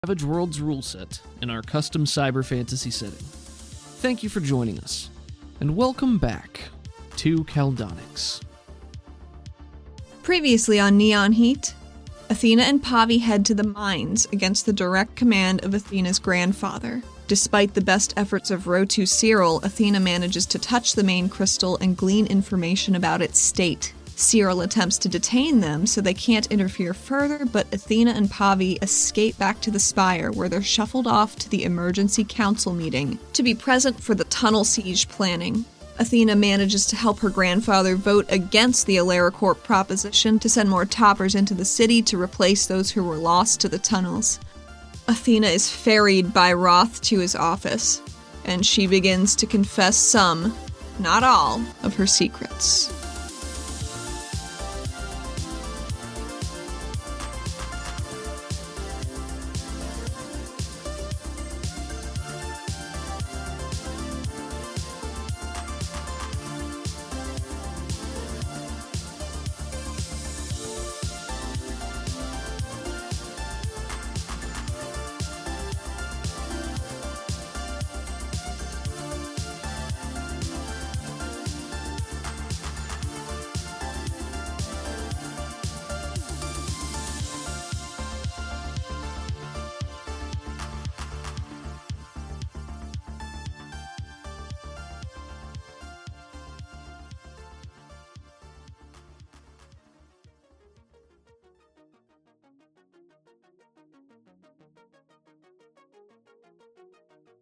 Savage Worlds rule set in our custom cyber fantasy setting. Thank you for joining us, and welcome back to Caldonics. Previously on Neon Heat, Athena and Pavi head to the mines against the direct command of Athena's grandfather. Despite the best efforts of Rotu Cyril, Athena manages to touch the main crystal and glean information about its state. Cyril attempts to detain them so they can't interfere further, but Athena and Pavi escape back to the Spire, where they're shuffled off to the emergency council meeting to be present for the tunnel siege planning. Athena manages to help her grandfather vote against the AleraCorp proposition to send more toppers into the city to replace those who were lost to the tunnels. Athena is ferried by Roth to his office, and she begins to confess some, not all, of her secrets.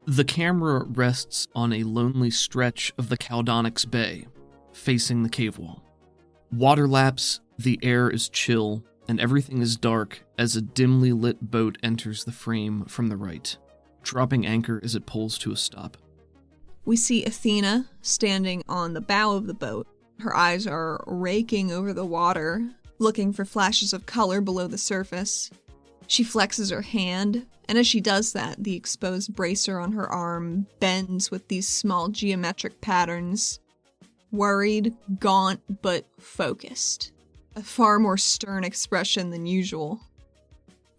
The camera rests on a lonely stretch of the Caldonics Bay, facing the cave wall. Water laps, the air is chill, and everything is dark as a dimly lit boat enters the frame from the right, dropping anchor as it pulls to a stop. We see Athena standing on the bow of the boat. Her eyes are raking over the water, looking for flashes of color below the surface. She flexes her hand, and as she does that, the exposed bracer on her arm bends with these small geometric patterns. Worried, gaunt, but focused. A far more stern expression than usual.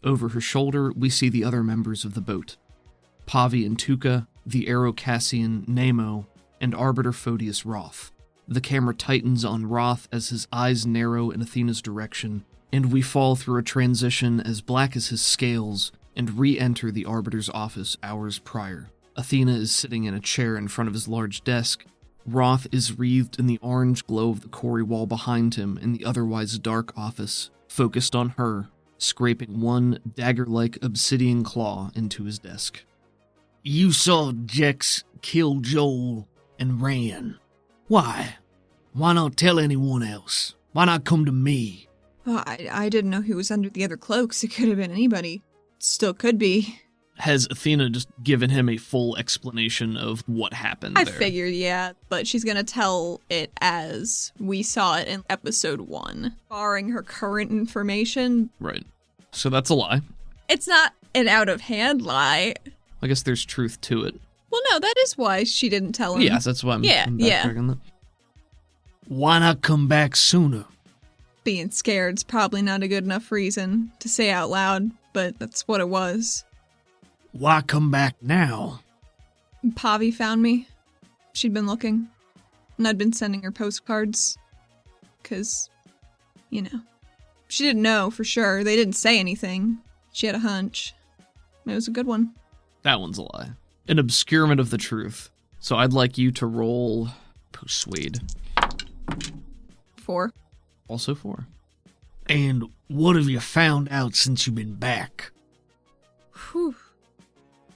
Over her shoulder, we see the other members of the boat. Pavi and Tuca, the Aerocassian Nemo, and Arbiter Photius Roth. The camera tightens on Roth as his eyes narrow in Athena's direction, and we fall through a transition as black as his scales and re-enter the Arbiter's office hours prior. Athena is sitting in a chair in front of his large desk. Roth is wreathed in the orange glow of the quarry wall behind him in the otherwise dark office, focused on her, scraping one dagger-like obsidian claw into his desk. You saw Jex kill Joel and ran. Why? Why not tell anyone else? Why not come to me? Oh, I didn't know who was under the other cloaks. It could have been anybody. Still could be. Has Athena just given him a full explanation of what happened I there? figured, yeah, but she's gonna tell it as we saw it in episode 1. Barring her current information. Right. So that's a lie. It's not an out-of-hand lie. I guess there's truth to it. Well, no, that is why she didn't tell him. Yes, that's why I'm backtracking on that. Why not come back sooner? Being scared's probably not a good enough reason to say out loud, but that's what it was. Why come back now? Pavi found me. She'd been looking, and I'd been sending her postcards. 'Cause, you know, she didn't know for sure. They didn't say anything. She had a hunch. It was a good one. That one's a lie. An obscurement of the truth. So I'd like you to roll Persuade. 4. Also 4. And what have you found out since you've been back? Whew.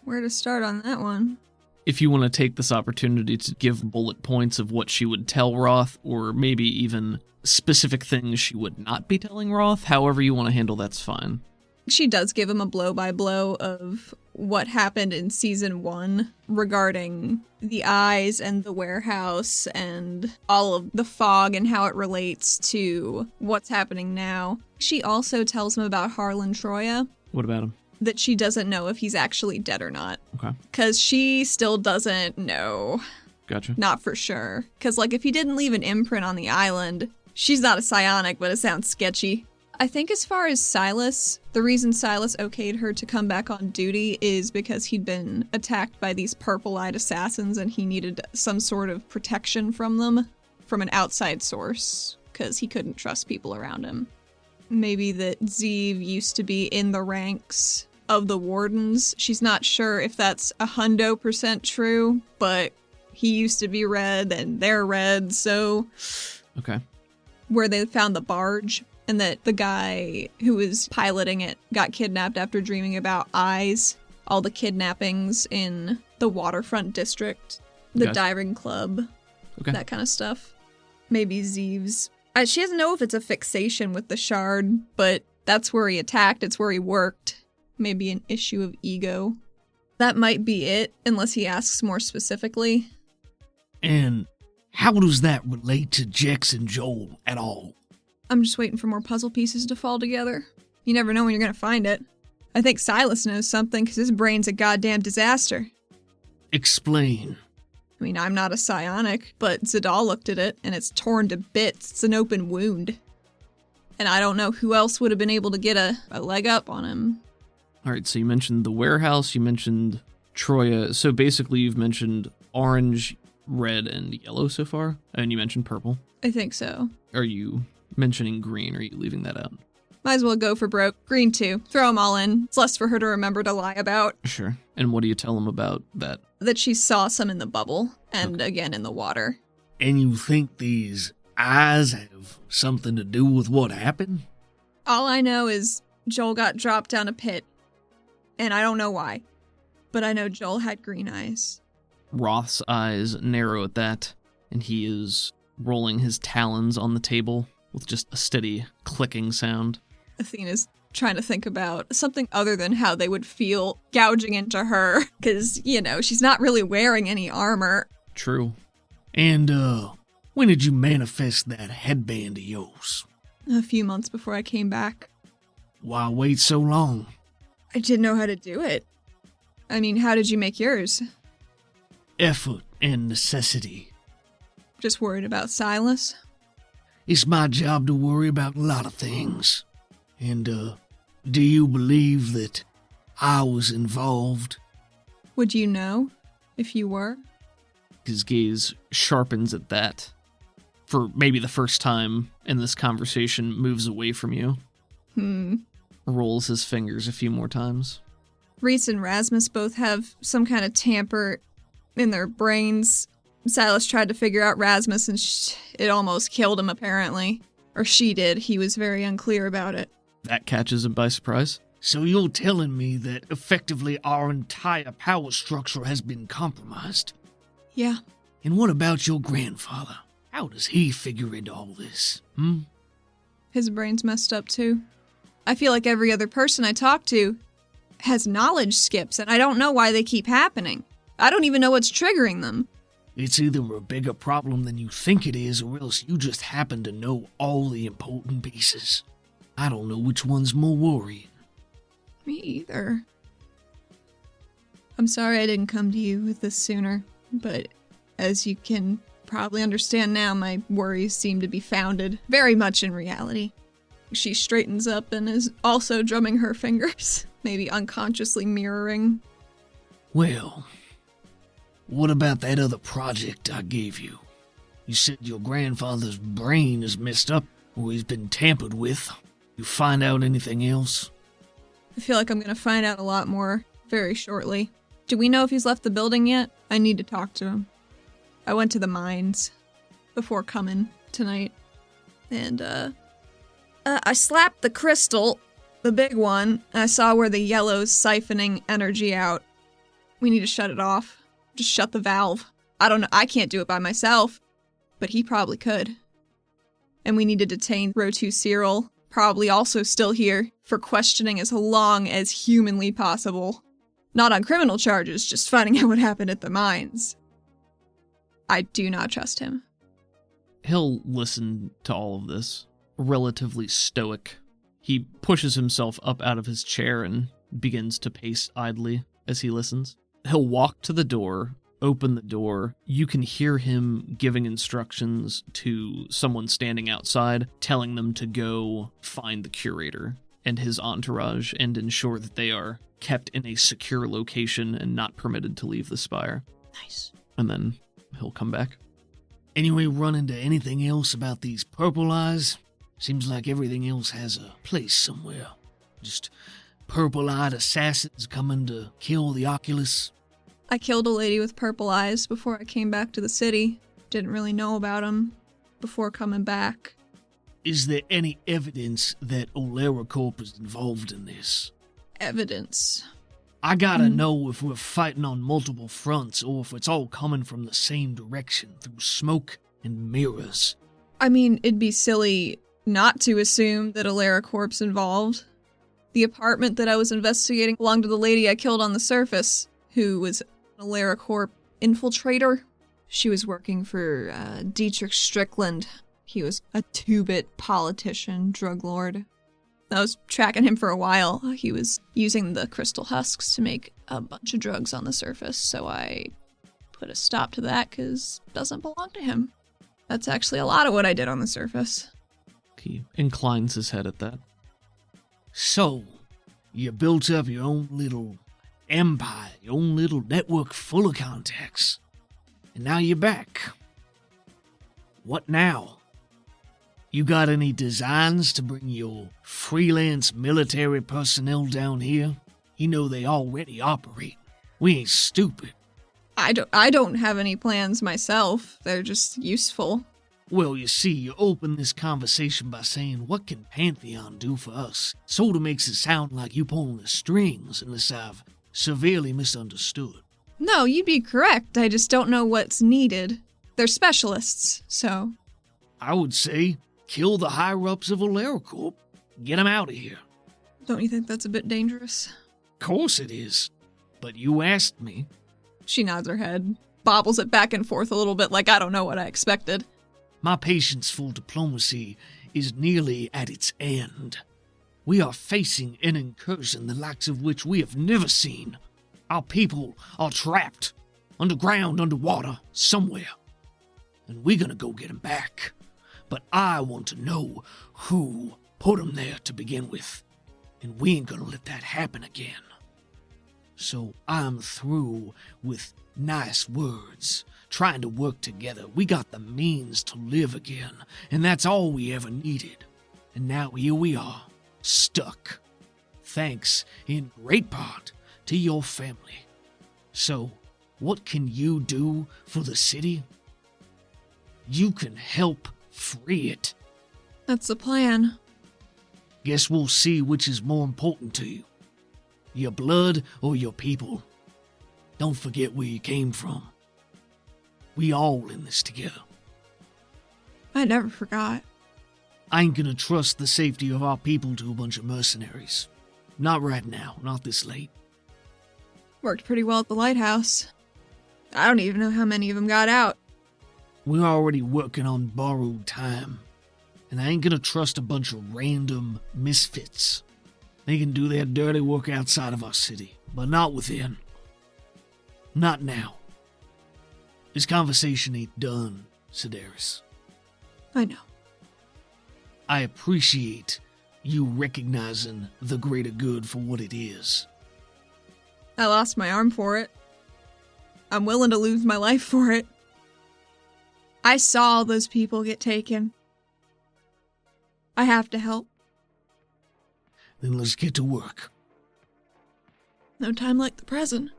Where to start on that one? If you want to take this opportunity to give bullet points of what she would tell Roth, or maybe even specific things she would not be telling Roth, however you want to handle that's fine. She does give him a blow-by-blow of what happened in season 1 regarding the eyes and the warehouse and all of the fog and how it relates to what's happening now. She also tells him about Harlan Troya. What about him? That she doesn't know if he's actually dead or not. Okay. Because she still doesn't know. Gotcha. Not for sure. Because, like, if he didn't leave an imprint on the island, she's not a psionic, but it sounds sketchy. I think as far as Silas, the reason Silas okayed her to come back on duty is because he'd been attacked by these purple-eyed assassins and he needed some sort of protection from them, from an outside source, because he couldn't trust people around him. Maybe that Zeev used to be in the ranks of the Wardens. She's not sure if that's 100% true, but he used to be red and they're red, so... Okay. Where they found the barge, and that the guy who was piloting it got kidnapped after dreaming about eyes. All the kidnappings in the waterfront district, the diving club, that kind of stuff. Maybe Zeev's... she doesn't know if it's a fixation with the shard, but that's where he attacked, it's where he worked. Maybe an issue of ego. That might be it, unless he asks more specifically. And how does that relate to Jex and Joel at all? I'm just waiting for more puzzle pieces to fall together. You never know when you're gonna find it. I think Silas knows something, because his brain's a goddamn disaster. Explain. I mean, I'm not a psionic, but Zadal looked at it, and it's torn to bits. It's an open wound. And I don't know who else would have been able to get a leg up on him. All right, so you mentioned the warehouse, you mentioned Troya. So basically you've mentioned orange, red, and yellow so far, and you mentioned purple. I think so. Are you mentioning green, or are you leaving that out? Might as well go for broke. Green too. Throw them all in. It's less for her to remember to lie about. Sure. And what do you tell them about that? That she saw some in the bubble, and again in the water. And you think these eyes have something to do with what happened? All I know is Joel got dropped down a pit, and I don't know why. But I know Joel had green eyes. Roth's eyes narrow at that, and he is rolling his talons on the table with just a steady clicking sound. Athena's trying to think about something other than how they would feel gouging into her, because, you know, she's not really wearing any armor. True. And, when did you manifest that headband of yours? A few months before I came back. Why wait so long? I didn't know how to do it. I mean, how did you make yours? Effort and necessity. Just worried about Silas? It's my job to worry about a lot of things. And, do you believe that I was involved? Would you know if you were? His gaze sharpens at that. For maybe the first time in this conversation, moves away from you. Rolls his fingers a few more times. Reese and Rasmus both have some kind of tamper in their brains. Silas tried to figure out Rasmus, and it almost killed him, apparently. Or she did. He was very unclear about it. That catches him by surprise. So you're telling me that effectively our entire power structure has been compromised? Yeah. And what about your grandfather? How does he figure into all this, His brain's messed up, too. I feel like every other person I talk to has knowledge skips, and I don't know why they keep happening. I don't even know what's triggering them. It's either a bigger problem than you think it is, or else you just happen to know all the important pieces. I don't know which one's more worrying. Me either. I'm sorry I didn't come to you with this sooner, but as you can probably understand now, my worries seem to be founded very much in reality. She straightens up and is also drumming her fingers, maybe unconsciously mirroring. Well, what about that other project I gave you? You said your grandfather's brain is messed up, or he's been tampered with. You find out anything else? I feel like I'm gonna find out a lot more very shortly. Do we know if he's left the building yet? I need to talk to him. I went to the mines before coming tonight, and I slapped the crystal, the big one, and I saw where the yellow's siphoning energy out. We need to shut it off. Just shut the valve. I don't know, I can't do it by myself, but he probably could. And we need to detain Rotu Cyril, probably also still here, for questioning as long as humanly possible. Not on criminal charges, just finding out what happened at the mines. I do not trust him. He'll listen to all of this, relatively stoic. He pushes himself up out of his chair and begins to pace idly as he listens. He'll walk to the door, open the door, you can hear him giving instructions to someone standing outside, telling them to go find the curator and his entourage and ensure that they are kept in a secure location and not permitted to leave the spire. Nice. And then he'll come back. Anyway, run into anything else about these purple eyes? Seems like everything else has a place somewhere. Just purple-eyed assassins coming to kill the Oculus. I killed a lady with purple eyes before I came back to the city. Didn't really know about him before coming back. Is there any evidence that Oleracorp is involved in this? Evidence. I gotta know if we're fighting on multiple fronts or if it's all coming from the same direction through smoke and mirrors. I mean, it'd be silly not to assume that Oleracorp's involved. The apartment that I was investigating belonged to the lady I killed on the surface, who was an Oleracorp infiltrator. She was working for Dietrich Strickland. He was a two-bit politician, drug lord. I was tracking him for a while. He was using the crystal husks to make a bunch of drugs on the surface, so I put a stop to that because it doesn't belong to him. That's actually a lot of what I did on the surface. He inclines his head at that. So, you built up your own little empire, your own little network full of contacts. And now you're back. What now? You got any designs to bring your freelance military personnel down here? You know they already operate. We ain't stupid. I don't have any plans myself. They're just useful. Well, you see, you open this conversation by saying, what can Pantheon do for us? Sorta makes it sound like you pulling the strings, unless I've severely misunderstood. No, you'd be correct. I just don't know what's needed. They're specialists, so... I would say, kill the higher-ups of Oleracorp. Get them out of here. Don't you think that's a bit dangerous? Of course it is. But you asked me. She nods her head, bobbles it back and forth a little bit like I don't know what I expected. My patience for diplomacy is nearly at its end. We are facing an incursion the likes of which we have never seen. Our people are trapped, underground, underwater, somewhere. And we're gonna go get them back. But I want to know who put them there to begin with. And we ain't gonna let that happen again. So I'm through with nice words. Trying to work together. We got the means to live again, and that's all we ever needed. And now here we are, stuck. Thanks, in great part, to your family. So, what can you do for the city? You can help free it. That's the plan. Guess we'll see which is more important to you. Your blood or your people. Don't forget where you came from. We all in this together. I never forgot. I ain't gonna trust the safety of our people to a bunch of mercenaries. Not right now, not this late. Worked pretty well at the lighthouse. I don't even know how many of them got out. We're already working on borrowed time. And I ain't gonna trust a bunch of random misfits. They can do their dirty work outside of our city, but not within. Not now. This conversation ain't done, Sedaris. I know. I appreciate you recognizing the greater good for what it is. I lost my arm for it. I'm willing to lose my life for it. I saw those people get taken. I have to help. Then let's get to work. No time like the present.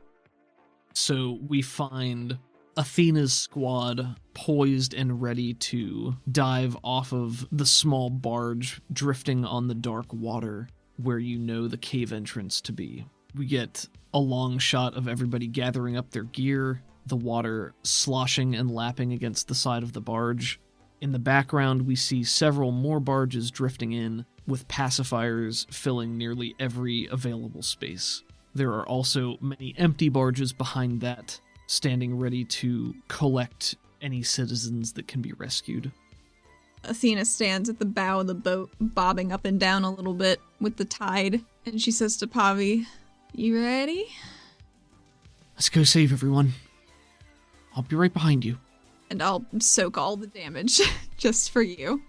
So we find Athena's squad poised and ready to dive off of the small barge drifting on the dark water where you know the cave entrance to be. We get a long shot of everybody gathering up their gear, the water sloshing and lapping against the side of the barge. In the background, we see several more barges drifting in, with pacifiers filling nearly every available space. There are also many empty barges behind that, standing ready to collect any citizens that can be rescued. Athena stands at the bow of the boat, bobbing up and down a little bit with the tide, and she says to Pavi, "You ready?" Let's go save everyone. I'll be right behind you. And I'll soak all the damage just for you.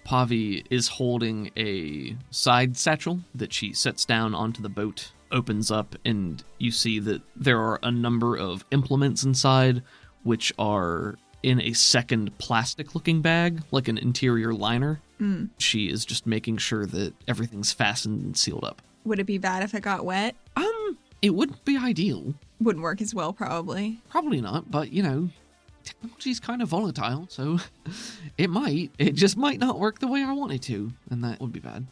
Pavi is holding a side satchel that she sets down onto the boat, opens up, and you see that there are a number of implements inside, which are in a second plastic-looking bag, like an interior liner. She is just making sure that everything's fastened and sealed up. Would it be bad if it got wet? It wouldn't be ideal. Wouldn't work as well, probably. Probably not, but, technology's kind of volatile, so it might. It just might not work the way I want it to, and that would be bad.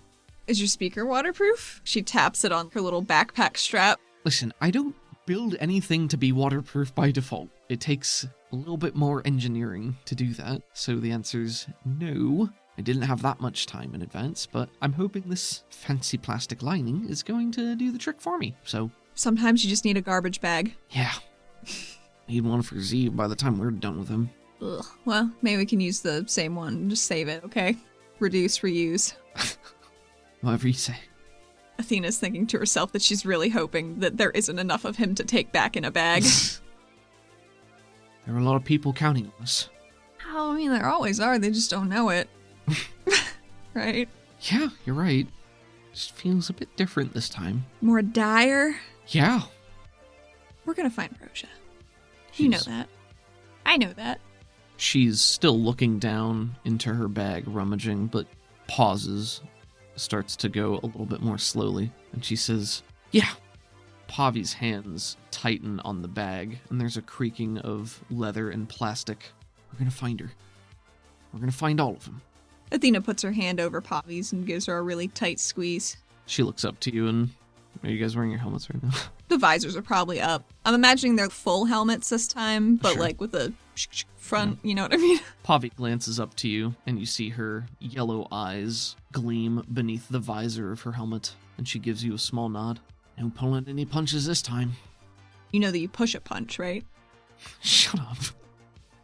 Is your speaker waterproof? She taps it on her little backpack strap. Listen, I don't build anything to be waterproof by default. It takes a little bit more engineering to do that, so the answer's no. I didn't have that much time in advance, but I'm hoping this fancy plastic lining is going to do the trick for me, so... Sometimes you just need a garbage bag. Yeah. Need one for Z by the time we're done with him. Ugh. Well, maybe we can use the same one and just save it, okay? Reduce, reuse. Whatever you say. Athena's thinking to herself that she's really hoping that there isn't enough of him to take back in a bag. There are a lot of people counting on us. Oh, I mean, there always are. They just don't know it. Right? Yeah, you're right. Just feels a bit different this time. More dire? Yeah. We're gonna find Roja. You know that. I know that. She's still looking down into her bag, rummaging, but pauses, starts to go a little bit more slowly, and she says, yeah. Pavi's hands tighten on the bag, and there's a creaking of leather and plastic. We're gonna find her. We're gonna find all of them. Athena puts her hand over Pavi's and gives her a really tight squeeze. She looks up to you, and are you guys wearing your helmets right now? The visors are probably up. I'm imagining they're full helmets this time, but Sure. like with a front, You know what I mean? Pavi glances up to you, and you see her yellow eyes gleam beneath the visor of her helmet, and she gives you a small nod. No pulling any punches this time. You know that you push a punch, right? Shut up.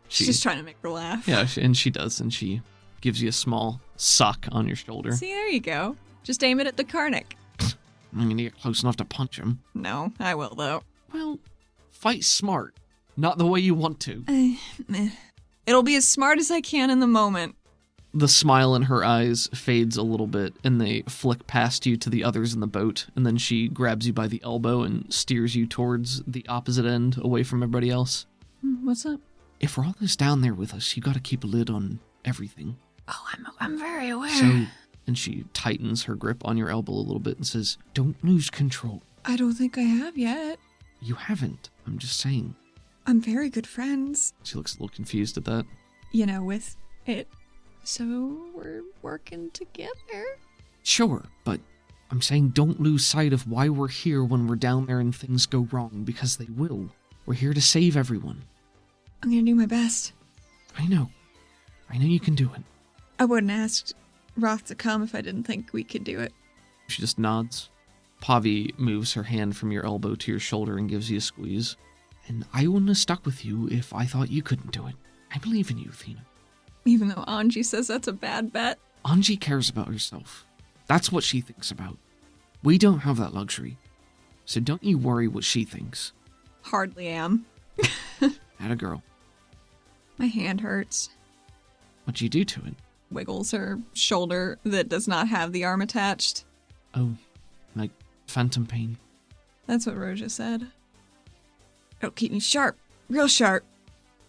She's just trying to make her laugh. Yeah, and she does, and she gives you a small sock on your shoulder. See, there you go. Just aim it at the Karnak. I'm gonna get close enough to punch him. No, I will, though. Well, fight smart. Not the way you want to. It'll be as smart as I can in the moment. The smile in her eyes fades a little bit, and they flick past you to the others in the boat, and then she grabs you by the elbow and steers you towards the opposite end, away from everybody else. What's up? If Roth down there with us, you gotta keep a lid on everything. Oh, I'm very aware. So, and she tightens her grip on your elbow a little bit and says, don't lose control. I don't think I have yet. You haven't. I'm just saying. I'm very good friends. She looks a little confused at that. With it. So we're working together. Sure, but I'm saying don't lose sight of why we're here when we're down there and things go wrong, because they will. We're here to save everyone. I'm gonna do my best. I know. I know you can do it. I wouldn't ask Roth to come if I didn't think we could do it. She just nods. Pavi moves her hand from your elbow to your shoulder and gives you a squeeze. And I wouldn't have stuck with you if I thought you couldn't do it. I believe in you, Athena. Even though Angie says that's a bad bet. Angie cares about herself. That's what she thinks about. We don't have that luxury. So don't you worry what she thinks. Hardly am. Atta girl. My hand hurts. What'd you do to it? Wiggles her shoulder that does not have the arm attached. Oh, like phantom pain. That's what Roja said. It'll keep me sharp. Real sharp.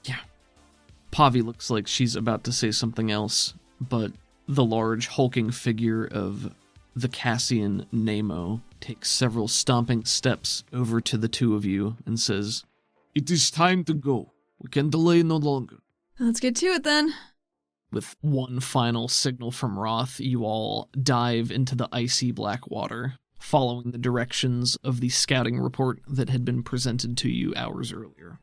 Yeah. Pavi looks like she's about to say something else, but the large, hulking figure of the Cassian Nemo takes several stomping steps over to the two of you and says, "It is time to go. We can delay no longer." Let's get to it then. With one final signal from Roth, you all dive into the icy black water, following the directions of the scouting report that had been presented to you hours earlier.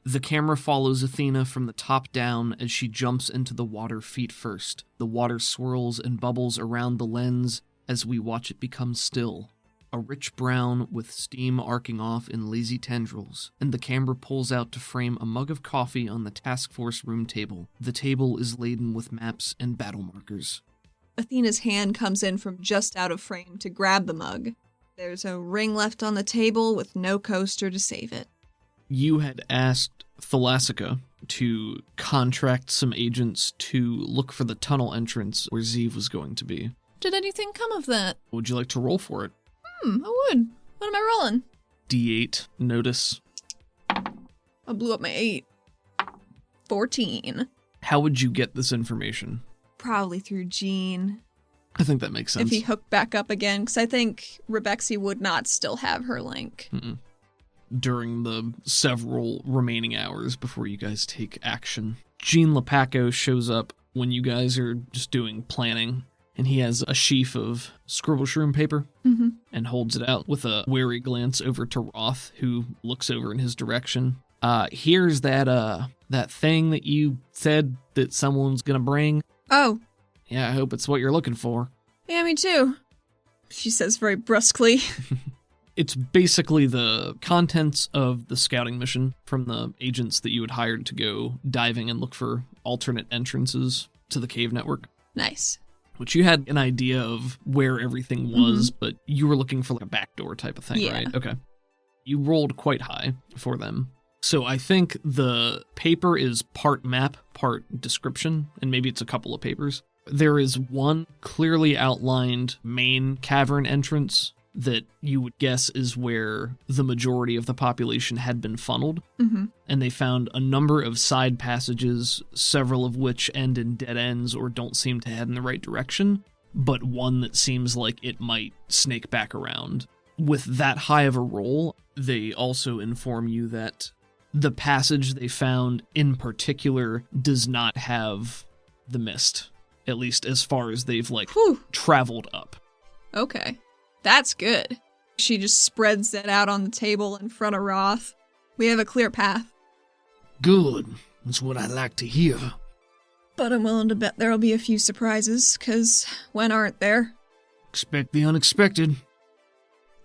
The camera follows Athena from the top down as she jumps into the water feet first. The water swirls and bubbles around the lens as we watch it become still. A rich brown with steam arcing off in lazy tendrils, and the camera pulls out to frame a mug of coffee on the task force room table. The table is laden with maps and battle markers. Athena's hand comes in from just out of frame to grab the mug. There's a ring left on the table with no coaster to save it. You had asked Thalassica to contract some agents to look for the tunnel entrance where Zeev was going to be. Did anything come of that? Would you like to roll for it? I would. What am I rolling? D8, notice. I blew up my 8. 14. How would you get this information? Probably through Jean. I think that makes sense. If he hooked back up again, because I think Rebexi would not still have her link. During the several remaining hours before you guys take action, Jean Lepaco shows up when you guys are just doing planning, and he has a sheaf of scribble shroom paper and holds it out with a wary glance over to Roth, who looks over in his direction. Here's that thing that you said that someone's gonna bring. Oh. Yeah, I hope it's what you're looking for. Yeah, me too. She says very brusquely. It's basically the contents of the scouting mission from the agents that you had hired to go diving and look for alternate entrances to the cave network. Nice. Which you had an idea of where everything was, but you were looking for like a backdoor type of thing, right? Okay. You rolled quite high for them. So I think the paper is part map, part description, and maybe it's a couple of papers. There is one clearly outlined main cavern entrance that you would guess is where the majority of the population had been funneled. And they found a number of side passages, several of which end in dead ends or don't seem to head in the right direction, but one that seems like it might snake back around. With that high of a roll, they also inform you that the passage they found in particular does not have the mist, at least as far as they've traveled up. Okay. That's good. She just spreads that out on the table in front of Roth. We have a clear path. Good. That's what I like to hear. But I'm willing to bet there'll be a few surprises, because when aren't there? Expect the unexpected.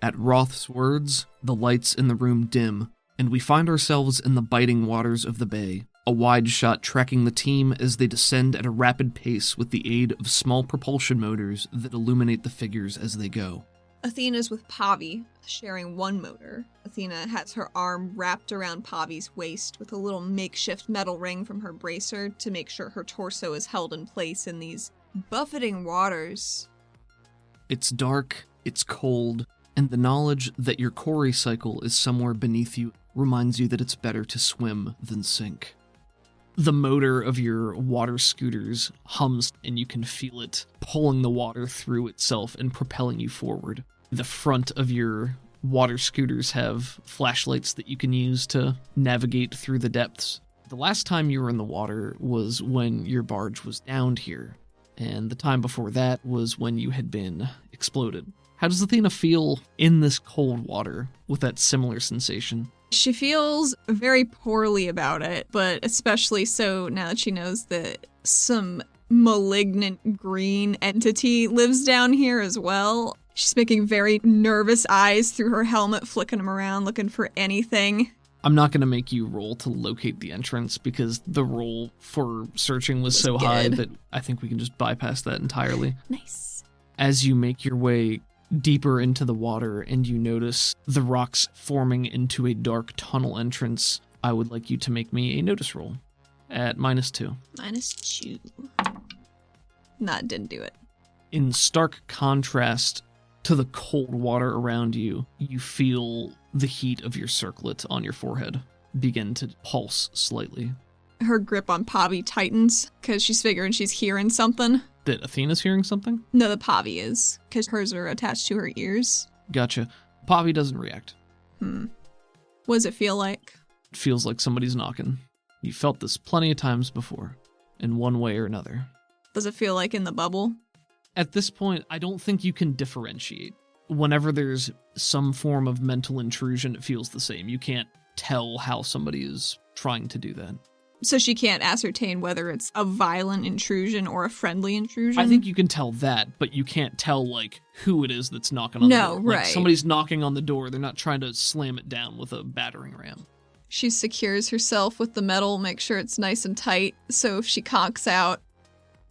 At Roth's words, the lights in the room dim, and we find ourselves in the biting waters of the bay, a wide shot tracking the team as they descend at a rapid pace with the aid of small propulsion motors that illuminate the figures as they go. Athena's with Pavi, sharing one motor. Athena has her arm wrapped around Pavi's waist with a little makeshift metal ring from her bracer to make sure her torso is held in place in these buffeting waters. It's dark, it's cold, and the knowledge that your Cori cycle is somewhere beneath you reminds you that it's better to swim than sink. The motor of your water scooters hums, and you can feel it pulling the water through itself and propelling you forward. The front of your water scooters have flashlights that you can use to navigate through the depths. The last time you were in the water was when your barge was downed here, and the time before that was when you had been exploded. How does Athena feel in this cold water with that similar sensation? She feels very poorly about it, but especially so now that she knows that some malignant green entity lives down here as well. She's making very nervous eyes through her helmet, flicking them around, looking for anything. I'm not going to make you roll to locate the entrance because the roll for searching was so good. high that I think we can just bypass that entirely. Nice. As you make your way deeper into the water and you notice the rocks forming into a dark tunnel entrance, I would like you to make me a notice roll at -2. -2. Nah, didn't do it. In stark contrast to the cold water around you, you feel the heat of your circlet on your forehead begin to pulse slightly. Her grip on Pavi tightens because she's figuring she's hearing something. That Athena's hearing something? No, the Pavi is, because hers are attached to her ears. Gotcha. Pavi doesn't react. What does it feel like? It feels like somebody's knocking. You felt this plenty of times before, in one way or another. Does it feel like in the bubble? At this point, I don't think you can differentiate. Whenever there's some form of mental intrusion, it feels the same. You can't tell how somebody is trying to do that. So she can't ascertain whether it's a violent intrusion or a friendly intrusion? I think you can tell that, but you can't tell, who it is that's knocking on the door. Right. Somebody's knocking on the door. They're not trying to slam it down with a battering ram. She secures herself with the metal, make sure it's nice and tight, so if she conks out,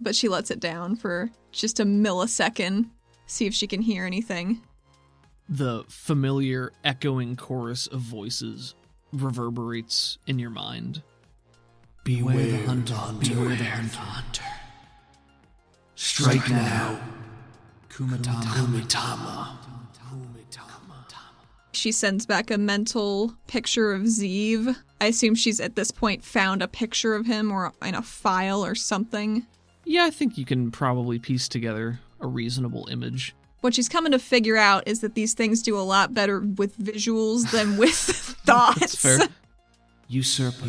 but she lets it down for just a millisecond, see if she can hear anything. The familiar echoing chorus of voices reverberates in your mind. Beware the hunter. Beware the hunter. Strike now. Kumitama. She sends back a mental picture of Zeev. I assume she's at this point found a picture of him or in a file or something. Yeah, I think you can probably piece together a reasonable image. What she's coming to figure out is that these things do a lot better with visuals than with thoughts. That's fair. Usurper.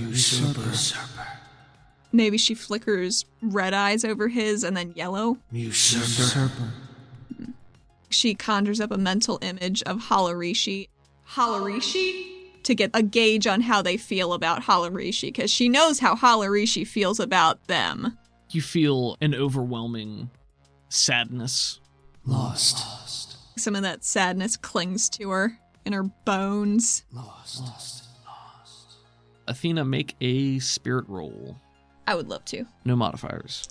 Maybe she flickers red eyes over his and then yellow. Usurper. She conjures up a mental image of Halarishi. To get a gauge on how they feel about Halarishi, because she knows how Halarishi feels about them. You feel an overwhelming sadness. Lost. Some of that sadness clings to her in her bones. Lost. Athena, make a spirit roll. I would love to. No modifiers.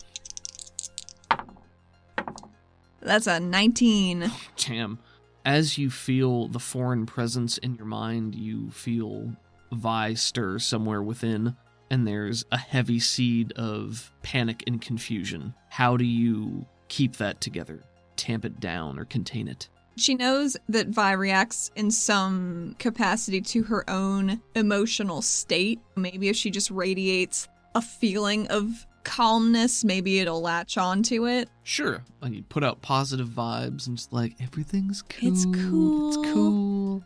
That's a 19. Damn. As you feel the foreign presence in your mind, you feel Vi stir somewhere within, and there's a heavy seed of panic and confusion. How do you keep that together? Tamp it down or contain it? She knows that Vi reacts in some capacity to her own emotional state. Maybe if she just radiates a feeling of calmness, maybe it'll latch onto it. Sure. Like you put out positive vibes and just like, everything's cool. It's cool. It's cool.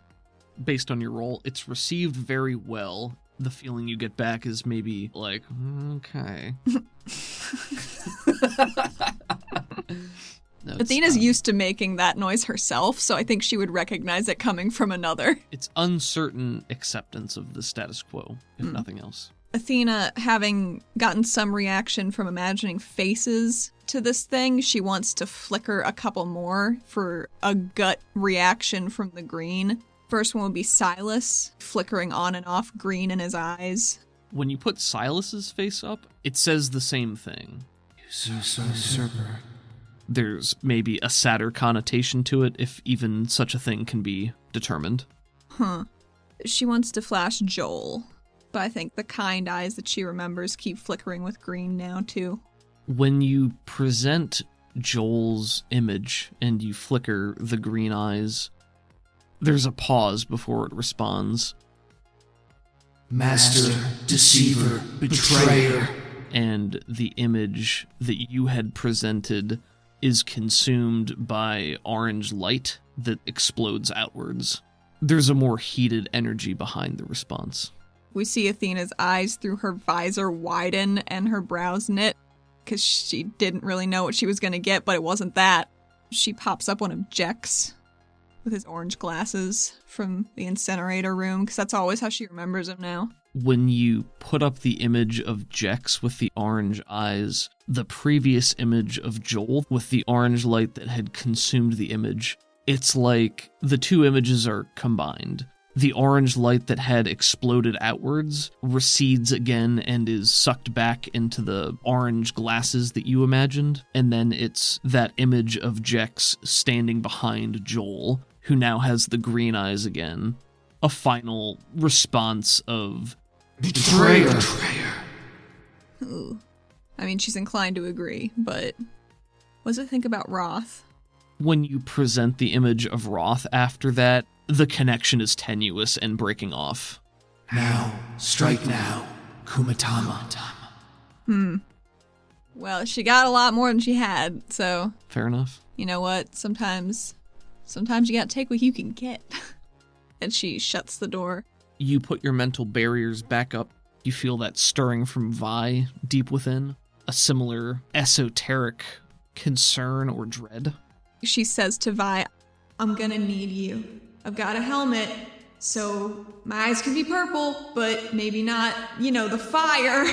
Based on your role, it's received very well. The feeling you get back is maybe like, okay. No, Athena's used to making that noise herself, so I think she would recognize it coming from another. It's uncertain acceptance of the status quo, if nothing else. Athena, having gotten some reaction from imagining faces to this thing, she wants to flicker a couple more for a gut reaction from the green. First one would be Silas, flickering on and off green in his eyes. When you put Silas's face up, it says the same thing. Usurper. There's maybe a sadder connotation to it, if even such a thing can be determined. She wants to flash Joel, but I think the kind eyes that she remembers keep flickering with green now, too. When you present Joel's image and you flicker the green eyes, there's a pause before it responds. Master, deceiver, betrayer. And the image that you had presented is consumed by orange light that explodes outwards. There's a more heated energy behind the response. We see Athena's eyes through her visor widen and her brows knit, because she didn't really know what she was going to get, but it wasn't that. She pops up one of Jex with his orange glasses from the incinerator room, because that's always how she remembers him now. When you put up the image of Jex with the orange eyes, the previous image of Joel with the orange light that had consumed the image, it's like the two images are combined. The orange light that had exploded outwards recedes again and is sucked back into the orange glasses that you imagined, and then it's that image of Jex standing behind Joel, who now has the green eyes again. A final response of Betrayer. Ooh. I mean, she's inclined to agree, but what does it think about Roth? When you present the image of Roth after that, the connection is tenuous and breaking off. Now, strike now, Kumitama. Well, she got a lot more than she had, so Fair enough. you know what? Sometimes you gotta take what you can get. And she shuts the door. You put your mental barriers back up. You feel that stirring from Vi deep within. A similar esoteric concern or dread. She says to Vi, I'm gonna need you. I've got a helmet, so my eyes can be purple, but maybe not, the fire.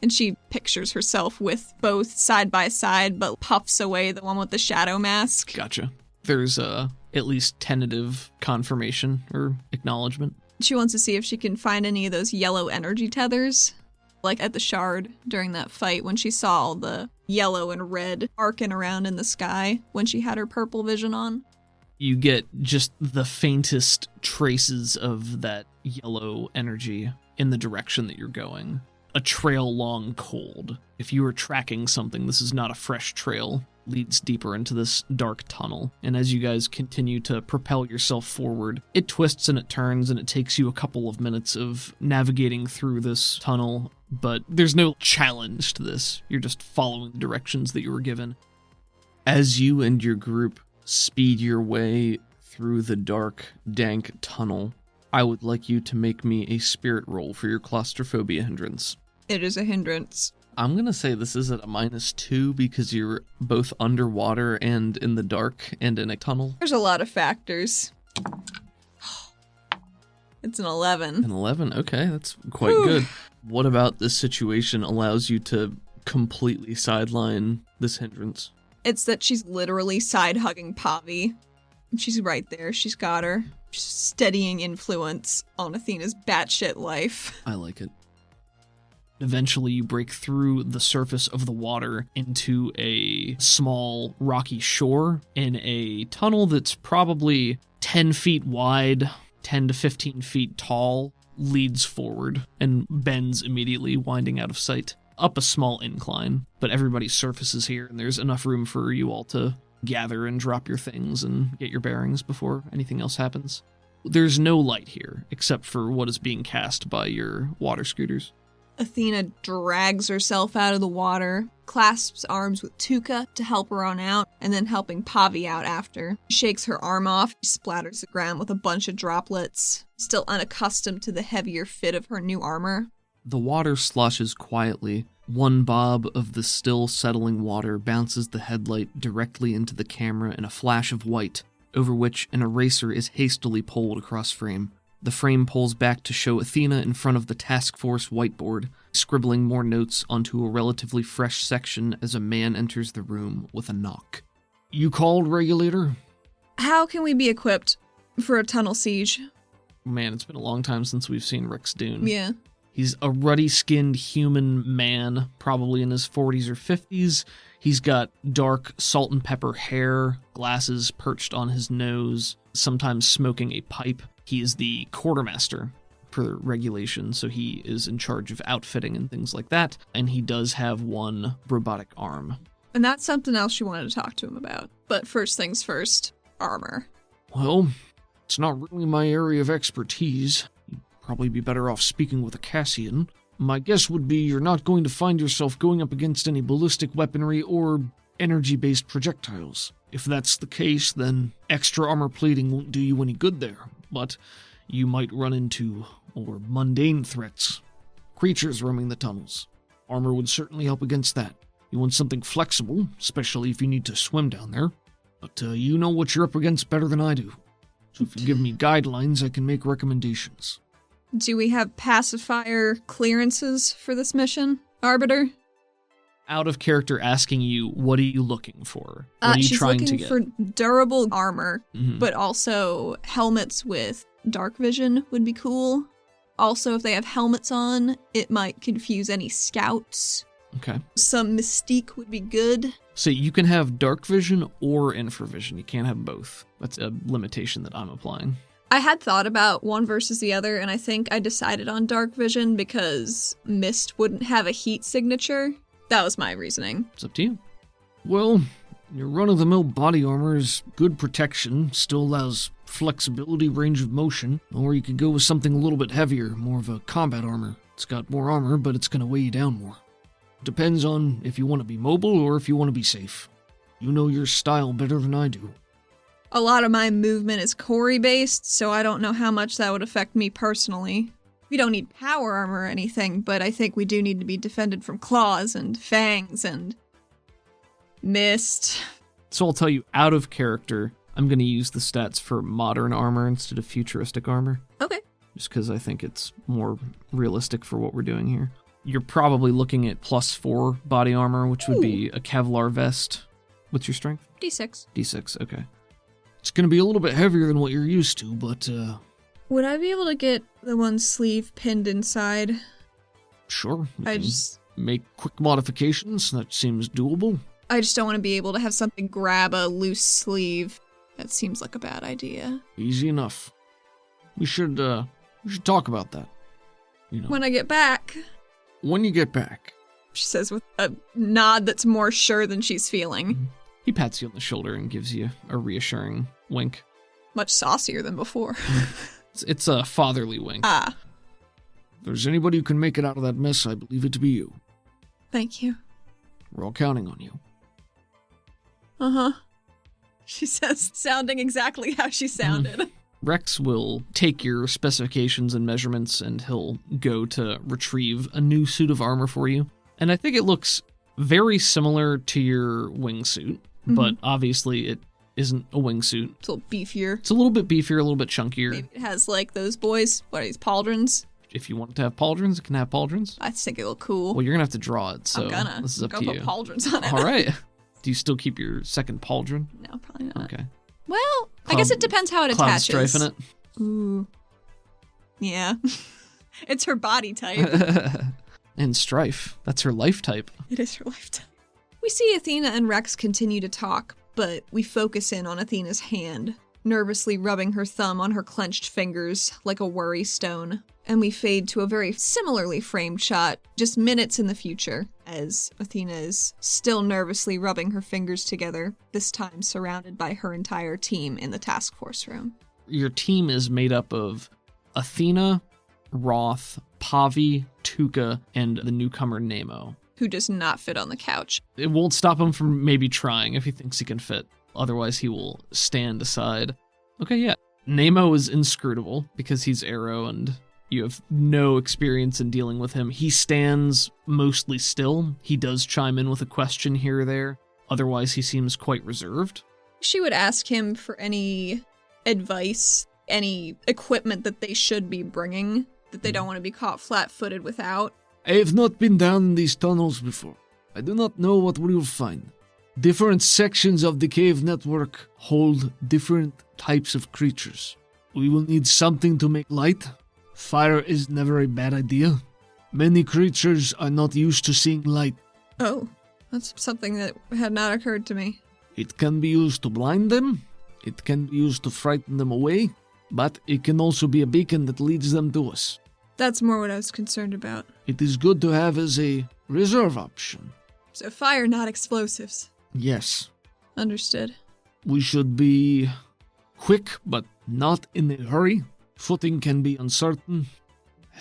And she pictures herself with both side by side, but puffs away the one with the shadow mask. Gotcha. There's at least tentative confirmation or acknowledgement. She wants to see if she can find any of those yellow energy tethers, like at the Shard during that fight when she saw all the yellow and red arcing around in the sky when she had her purple vision on. You get just the faintest traces of that yellow energy in the direction that you're going. A trail long cold. If you were tracking something, this is not a fresh trail. Leads deeper into this dark tunnel. And as you guys continue to propel yourself forward, it twists and it turns, and it takes you a couple of minutes of navigating through this tunnel, but there's no challenge to this. You're just following the directions that you were given. As you and your group speed your way through the dark, dank tunnel, I would like you to make me a spirit roll for your claustrophobia hindrance. It is a hindrance. I'm going to say this is at a -2 because you're both underwater and in the dark and in a tunnel. There's a lot of factors. It's an 11. An 11? Okay, that's quite good. What about this situation allows you to completely sideline this hindrance? It's that she's literally side-hugging Pavi. She's right there. She's got her. She's steadying influence on Athena's batshit life. I like it. Eventually, you break through the surface of the water into a small rocky shore in a tunnel that's probably 10 feet wide, 10 to 15 feet tall, leads forward and bends immediately, winding out of sight. Up a small incline, but everybody's surface is here, and there's enough room for you all to gather and drop your things and get your bearings before anything else happens. There's no light here, except for what is being cast by your water scooters. Athena drags herself out of the water, clasps arms with Tuka to help her on out, and then helping Pavi out after. She shakes her arm off, splatters the ground with a bunch of droplets, still unaccustomed to the heavier fit of her new armor. The water sloshes quietly. One bob of the still settling water bounces the headlight directly into the camera in a flash of white, over which an eraser is hastily pulled across frame. The frame pulls back to show Athena in front of the task force whiteboard, scribbling more notes onto a relatively fresh section as a man enters the room with a knock. You called, Regulator? How can we be equipped for a tunnel siege? Man, it's been a long time since we've seen Rick's Dune. Yeah. He's a ruddy-skinned human man, probably in his 40s or 50s. He's got dark salt and pepper hair, glasses perched on his nose, sometimes smoking a pipe. He is the quartermaster per regulation, so he is in charge of outfitting and things like that, and he does have one robotic arm. And that's something else you wanted to talk to him about. But first things first, armor. Well, it's not really my area of expertise. You'd probably be better off speaking with a Cassian. My guess would be you're not going to find yourself going up against any ballistic weaponry or energy-based projectiles. If that's the case, then extra armor plating won't do you any good there. But you might run into more mundane threats. Creatures roaming the tunnels. Armor would certainly help against that. You want something flexible, especially if you need to swim down there. But you know what you're up against better than I do. So if you give me guidelines, I can make recommendations. Do we have pacifier clearances for this mission, Arbiter? Out of character asking you, what are you looking for? What are you trying to get? She's looking for durable armor, but also helmets with dark vision would be cool. Also, if they have helmets on, it might confuse any scouts. Okay. Some mystique would be good. So you can have dark vision or infravision. You can't have both. That's a limitation that I'm applying. I had thought about one versus the other, and I think I decided on dark vision because mist wouldn't have a heat signature. That was my reasoning. It's up to you. Well, your run-of-the-mill body armor is good protection, still allows flexibility, range of motion, or you could go with something a little bit heavier, more of a combat armor. It's got more armor, but it's going to weigh you down more. Depends on if you want to be mobile or if you want to be safe. You know your style better than I do. A lot of my movement is Corey-based, so I don't know how much that would affect me personally. We don't need power armor or anything, but I think we do need to be defended from claws and fangs and mist. So I'll tell you, out of character, I'm going to use the stats for modern armor instead of futuristic armor. Okay. Just because I think it's more realistic for what we're doing here. You're probably looking at +4 body armor, which would be a Kevlar vest. What's your strength? D6. D6, okay. It's going to be a little bit heavier than what you're used to, but Would I be able to get the one sleeve pinned inside? sure. We I can just make quick modifications. That seems doable. don't want to be able to have something grab a loose sleeve That seems like a bad idea. Easy enough. We should talk about that. You know. When I get back, When you get back. she says with a nod that's more sure than she's feeling. He pats you on the shoulder and gives you a reassuring wink. Much saucier than before. It's a fatherly wink. Ah, If there's anybody who can make it out of that mess, I believe it to be you. thank you. We're all counting on you. Uh-huh. She says, sounding exactly how she sounded. Rex will take your specifications and measurements, and he'll go to retrieve a new suit of armor for you. And I think it looks very similar to your wingsuit, but obviously it isn't a wingsuit. It's a little beefier. It's a little bit beefier, a little bit chunkier. Maybe it has, like, those boys. What are these, pauldrons? If you want it to have pauldrons, it can have pauldrons. I think it look cool. Well, you're going to have to draw it, so I'm gonna. this is up Go to put you. pauldrons on it. All right. Do you still keep your second pauldron? No, probably not. Okay. Well, I guess it depends how it Cloud attaches. strife in it. Ooh. Yeah. It's her body type. And strife. That's her life type. It is her lifetime. We see Athena and Rex continue to talk, but we focus in on Athena's hand, nervously rubbing her thumb on her clenched fingers like a worry stone. And we fade to a very similarly framed shot, just minutes in the future, as Athena is still nervously rubbing her fingers together, this time surrounded by her entire team in the task force room. Your team is made up of Athena, Roth, Pavi, Tuca, and the newcomer Nemo. Who does not fit on the couch. It won't stop him from maybe trying if he thinks he can fit. Otherwise, he will stand aside. Okay, yeah. Nemo is inscrutable because he's Arrow and you have no experience in dealing with him. He stands mostly still. He does chime in with a question here or there. Otherwise, he seems quite reserved. She would ask him for any advice, any equipment that they should be bringing, that they don't want to be caught flat-footed without. I have not been down in these tunnels before. I do not know what we will find. Different sections of the cave network hold different types of creatures. We will need something to make light. Fire is never a bad idea. Many creatures are not used to seeing light. Oh, that's something that had not occurred to me. It can be used to blind them. It can be used to frighten them away. But it can also be a beacon that leads them to us. That's more what I was concerned about. It is good to have as a reserve option. So fire, not explosives. Yes. Understood. We should be quick, but not in a hurry. Footing can be uncertain.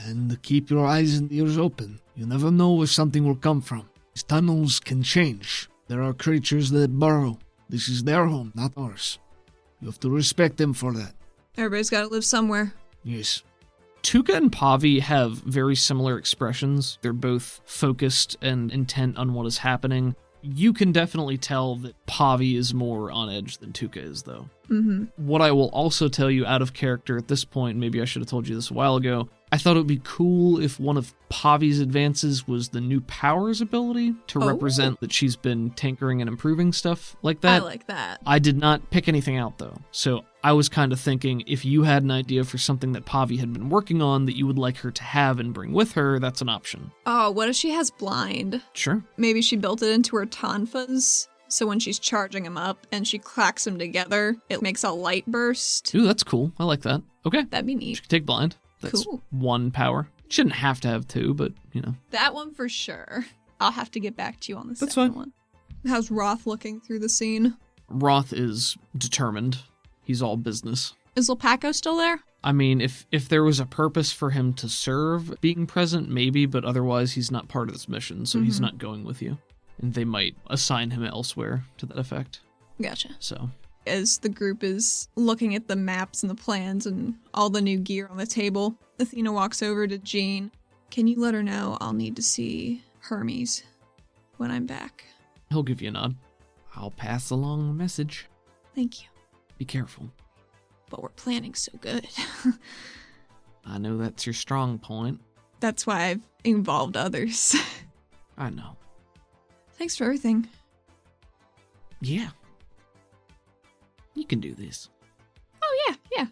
And keep your eyes and ears open. You never know where something will come from. These tunnels can change. There are creatures that burrow. This is their home, not ours. You have to respect them for that. Everybody's got to live somewhere. Yes. Tuca and Pavi have very similar expressions. They're both focused and intent on what is happening. You can definitely tell that Pavi is more on edge than Tuca is, though. Mm-hmm. What I will also tell you out of character at this point, maybe I should have told you this a while ago, I thought it would be cool if one of Pavi's advances was the new powers ability to represent that she's been tinkering and improving stuff like that. I like that. I did not pick anything out, though. So I was kind of thinking if you had an idea for something that Pavi had been working on that you would like her to have and bring with her, that's an option. Oh, what if she has blind? Sure. Maybe she built it into her tonfas, so when she's charging them up and she clacks them together, it makes a light burst. Ooh, that's cool. I like that. Okay. That'd be She neat. could take blind. That's Cool. one power. Shouldn't have to have two, but, you know. That one for sure. I'll have to get back to you on the That's second fine. one. How's Roth looking through the scene? Roth is determined. He's all business. Is Lepaco still there? I mean, if there was a purpose for him to serve being present, maybe, but otherwise he's not part of this mission, so he's not going with you. And they might assign him elsewhere to that effect. Gotcha. So, As the group is looking at the maps and the plans and all the new gear on the table, Athena walks over to Jean. Can you let her know I'll need to see Hermes when I'm back? he'll give you a nod. I'll pass along the message. Thank you. Be careful. But we're planning so good. I know that's your strong point. That's why I've involved others. I know. Thanks for everything. Yeah. You can do this. Oh, yeah.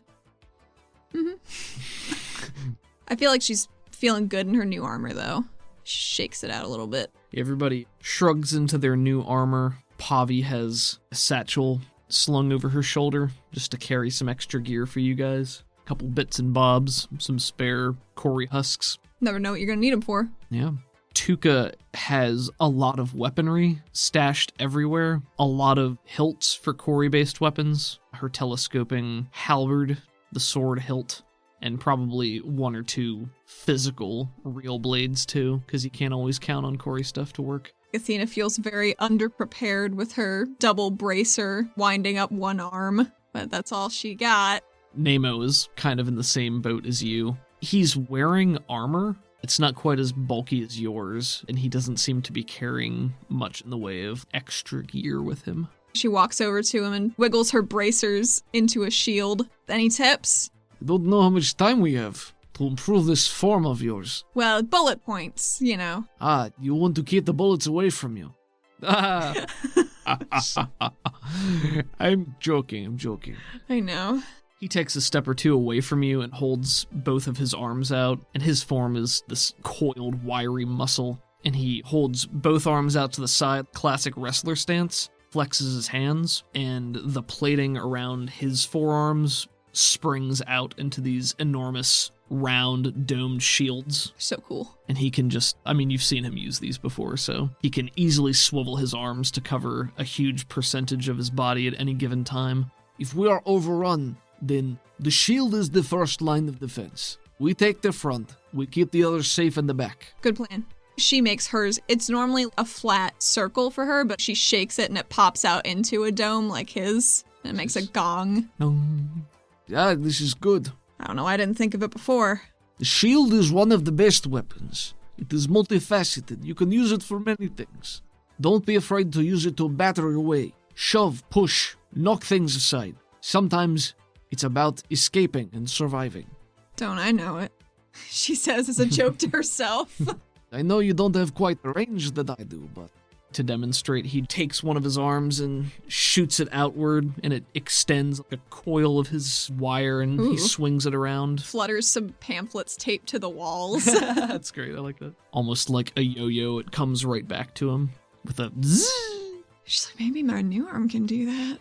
Mm-hmm. I feel like she's feeling good in her new armor, though. She shakes it out a little bit. Everybody shrugs into their new armor. Pavi has a satchel slung over her shoulder just to carry some extra gear for you guys. A couple bits and bobs, some spare Cory husks. Never know what you're gonna need them for. Yeah. Tuca has a lot of weaponry stashed everywhere, a lot of hilts for Cory-based weapons, her telescoping halberd, the sword hilt, and probably one or two physical real blades too, because you can't always count on Cory stuff to work. Athena feels very underprepared with her double bracer winding up one arm, but that's all she got. Nemo is kind of in the same boat as you. He's wearing armor. It's not quite as bulky as yours, and he doesn't seem to be carrying much in the way of extra gear with him. She walks over to him and wiggles her bracers into a shield. Any tips? I don't know how much time we have to improve this form of yours. Well, bullet points, you know. Ah, you want to keep the bullets away from you. I'm joking. I know. He takes a step or two away from you and holds both of his arms out, and his form is this coiled, wiry muscle, and he holds both arms out to the side, classic wrestler stance, flexes his hands, and the plating around his forearms springs out into these enormous, round, domed shields. So cool. And he can just, I mean, you've seen him use these before, so he can easily swivel his arms to cover a huge percentage of his body at any given time. If we are overrun, then the shield is the first line of defense. We take the front. We keep the others safe in the back. Good plan. She makes hers. It's normally a flat circle for her, but she shakes it and it pops out into a dome like his. And it makes a gong. Yeah, this is good. I don't know. I didn't think of it before. The shield is one of the best weapons. It is multifaceted. You can use it for many things. Don't be afraid to use it to batter your way. Shove, push, knock things aside. Sometimes it's about escaping and surviving. Don't I know it? She says as a joke to herself. I know you don't have quite the range that I do, but... To demonstrate, he takes one of his arms and shoots it outward, and it extends like a coil of his wire, and Ooh. he swings it around. Flutters some pamphlets taped to the walls. That's great, I like that. Almost like a yo-yo, it comes right back to him with a zzz. She's like, maybe my new arm can do that.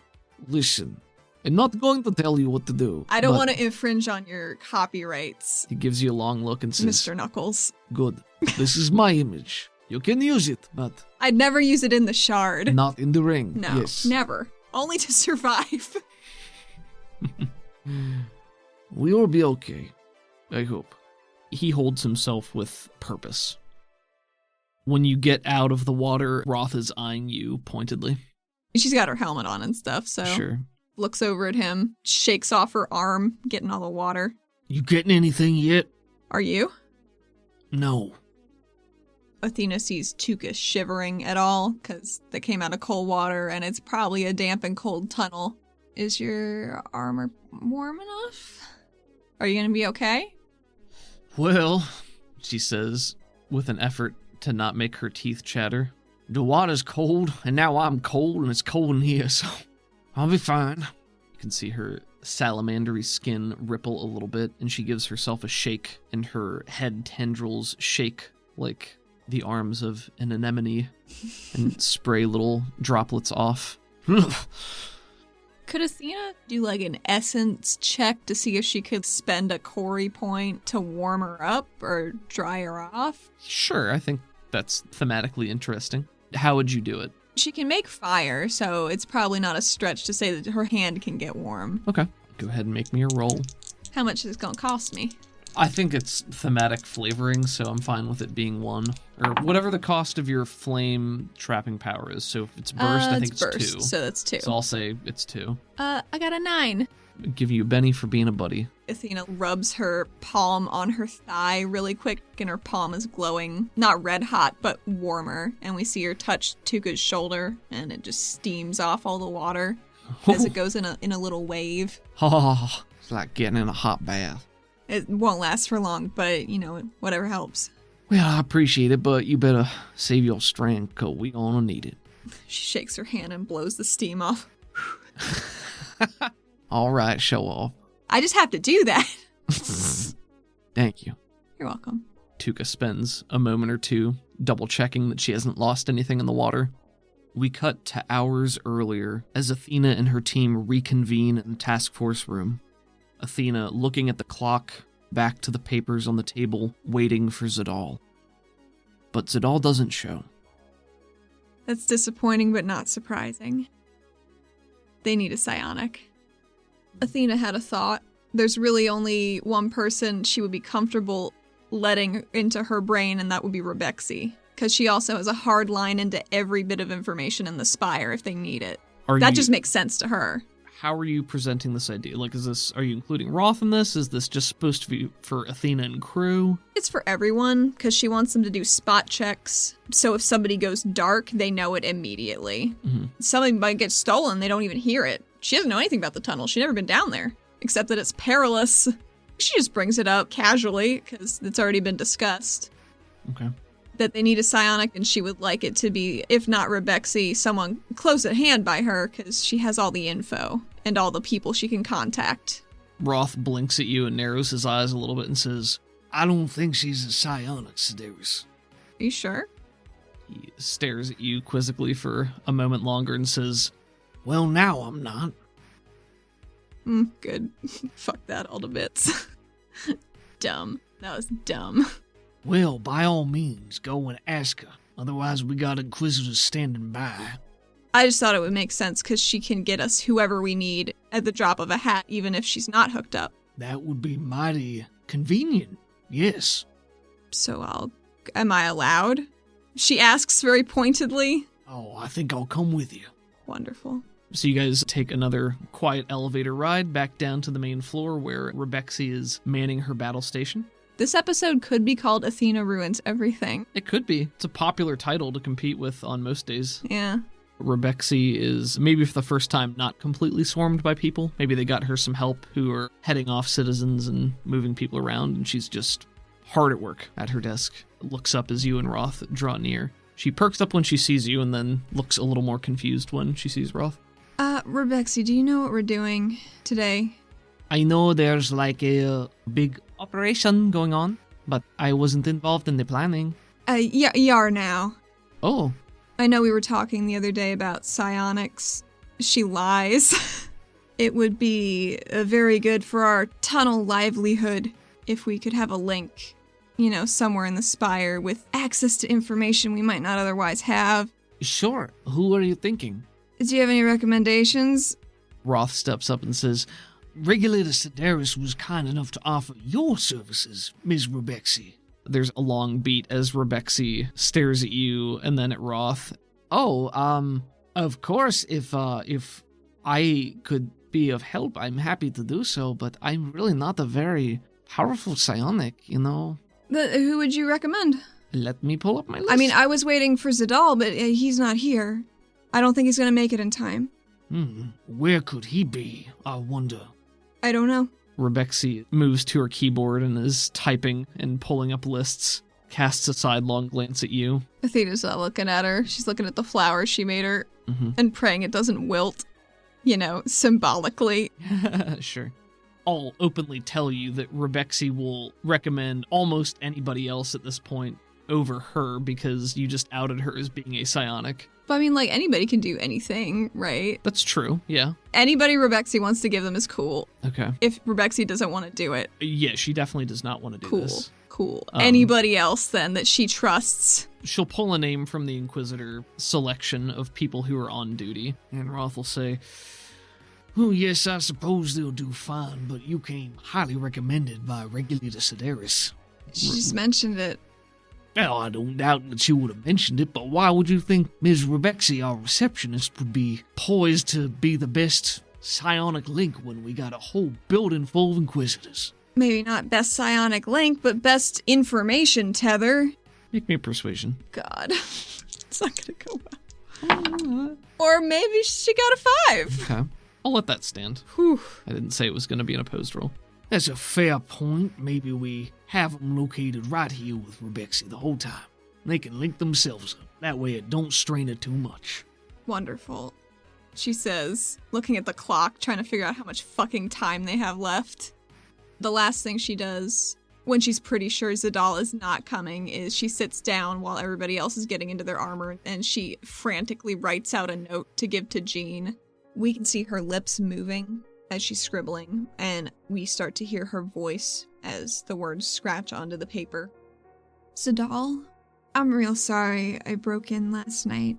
Listen, I'm not going to tell you what to do. I don't want to infringe on your copyrights, He gives you a long look and says, Mr. Knuckles. Good. This is my image. You can use it, but I'd never use it in the shard. not in the ring. No, Yes. never. Only to survive. We will be okay. I hope. He holds himself with purpose. When you get out of the water, Roth is eyeing you pointedly. She's got her helmet on and stuff, so Sure. looks over at him, shakes off her arm, getting all the water. You getting anything yet? Are you? No. Athena sees Tuca shivering at all, because they came out of cold water, and it's probably a damp and cold tunnel. Is your armor warm enough? Are you going to be okay? Well, She says, with an effort to not make her teeth chatter. the water's cold, and now I'm cold, and it's cold in here, so I'll be fine. You can see her salamandery skin ripple a little bit, and she gives herself a shake, and her head tendrils shake like the arms of an anemone and spray little droplets off. Could Athena do like an essence check to see if she could spend a Cory point to warm her up or dry her off? Sure, I think that's thematically interesting. How would you do it? She can make fire, so it's probably not a stretch to say that her hand can get warm. Okay, go ahead and make me a roll. How much is it going to cost me? I think it's thematic flavoring, so I'm fine with it being 1. Or whatever the cost of your flame trapping power is. So if it's burst, I think it's burst, 2. so that's 2. So I'll say it's 2. I got a 9. I'll give you a Benny for being a buddy. Athena rubs her palm on her thigh really quick, and her palm is glowing. Not red hot, but warmer. And we see her touch Tuca's shoulder, and it just steams off all the water as it goes in a little wave. Oh, it's like getting in a hot bath. It won't last for long, but, you know, whatever helps. Well, I appreciate it, but you better save your strength, 'cause we gonna need it. She shakes her hand and blows the steam off. All right, show off. I just have to do that. Thank you. You're welcome. Tuca spends a moment or two double checking that she hasn't lost anything in the water. We cut to hours earlier as Athena and her team reconvene in the task force room. Athena looking at the clock, back to the papers on the table, waiting for Zadal. But Zadal doesn't show. That's disappointing but not surprising. They need a psionic. Athena had a thought. There's really only one person she would be comfortable letting into her brain, and that would be Rebexi. Because she also has a hard line into every bit of information in the Spire if they need it. Just makes sense to her. How are you presenting this idea? Like, are you including Roth in this? Is this just supposed to be for Athena and crew? It's for everyone, because she wants them to do spot checks. So if somebody goes dark, they know it immediately. Mm-hmm. Something might get stolen, they don't even hear it. She doesn't know anything about the tunnel. She's never been down there, except that it's perilous. She just brings it up casually, because it's already been discussed. Okay. That they need a psionic, and she would like it to be, if not Rebexi, someone close at hand by her, because she has all the info and all the people she can contact. Roth blinks at you and narrows his eyes a little bit and says, I don't think she's a psionic, Sedaris. Are you sure? He stares at you quizzically for a moment longer and says, Well, now I'm not. Good. Fuck that all to bits. Dumb. That was dumb. Well, by all means, go and ask her. Otherwise, we got Inquisitors standing by. I just thought it would make sense because she can get us whoever we need at the drop of a hat, even if she's not hooked up. That would be mighty convenient, yes. So am I allowed? She asks very pointedly. Oh, I think I'll come with you. Wonderful. So you guys take another quiet elevator ride back down to the main floor where Rebexi is manning her battle station. This episode could be called Athena Ruins Everything. It could be. It's a popular title to compete with on most days. Yeah. Rebexi is, maybe for the first time, not completely swarmed by people. Maybe they got her some help who are heading off citizens and moving people around, and she's just hard at work at her desk. Looks up as you and Roth draw near. She perks up when she sees you and then looks a little more confused when she sees Roth. Rebexi, do you know what we're doing today? I know there's like a big operation going on, but I wasn't involved in the planning. Yeah, you are now. Oh. I know we were talking the other day about psionics. She lies. It would be very good for our tunnel livelihood if we could have a link, somewhere in the Spire with access to information we might not otherwise have. Sure. Who are you thinking? Do you have any recommendations? Roth steps up and says, Regulator Sedaris was kind enough to offer your services, Ms. Rebexi. There's a long beat as Rebexi stares at you and then at Roth. Oh, of course, if I could be of help, I'm happy to do so, but I'm really not a very powerful psionic, Who would you recommend? Let me pull up my list. I mean, I was waiting for Zadal, but he's not here. I don't think he's going to make it in time. Where could he be, I wonder? I don't know. Rebexi moves to her keyboard and is typing and pulling up lists, casts a sidelong glance at you. Athena's not looking at her. She's looking at the flowers she made her and praying it doesn't wilt, symbolically. Sure. I'll openly tell you that Rebexi will recommend almost anybody else at this point over her because you just outed her as being a psionic. But I mean, anybody can do anything, right? That's true, yeah. Anybody Rebexi wants to give them is cool. Okay. If Rebexi doesn't want to do it. Yeah, she definitely does not want to do this. Cool. Anybody else, then, that she trusts? She'll pull a name from the Inquisitor selection of people who are on duty, and Roth will say, Oh, yes, I suppose they'll do fine, but you came highly recommended by Regulator Sedaris. She just mentioned it. Well, I don't doubt that she would have mentioned it, but why would you think Ms. Rebexi, our receptionist, would be poised to be the best psionic link when we got a whole building full of Inquisitors? Maybe not best psionic link, but best information tether. Make me a persuasion. God. It's not gonna go well. Or maybe she got a 5. Okay. I'll let that stand. Whew. I didn't say it was going to be an opposed roll. That's a fair point. Maybe we have them located right here with Rebexi the whole time. They can link themselves up. That way it don't strain her too much. Wonderful. She says, looking at the clock, trying to figure out how much fucking time they have left. The last thing she does when she's pretty sure Zadal is not coming, is she sits down while everybody else is getting into their armor, and she frantically writes out a note to give to Jean. We can see her lips moving as she's scribbling, and we start to hear her voice as the words scratch onto the paper. Zadal, I'm real sorry I broke in last night.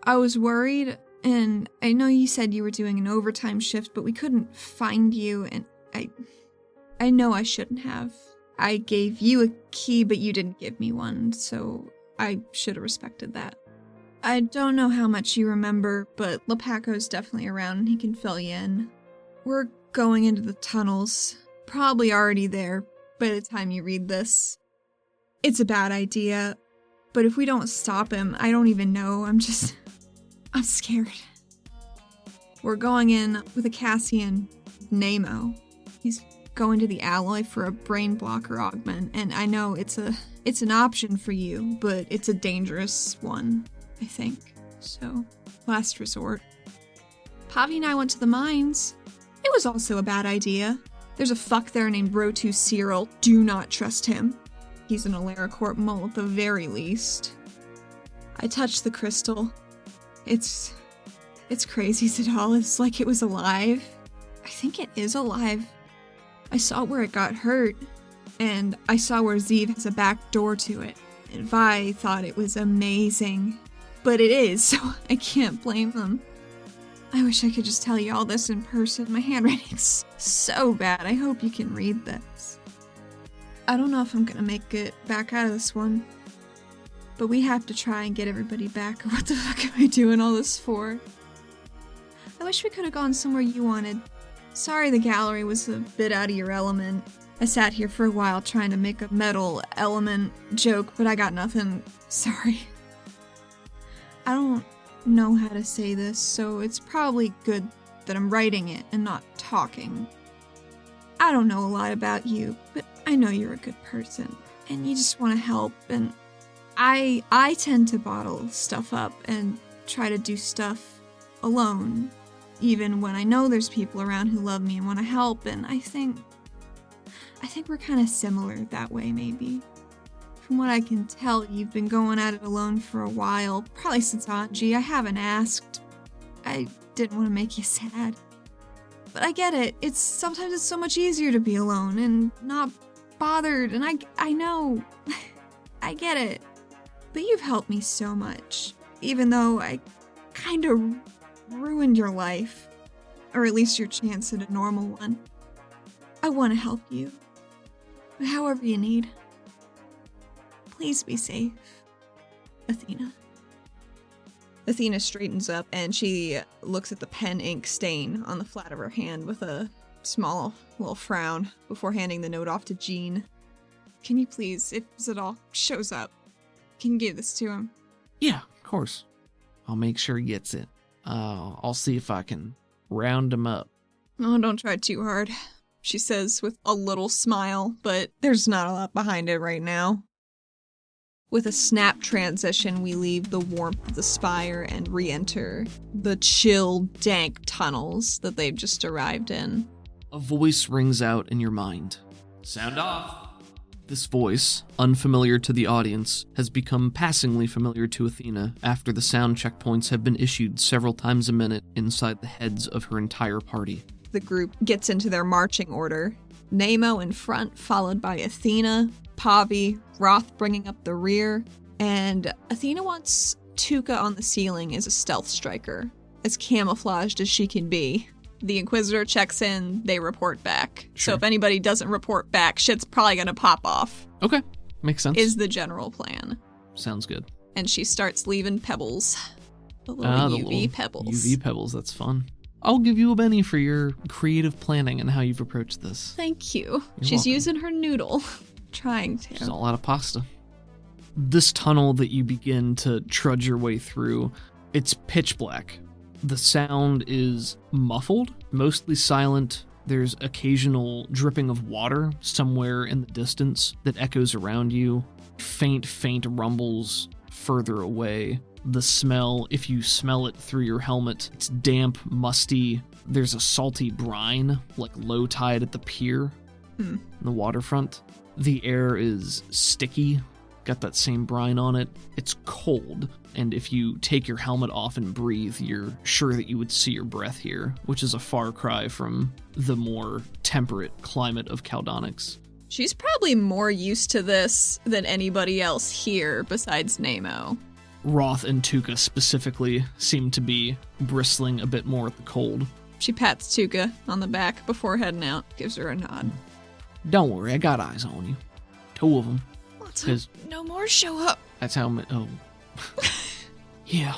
I was worried, and I know you said you were doing an overtime shift, but we couldn't find you, and I know I shouldn't have. I gave you a key, but you didn't give me one, so I should have respected that. I don't know how much you remember, but Lepaco's definitely around and he can fill you in. We're going into the tunnels. Probably already there by the time you read this. It's a bad idea, but if we don't stop him, I don't even know. I'm scared. We're going in with a Cassian, Nemo. He's going to the alloy for a brain blocker augment, and I know it's an option for you, but it's a dangerous one, I think. So, last resort. Pavi and I went to the mines. It was also a bad idea. There's a fuck there named Rotu Cyril. Do not trust him. He's an AleraCorp mole at the very least. I touched the crystal. It's crazy, Zadal. It's like it was alive. I think it is alive. I saw where it got hurt, and I saw where Zeev has a back door to it. And Vi thought it was amazing. But it is, so I can't blame them. I wish I could just tell you all this in person. My handwriting's so bad. I hope you can read this. I don't know if I'm gonna make it back out of this one. But we have to try and get everybody back. What the fuck am I doing all this for? I wish we could have gone somewhere you wanted. Sorry the gallery was a bit out of your element. I sat here for a while trying to make a metal element joke, but I got nothing. Sorry. I don't know how to say this, so it's probably good that I'm writing it and not talking. I don't know a lot about you, but I know you're a good person, and you just want to help, and I tend to bottle stuff up and try to do stuff alone, even when I know there's people around who love me and want to help, and I think we're kind of similar that way, maybe. From what I can tell, you've been going at it alone for a while, probably since Anji. I haven't asked. I didn't want to make you sad. But I get it. Sometimes it's so much easier to be alone and not bothered, and I know. I get it. But you've helped me so much, even though I kind of ruined your life, or at least your chance at a normal one. I want to help you, but however you need. Please be safe, Athena. Athena straightens up and she looks at the pen ink stain on the flat of her hand with a small little frown before handing the note off to Jean. Can you please, if Zadal shows up, can you give this to him? Yeah, of course. I'll make sure he gets it. I'll see if I can round him up. Oh, don't try too hard, she says with a little smile, but there's not a lot behind it right now. With a snap transition, we leave the warmth of the spire and re-enter the chill, dank tunnels that they've just arrived in. A voice rings out in your mind. Sound off! This voice, unfamiliar to the audience, has become passingly familiar to Athena after the sound checkpoints have been issued several times a minute inside the heads of her entire party. The group gets into their marching order. Nemo in front, followed by Athena, Pavi, Roth bringing up the rear, and Athena wants Tuca on the ceiling as a stealth striker, as camouflaged as she can be. The Inquisitor checks in, they report back. Sure. So if anybody doesn't report back, shit's probably gonna pop off. Okay, makes sense. Is the general plan. Sounds good. And she starts leaving pebbles. The little UV pebbles. UV pebbles, that's fun. I'll give you a Benny for your creative planning and how you've approached this. Thank you. You're She's welcome. using her noodle. Trying to. She's all out of pasta. This tunnel that you begin to trudge your way through, it's pitch black. The sound is muffled, mostly silent. There's occasional dripping of water somewhere in the distance that echoes around you. Faint rumbles further away. The smell, if you smell it through your helmet, it's damp, musty. There's a salty brine, like low tide at the pier, in the waterfront. The air is sticky, got that same brine on it. It's cold, and if you take your helmet off and breathe, you're sure that you would see your breath here, which is a far cry from the more temperate climate of Caldonix. She's probably more used to this than anybody else here besides Nemo. Roth and Tuca specifically seem to be bristling a bit more at the cold. She pats Tuca on the back before heading out, gives her a nod. Don't worry, I got eyes on you. 2 of them. Let's hope no more show up. That's how... Oh. Yeah.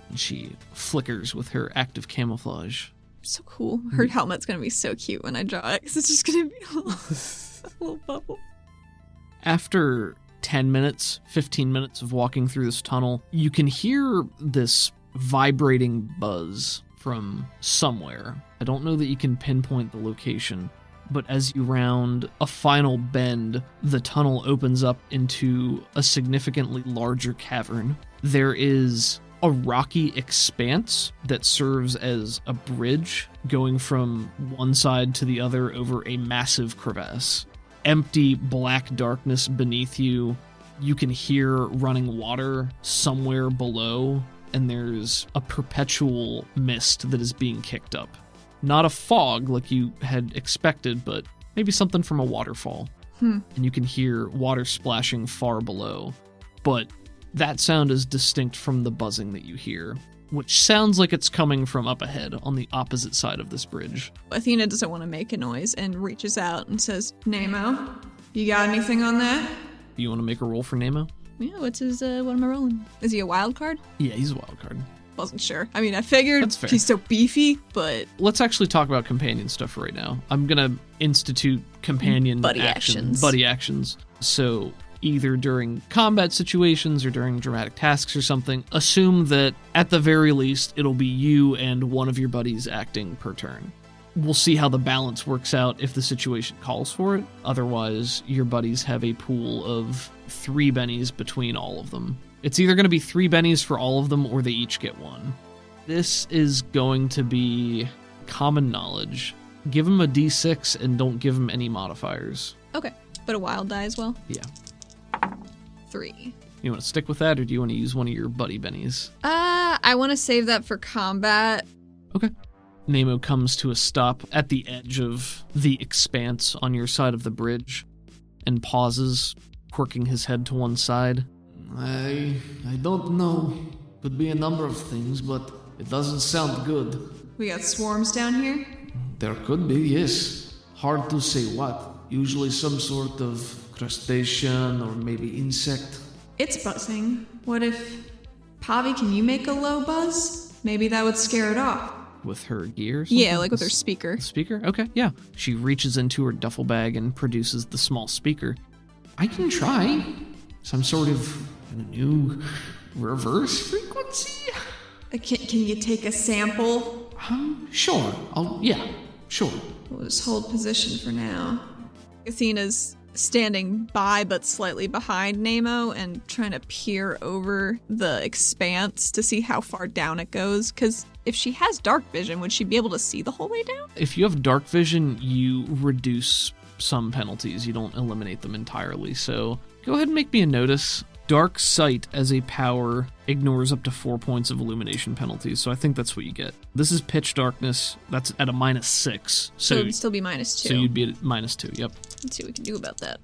And she flickers with her active camouflage. So cool. Her helmet's going to be so cute when I draw it, because it's just going to be a little bubble. After 10 minutes, 15 minutes of walking through this tunnel, you can hear this vibrating buzz from somewhere. I don't know that you can pinpoint the location, but as you round a final bend, the tunnel opens up into a significantly larger cavern. There is a rocky expanse that serves as a bridge going from one side to the other over a massive crevasse. Empty black darkness beneath you. You can hear running water somewhere below, and there's a perpetual mist that is being kicked up. Not a fog like you had expected, but maybe something from a waterfall. And you can hear water splashing far below. But that sound is distinct from the buzzing that you hear, which sounds like it's coming from up ahead on the opposite side of this bridge. Athena doesn't want to make a noise and reaches out and says, Nemo, you got anything on that? You want to make a roll for Nemo? Yeah, what am I rolling? Is he a wild card? Yeah, he's a wild card. Wasn't sure. I mean, I figured That's fair. he's so beefy, but... Let's actually talk about companion stuff right now. I'm going to institute companion Buddy actions. Buddy actions. So either during combat situations or during dramatic tasks or something, assume that at the very least it'll be you and one of your buddies acting per turn. We'll see how the balance works out if the situation calls for it. Otherwise, your buddies have a pool of 3 bennies between all of them. It's either going to be 3 bennies for all of them or they each get 1. This is going to be common knowledge. Give them a d6 and don't give them any modifiers. Okay, but a wild die as well? Yeah. 3. You want to stick with that, or do you want to use one of your buddy bennies? I want to save that for combat. Okay. Nemo comes to a stop at the edge of the expanse on your side of the bridge and pauses, quirking his head to one side. I don't know. Could be a number of things, but it doesn't sound good. We got swarms down here? There could be, yes. Hard to say what. Usually some sort of crustacean or maybe insect. It's buzzing. What if... Pavi, can you make a low buzz? Maybe that would scare it off. With her gear or something? Yeah, like with her speaker. Speaker? Okay, yeah. She reaches into her duffel bag and produces the small speaker. I can try. Some sort of new reverse frequency? Can you take a sample? Sure. Sure. We'll just hold position for now. Athena's standing by but slightly behind Nemo and trying to peer over the expanse to see how far down it goes, because if she has dark vision, would she be able to see the whole way down? If you have dark vision, you reduce some penalties. You don't eliminate them entirely, so go ahead and make me a notice. Dark sight as a power ignores up to 4 points of illumination penalties, so I think that's what you get. This is pitch darkness. That's at a -6. So it would still be -2. So you'd be at -2, yep. Let's see what we can do about that.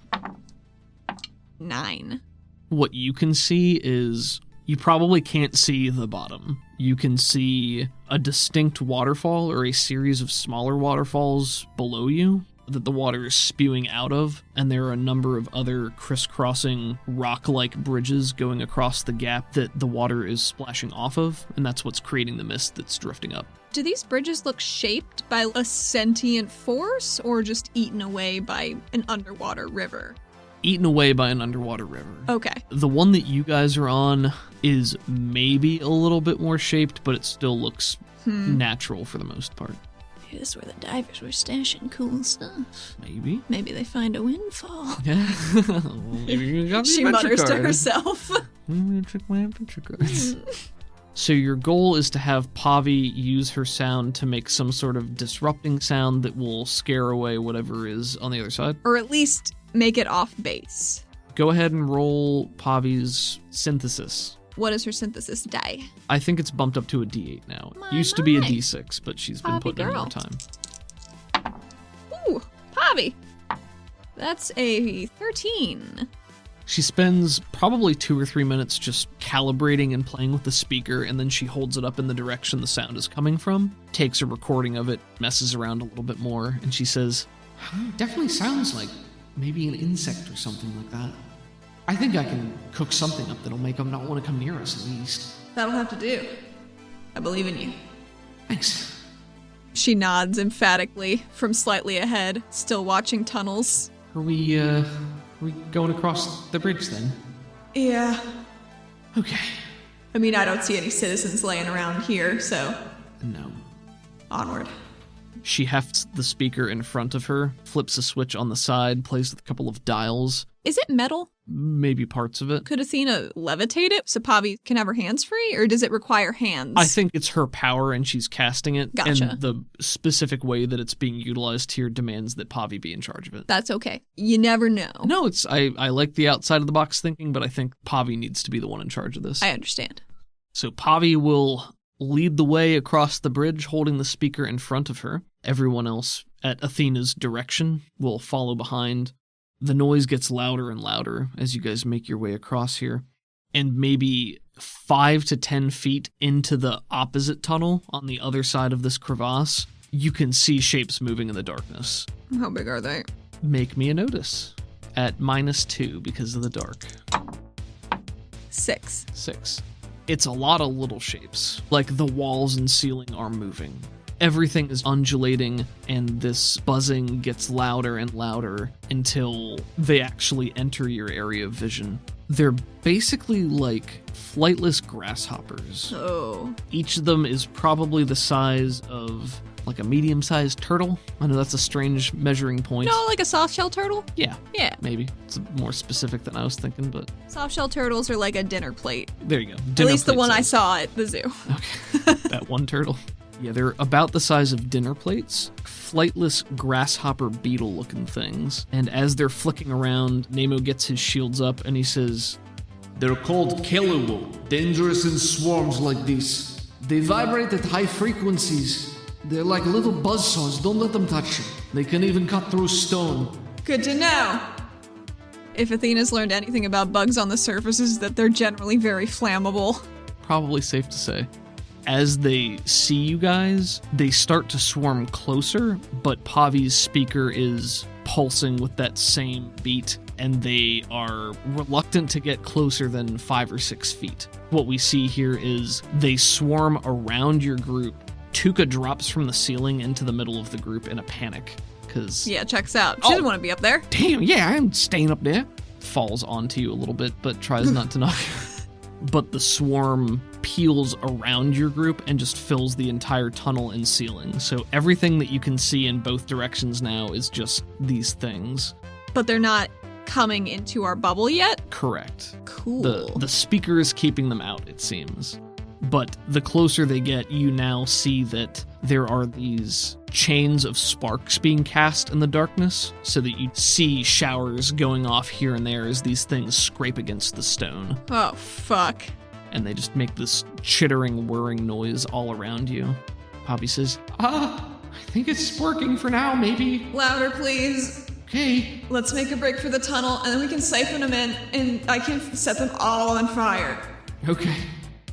9. What you can see is you probably can't see the bottom. You can see a distinct waterfall or a series of smaller waterfalls below you that the water is spewing out of, and there are a number of other crisscrossing rock-like bridges going across the gap that the water is splashing off of, and that's what's creating the mist that's drifting up. Do these bridges look shaped by a sentient force or just eaten away by an underwater river? Eaten away by an underwater river. Okay. The one that you guys are on is maybe a little bit more shaped, but it still looks natural for the most part. Maybe this is where the divers were stashing cool stuff. Maybe. Maybe they find a windfall. Yeah. Well, maybe you got the She adventure mutters to card. herself. Maybe check my adventure cards. So your goal is to have Pavi use her sound to make some sort of disrupting sound that will scare away whatever is on the other side? Or at least make it off base. Go ahead and roll Pavi's synthesis. What is her synthesis die? I think it's bumped up to a D8 now. My, Used to be a D6, but she's been Pavi putting in girl. more time. Ooh, Pavi. That's a 13. She spends probably 2 or 3 minutes just calibrating and playing with the speaker, and then she holds it up in the direction the sound is coming from, takes a recording of it, messes around a little bit more, and she says, "Definitely sounds like maybe an insect or something like that. I think I can cook something up that'll make them not want to come near us at least." That'll have to do. I believe in you. Thanks. She nods emphatically from slightly ahead, still watching tunnels. Are we going across the bridge then? Yeah. Okay. I mean, I don't see any citizens laying around here, so No. onward. She hefts the speaker in front of her, flips a switch on the side, plays with a couple of dials, Is it metal? maybe parts of it. Could Athena levitate it so Pavi can have her hands free, or does it require hands? I think it's her power and she's casting it. Gotcha. And the specific way that it's being utilized here demands that Pavi be in charge of it. That's okay. You never know. No, I like the outside of the box thinking, but I think Pavi needs to be the one in charge of this. I understand. So Pavi will lead the way across the bridge, holding the speaker in front of her. Everyone else at Athena's direction will follow behind. The noise gets louder and louder as you guys make your way across here. And maybe 5 to 10 feet into the opposite tunnel on the other side of this crevasse, you can see shapes moving in the darkness. How big are they? Make me a notice at -2 because of the dark. 6. 6. It's a lot of little shapes, like the walls and ceiling are moving. Everything is undulating, and this buzzing gets louder and louder until they actually enter your area of vision. They're basically like flightless grasshoppers. Oh. Each of them is probably the size of like a medium-sized turtle. I know that's a strange measuring point. No, like a soft-shell turtle? Yeah, Yeah. maybe. It's more specific than I was thinking, but Soft-shell turtles are like a dinner plate. there you go. At least the one I saw at the zoo. Okay, that one turtle. Yeah, they're about the size of dinner plates, flightless grasshopper beetle-looking things. And as they're flicking around, Nemo gets his shields up and he says, They're called Keluwo, dangerous in swarms like this. They vibrate at high frequencies. They're like little buzzsaws, don't let them touch you. They can even cut through stone. Good to know. If Athena's learned anything about bugs on the surface, is that they're generally very flammable. probably safe to say. As they see you guys, they start to swarm closer, but Pavi's speaker is pulsing with that same beat, and they are reluctant to get closer than 5 or 6 feet. What we see here is they swarm around your group. Tuka drops from the ceiling into the middle of the group in a panic, because... Yeah, checks out. She doesn't want to be up there. Damn, yeah, I'm staying up there. Falls onto you a little bit, but tries not to knock you. But the swarm peels around your group and just fills the entire tunnel and ceiling. So everything that you can see in both directions now is just these things. But they're not coming into our bubble yet? Correct. Cool. The speaker is keeping them out, it seems. But the closer they get, you now see that there are these chains of sparks being cast in the darkness, so that you see showers going off here and there as these things scrape against the stone. Oh, fuck. And they just make this chittering, whirring noise all around you. Poppy says, I think it's working for now, maybe. Louder, please. Okay. Let's make a break for the tunnel, and then we can siphon them in, and I can set them all on fire. Okay.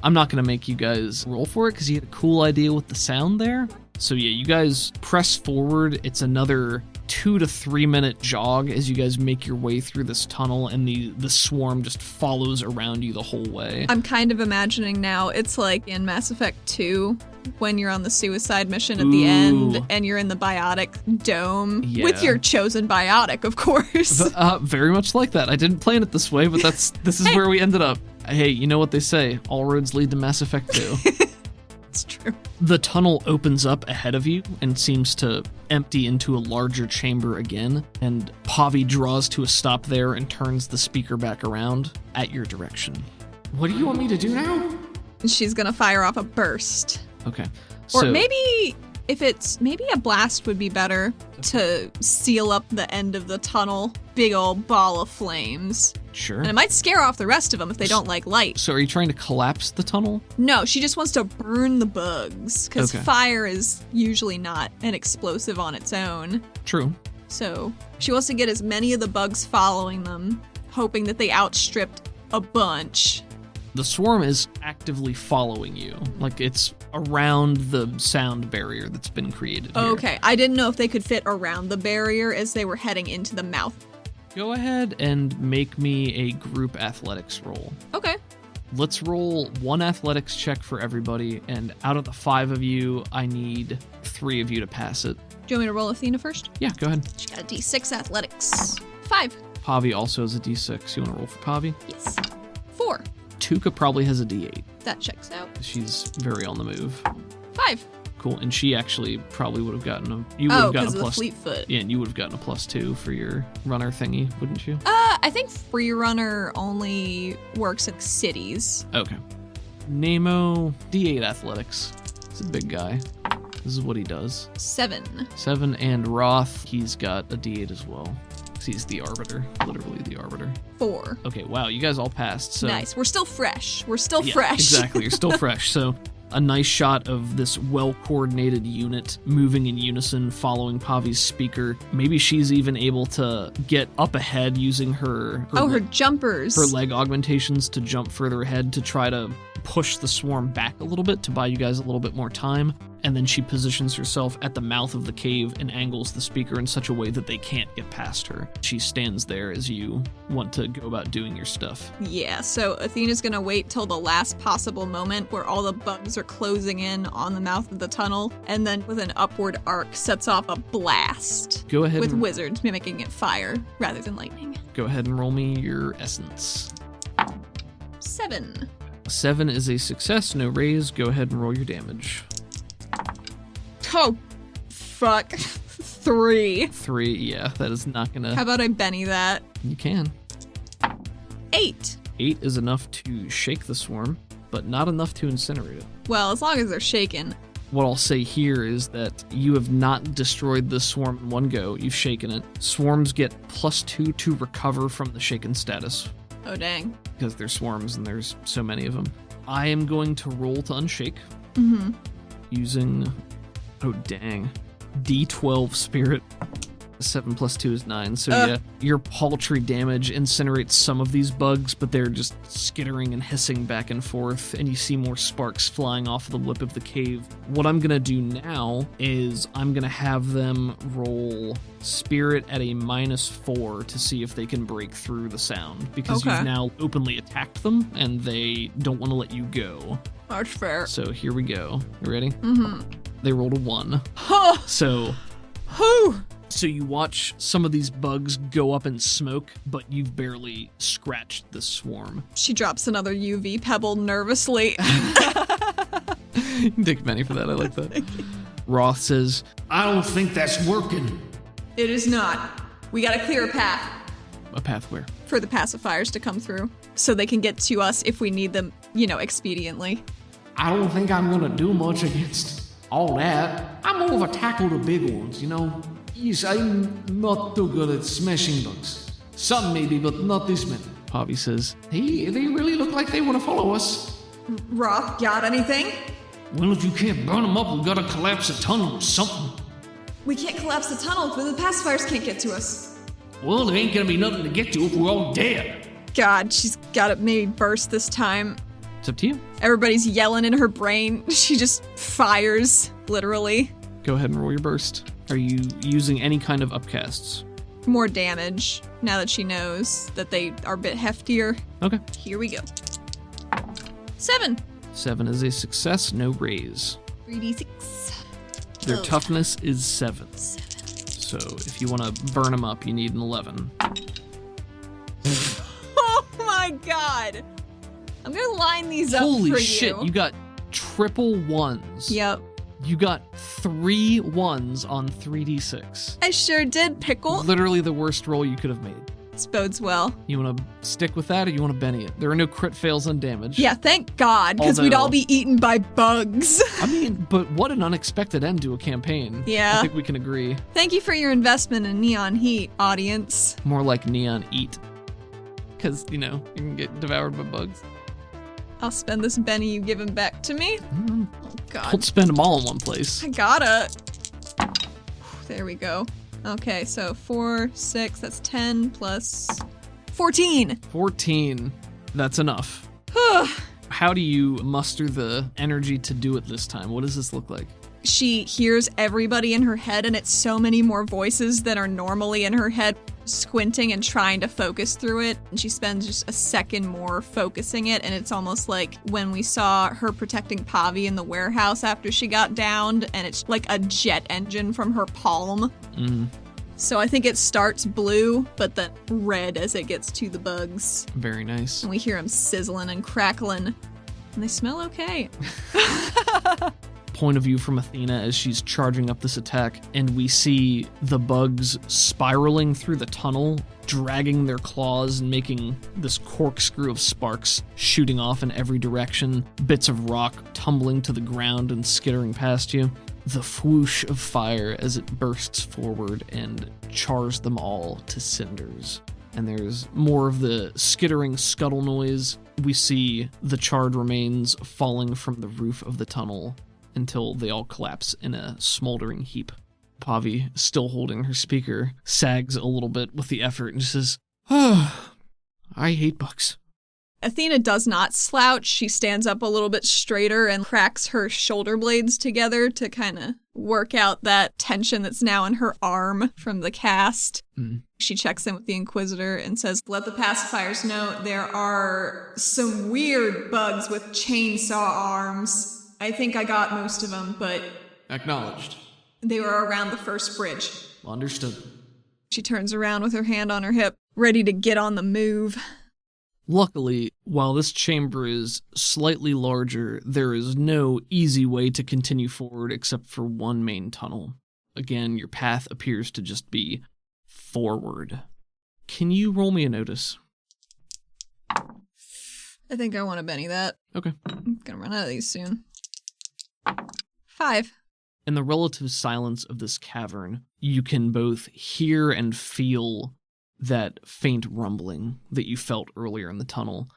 I'm not going to make you guys roll for it because you had a cool idea with the sound there. So yeah, you guys press forward. It's another 2 to 3 minute jog as you guys make your way through this tunnel, and the swarm just follows around you the whole way. I'm kind of imagining now it's like in Mass Effect 2 when you're on the suicide mission at the end and you're in the biotic dome with your chosen biotic, of course. Very much like that. I didn't plan it this way, but this is where we ended up. Hey, you know what they say, all roads lead to Mass Effect 2. It's true. The tunnel opens up ahead of you and seems to empty into a larger chamber again, and Pavi draws to a stop there and turns the speaker back around at your direction. What do you want me to do now? She's gonna fire off a burst. Okay. Or So, maybe if it's maybe a blast would be better to seal up the end of the tunnel. Big old ball of flames. Sure. And it might scare off the rest of them if they don't like light. So are you trying to collapse the tunnel? No, she just wants to burn the bugs because Okay. fire is usually not an explosive on its own. True. So she wants to get as many of the bugs following them, hoping that they outstripped a bunch. The swarm is actively following you. Like, it's around the sound barrier that's been created here. Okay, I didn't know if they could fit around the barrier as they were heading into the mouth. Go ahead and make me a group athletics roll. Okay. Let's roll one athletics check for everybody, and out of the 5 of you, I need 3 of you to pass it. Do you want me to roll Athena first? Yeah, go ahead. She got a D6 athletics. 5. Pavi also has a D6. You want to roll for Pavi? Yes. 4. Tuka probably has a D8. That checks out. She's very on the move. 5. Cool, and she actually probably would have gotten a... You would have gotten because a of the plus... fleet foot. Yeah, and you would have gotten a +2 for your runner thingy, wouldn't you? I think free runner only works in cities. Okay. Nemo, D8 athletics. He's a big guy. This is what he does. 7. 7, and Roth, he's got a D8 as well. He's the Arbiter, literally the Arbiter. 4. Okay, wow, you guys all passed. So Nice. We're still fresh. We're still yeah, fresh. Exactly, you're still fresh. So a nice shot of this well-coordinated unit moving in unison, following Pavi's speaker. Maybe she's even able to get up ahead using her her jumpers. her leg augmentations to jump further ahead to try to push the swarm back a little bit to buy you guys a little bit more time. And then she positions herself at the mouth of the cave and angles the speaker in such a way that they can't get past her. She stands there as you want to go about doing your stuff. Yeah, so Athena's gonna wait till the last possible moment where all the bugs are closing in on the mouth of the tunnel, and then with an upward arc sets off a blast. Go ahead With and wizards mimicking it fire rather than lightning. go ahead and roll me your essence. 7. 7 is a success, no raise. Go ahead and roll your damage. Oh, fuck. 3. 3, yeah, that is not How gonna... about I Benny that? You can. 8. 8 is enough to shake the swarm, but not enough to incinerate it. Well, as long as they're shaken. What I'll say here is that you have not destroyed the swarm in one go. You've shaken it. Swarms get +2 to recover from the shaken status, Oh, dang. because they're swarms and there's so many of them. I am going to roll to unshake Mm-hmm. using, oh dang, D12 spirit. 7 + 2 is 9. So yeah, your paltry damage incinerates some of these bugs, but they're just skittering and hissing back and forth, and you see more sparks flying off the lip of the cave. What I'm gonna do now is I'm gonna have them roll spirit at a -4 to see if they can break through the sound, because Okay. you've now openly attacked them and they don't want to let you go. That's fair. So here we go. You ready? Mm-hmm. They rolled a 1. Huh. So Whew. So you watch some of these bugs go up in smoke, but you've barely scratched the swarm. She drops another UV pebble nervously. Dick Benny for that, I like that. Roth says, I don't think that's working. It is not. We gotta clear a path a path where? for the pacifiers to come through so they can get to us if we need them, expediently. I don't think I'm gonna do much against all that. I'm more of a tackle the big ones, Yes, I'm not too good at smashing bugs. Some maybe, but not this many. Pavi says, Hey, they really look like they want to follow us. Roth, got anything? Well, if you can't burn them up, we gotta collapse a tunnel or something. We can't collapse the tunnel, but the pacifiers can't get to us. Well, there ain't gonna be nothing to get to if we're all dead. God, she's got it maybe burst this time. it's up to you. Everybody's yelling in her brain. She just fires, literally. Go ahead and roll your burst. Are you using any kind of upcasts? More damage now that she knows that they are a bit heftier. Okay. Here we go. 7. 7 is a success, no raise. 3d6. Their Oh. toughness is 7. So if you want to burn them up, you need an 11. Oh my god. I'm gonna line these up Holy for shit, you got triple 1s. Yep. You got 3 1s on 3d6. I sure did, Pickle. Literally the worst roll you could have made. This bodes well. You want to stick with that, or you want to Benny it? There are no crit fails on damage. Yeah, thank God, because we'd all be eaten by bugs. I mean, but what an unexpected end to a campaign. Yeah. I think we can agree. Thank you for your investment in Neon Heat, audience. More like Neon Eat. Because, you can get devoured by bugs. I'll spend this Benny you given back to me. Oh, God. Don't spend them all in one place. I gotta. There we go. Okay, so 4, 6, that's 10 plus 14. 14. That's enough. How do you muster the energy to do it this time? What does this look like? She hears everybody in her head, and it's so many more voices than are normally in her head, squinting and trying to focus through it. And she spends just a second more focusing it, and it's almost like when we saw her protecting Pavi in the warehouse after she got downed, and it's like a jet engine from her palm. So I think it starts blue, but then red as it gets to the bugs. Very nice. And we hear them sizzling and crackling, and they smell okay. Point of view from Athena as she's charging up this attack, and we see the bugs spiraling through the tunnel, dragging their claws and making this corkscrew of sparks shooting off in every direction, bits of rock tumbling to the ground and skittering past you. The whoosh of fire as it bursts forward and chars them all to cinders. And there's more of the skittering scuttle noise. We see the charred remains falling from the roof of the tunnel until they all collapse in a smoldering heap. Pavi, still holding her speaker, sags a little bit with the effort and says, "Oh, I hate bugs." Athena does not slouch. She stands up a little bit straighter and cracks her shoulder blades together to kind of work out that tension that's now in her arm from the cast. She checks in with the Inquisitor and says, "Let the pacifiers know there are some weird bugs with chainsaw arms. I think I got most of them, but Acknowledged. they were around the first bridge." Understood. She turns around with her hand on her hip, ready to get on the move. Luckily, while this chamber is slightly larger, there is no easy way to continue forward except for one main tunnel. Again, your path appears to just be forward. Can you roll me a notice? I think I want to Benny that. Okay. I'm gonna run out of these soon. 5. In the relative silence of this cavern, you can both hear and feel that faint rumbling that you felt earlier in the tunnel,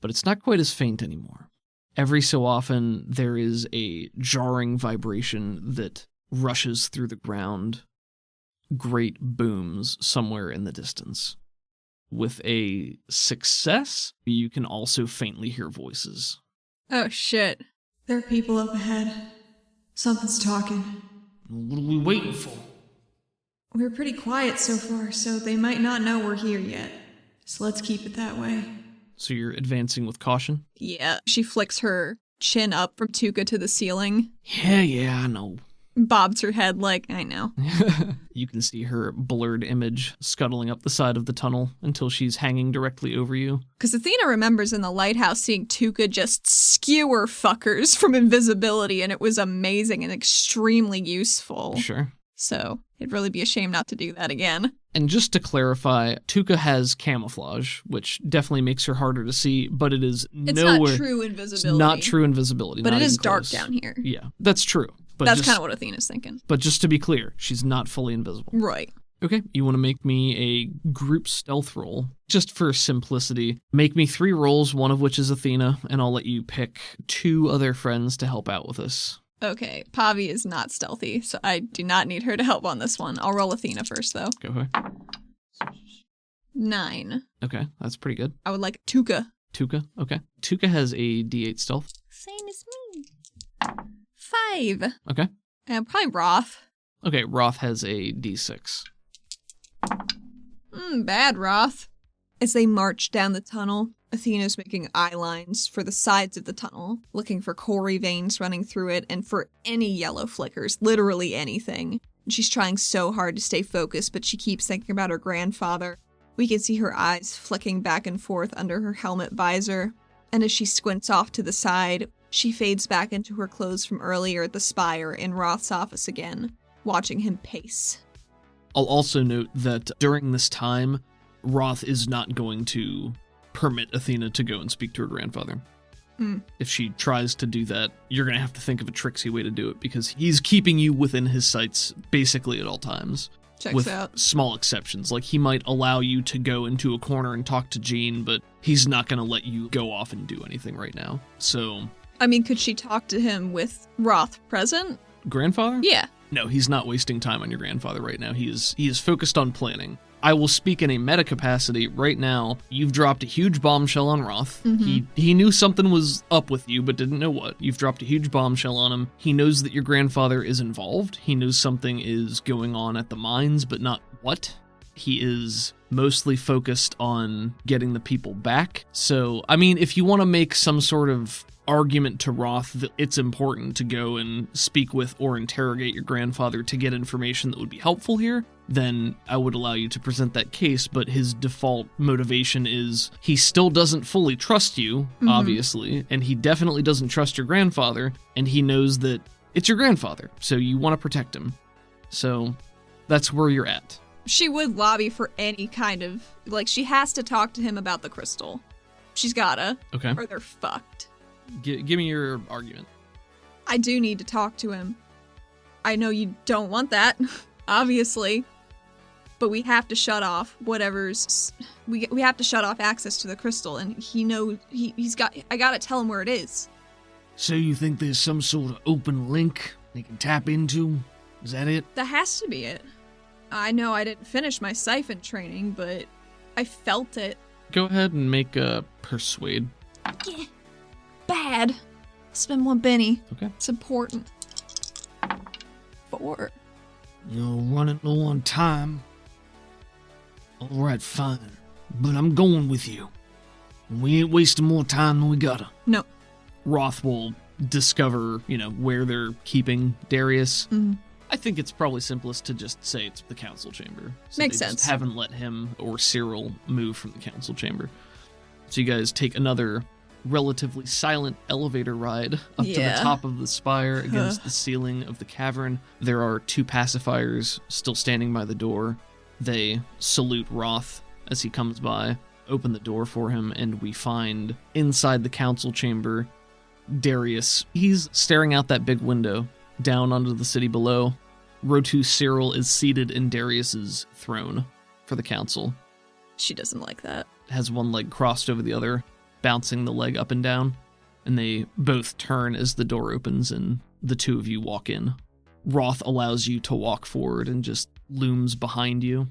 but it's not quite as faint anymore. Every so often, there is a jarring vibration that rushes through the ground, great booms somewhere in the distance. With a success, you can also faintly hear voices. Oh shit. There are people up ahead. Something's talking. What are we waiting for? We're pretty quiet so far, so they might not know we're here yet. So let's keep it that way. So you're advancing with caution? Yeah. She flicks her chin up from Tuca to the ceiling, Yeah, I know. bobs her head like, I know. You can see her blurred image scuttling up the side of the tunnel until she's hanging directly over you. Because Athena remembers in the lighthouse seeing Tuca just skewer fuckers from invisibility, and it was amazing and extremely useful. Sure. So it'd really be a shame not to do that again. And just to clarify, Tuca has camouflage, which definitely makes her harder to see, but it is It's nowhere... not true invisibility. It's not true invisibility. But not it is even dark close. down here. Yeah, that's true. But That's just- kind of what Athena's thinking. But just to be clear, she's not fully invisible. Right. Okay, you want to make me a group stealth roll. Just for simplicity, make me 3 rolls, one of which is Athena, and I'll let you pick 2 other friends to help out with us. Okay, Pavi is not stealthy, so I do not need her to help on this one. I'll roll Athena first, though. Go ahead. 9. Okay, that's pretty good. I would like Tuca. Tuca, okay. Tuca has a D8 stealth. Same as me. 5. Okay. And probably Roth. Okay, Roth has a D6. Bad Roth. As they march down the tunnel, Athena's making eye lines for the sides of the tunnel, looking for Corey veins running through it and for any yellow flickers, literally anything. And she's trying so hard to stay focused, but she keeps thinking about her grandfather. We can see her eyes flicking back and forth under her helmet visor, and as she squints off to the side, she fades back into her clothes from earlier at the spire in Roth's office again, watching him pace. I'll also note that during this time, Roth is not going to permit Athena to go and speak to her grandfather. If she tries to do that, you're going to have to think of a tricksy way to do it, because he's keeping you within his sights basically at all times. Checks with out. small exceptions. Like, he might allow you to go into a corner and talk to Jean, but he's not going to let you go off and do anything right now. So... I mean, could she talk to him with Roth present? Grandfather? Yeah. No, he's not wasting time on your grandfather right now. He is focused on planning. I will speak in a meta capacity right now. You've dropped a huge bombshell on Roth. He knew something was up with you, but didn't know what. You've dropped a huge bombshell on him. He knows that your grandfather is involved. He knows something is going on at the mines, but not what. He is mostly focused on getting the people back. So, I mean, if you want to make some sort of argument to Roth that it's important to go and speak with or interrogate your grandfather to get information that would be helpful here, then I would allow you to present that case, but his default motivation is he still doesn't fully trust you, obviously, and he definitely doesn't trust your grandfather, and he knows that it's your grandfather, so you want to protect him. So that's where you're at. She would lobby for any kind of... Like, she has to talk to him about the crystal. She's gotta. Okay. Or they're fucked. Give me your argument. I do need to talk to him. I know you don't want that, obviously. But we have to shut off whatever's... We have to shut off access to the crystal, and he knows... He's got... I gotta tell him where it is. So you think there's some sort of open link they can tap into? Is that it? That has to be it. I know I didn't finish my siphon training, but I felt it. Go ahead and make a persuade. Yeah. Bad. Spend 1 penny. Okay. It's important. 4. You're running low on time. Alright, fine. But I'm going with you. We ain't wasting more time than we gotta. No. Roth will discover, where they're keeping Darius. Mm-hmm. I think it's probably simplest to just say it's the council chamber. So Makes they sense. Just haven't let him or Cyril move from the council chamber. So you guys take another relatively silent elevator ride up to the top of the spire against the ceiling of the cavern. There are 2 pacifiers still standing by the door. They salute Roth as he comes by, open the door for him, and we find inside the council chamber Darius. He's staring out that big window down onto the city below. Rotu Cyril is seated in Darius's throne for the council. She doesn't like that. Has one leg crossed over the other, bouncing the leg up and down, and they both turn as the door opens and the 2 of you walk in. Roth allows you to walk forward and just looms behind you.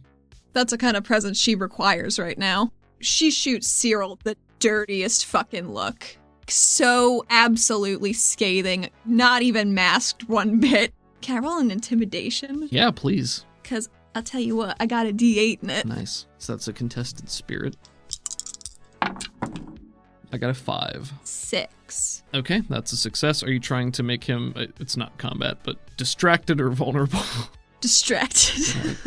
That's the kind of presence she requires right now. She shoots Cyril the dirtiest fucking look. So absolutely scathing, not even masked one bit. Can I roll an intimidation? Yeah, please. Because I'll tell you what, I got a D8 in it. Nice. So that's a contested spirit. I got a 5. 6. Okay, that's a success. Are you trying to make him, it's not combat, but distracted or vulnerable? Distracted.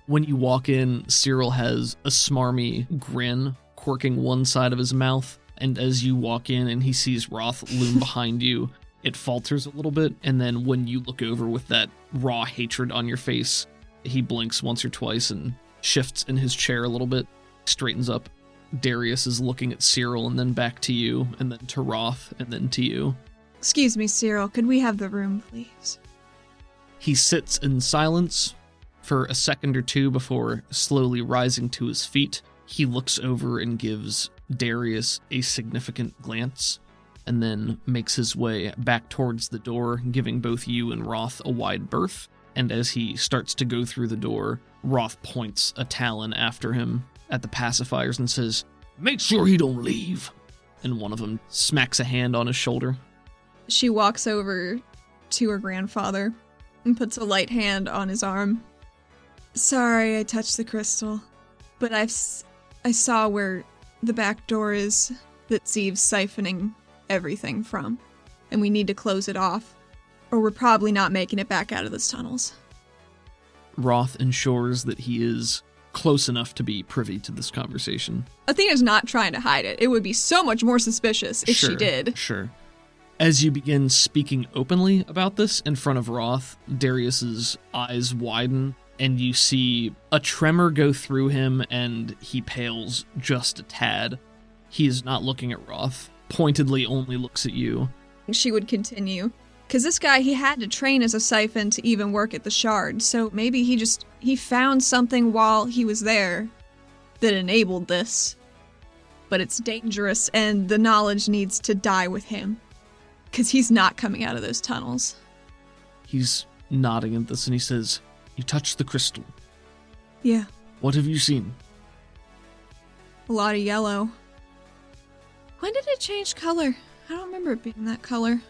When you walk in, Cyril has a smarmy grin quirking one side of his mouth, and as you walk in and he sees Roth loom behind you, it falters a little bit, and then when you look over with that raw hatred on your face, he blinks once or twice and shifts in his chair a little bit, straightens up. Darius is looking at Cyril and then back to you, and then to Roth, and then to you. Excuse me, Cyril, could we have the room, please? He sits in silence for a second or 2 before slowly rising to his feet. He looks over and gives Darius a significant glance, and then makes his way back towards the door, giving both you and Roth a wide berth. And as he starts to go through the door, Roth points a talon after him at the pacifiers and says, Make sure he don't leave. And one of them smacks a hand on his shoulder. She walks over to her grandfather and puts a light hand on his arm. Sorry I touched the crystal, but I saw where the back door is that Zeev's siphoning everything from, and we need to close it off, or we're probably not making it back out of those tunnels. Roth ensures that he is close enough to be privy to this conversation. Athena's not trying to hide it. It would be so much more suspicious if she did. Sure. As you begin speaking openly about this in front of Roth, Darius's eyes widen, and you see a tremor go through him, and he pales just a tad. He is not looking at Roth, pointedly only looks at you. She would continue. Because this guy, he had to train as a siphon to even work at the Shard, so maybe he found something while he was there that enabled this. But it's dangerous, and the knowledge needs to die with him. Because he's not coming out of those tunnels. He's nodding at this, and he says, "You touched the crystal. Yeah. What have you seen?" A lot of yellow. When did it change color? I don't remember it being that color.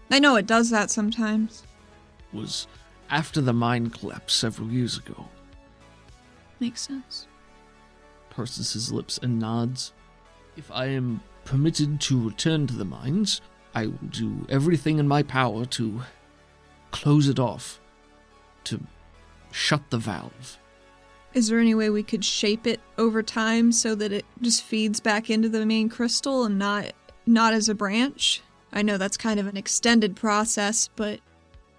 I know it does that sometimes. Was after the mine collapse several years ago. Makes sense. Purses his lips and nods. "If I am permitted to return to the mines, I will do everything in my power to close it off, to shut the valve." Is there any way we could shape it over time so that it just feeds back into the main crystal and not as a branch? I know that's kind of an extended process, but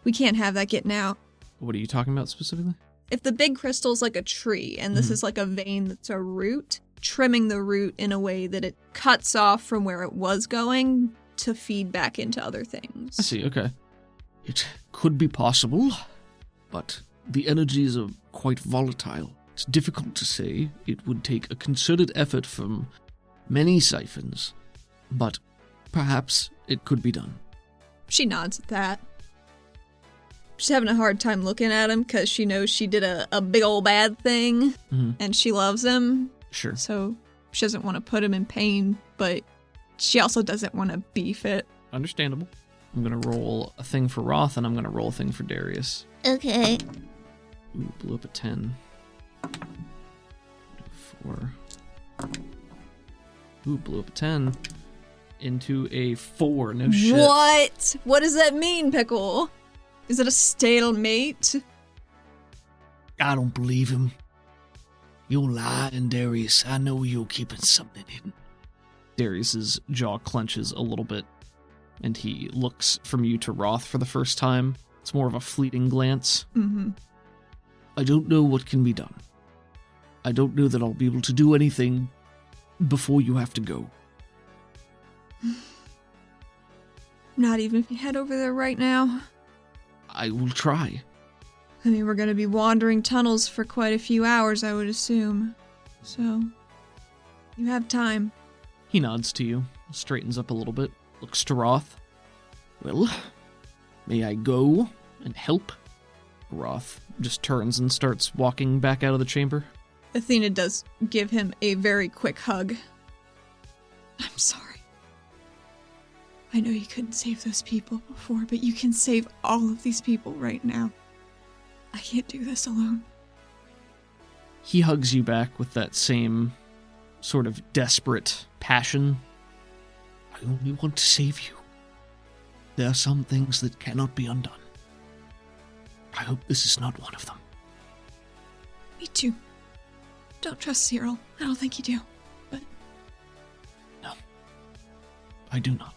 we can't have that getting out. What are you talking about specifically? If the big crystal's like a tree and this is like a vein that's a root, trimming the root in a way that it cuts off from where it was going to feed back into other things. I see, okay. It could be possible, but the energies are quite volatile. It's difficult to say. It would take a concerted effort from many siphons, but perhaps it could be done. She nods at that. She's having a hard time looking at him because she knows she did a big old bad thing, and she loves him. Sure. So she doesn't want to put him in pain, but she also doesn't want to beef it. Understandable. I'm going to roll a thing for Roth, and I'm going to roll a thing for Darius. Okay. Ooh, blew up a 10. 4. Ooh, blew up a 10. Into a 4. No shit. What? What does that mean, Pickle? Is it a stalemate? I don't believe him. You're lying, Darius. I know you're keeping something hidden. Darius's jaw clenches a little bit, and he looks from you to Roth for the first time. It's more of a fleeting glance. Mm-hmm. I don't know what can be done. I don't know that I'll be able to do anything before you have to go. Not even if you head over there right now. I will try. I mean, we're going to be wandering tunnels for quite a few hours, I would assume. So, you have time. He nods to you, straightens up a little bit, looks to Roth. Well, may I go and help? Roth just turns and starts walking back out of the chamber. Athena does give him a very quick hug. I'm sorry. I know you couldn't save those people before, but you can save all of these people right now. I can't do this alone. He hugs you back with that same sort of desperate passion. I only want to save you. There are some things that cannot be undone. I hope this is not one of them. Me too. Don't trust Cyril. I don't think you do. But no, I do not.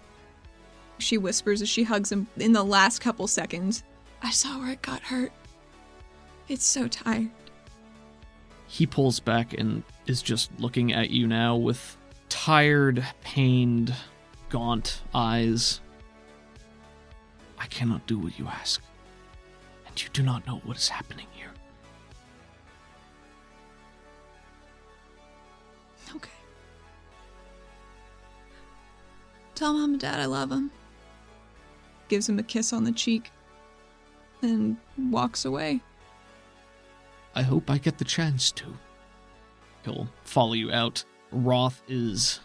She whispers as she hugs him in the last couple seconds. I saw where it got hurt. It's so tired. He pulls back and is just looking at you now with tired, pained, gaunt eyes. I cannot do what you ask, and you do not know what is happening here. Okay. Tell Mom and Dad I love them. Gives him a kiss on the cheek, and walks away. I hope I get the chance to. He'll follow you out. Roth is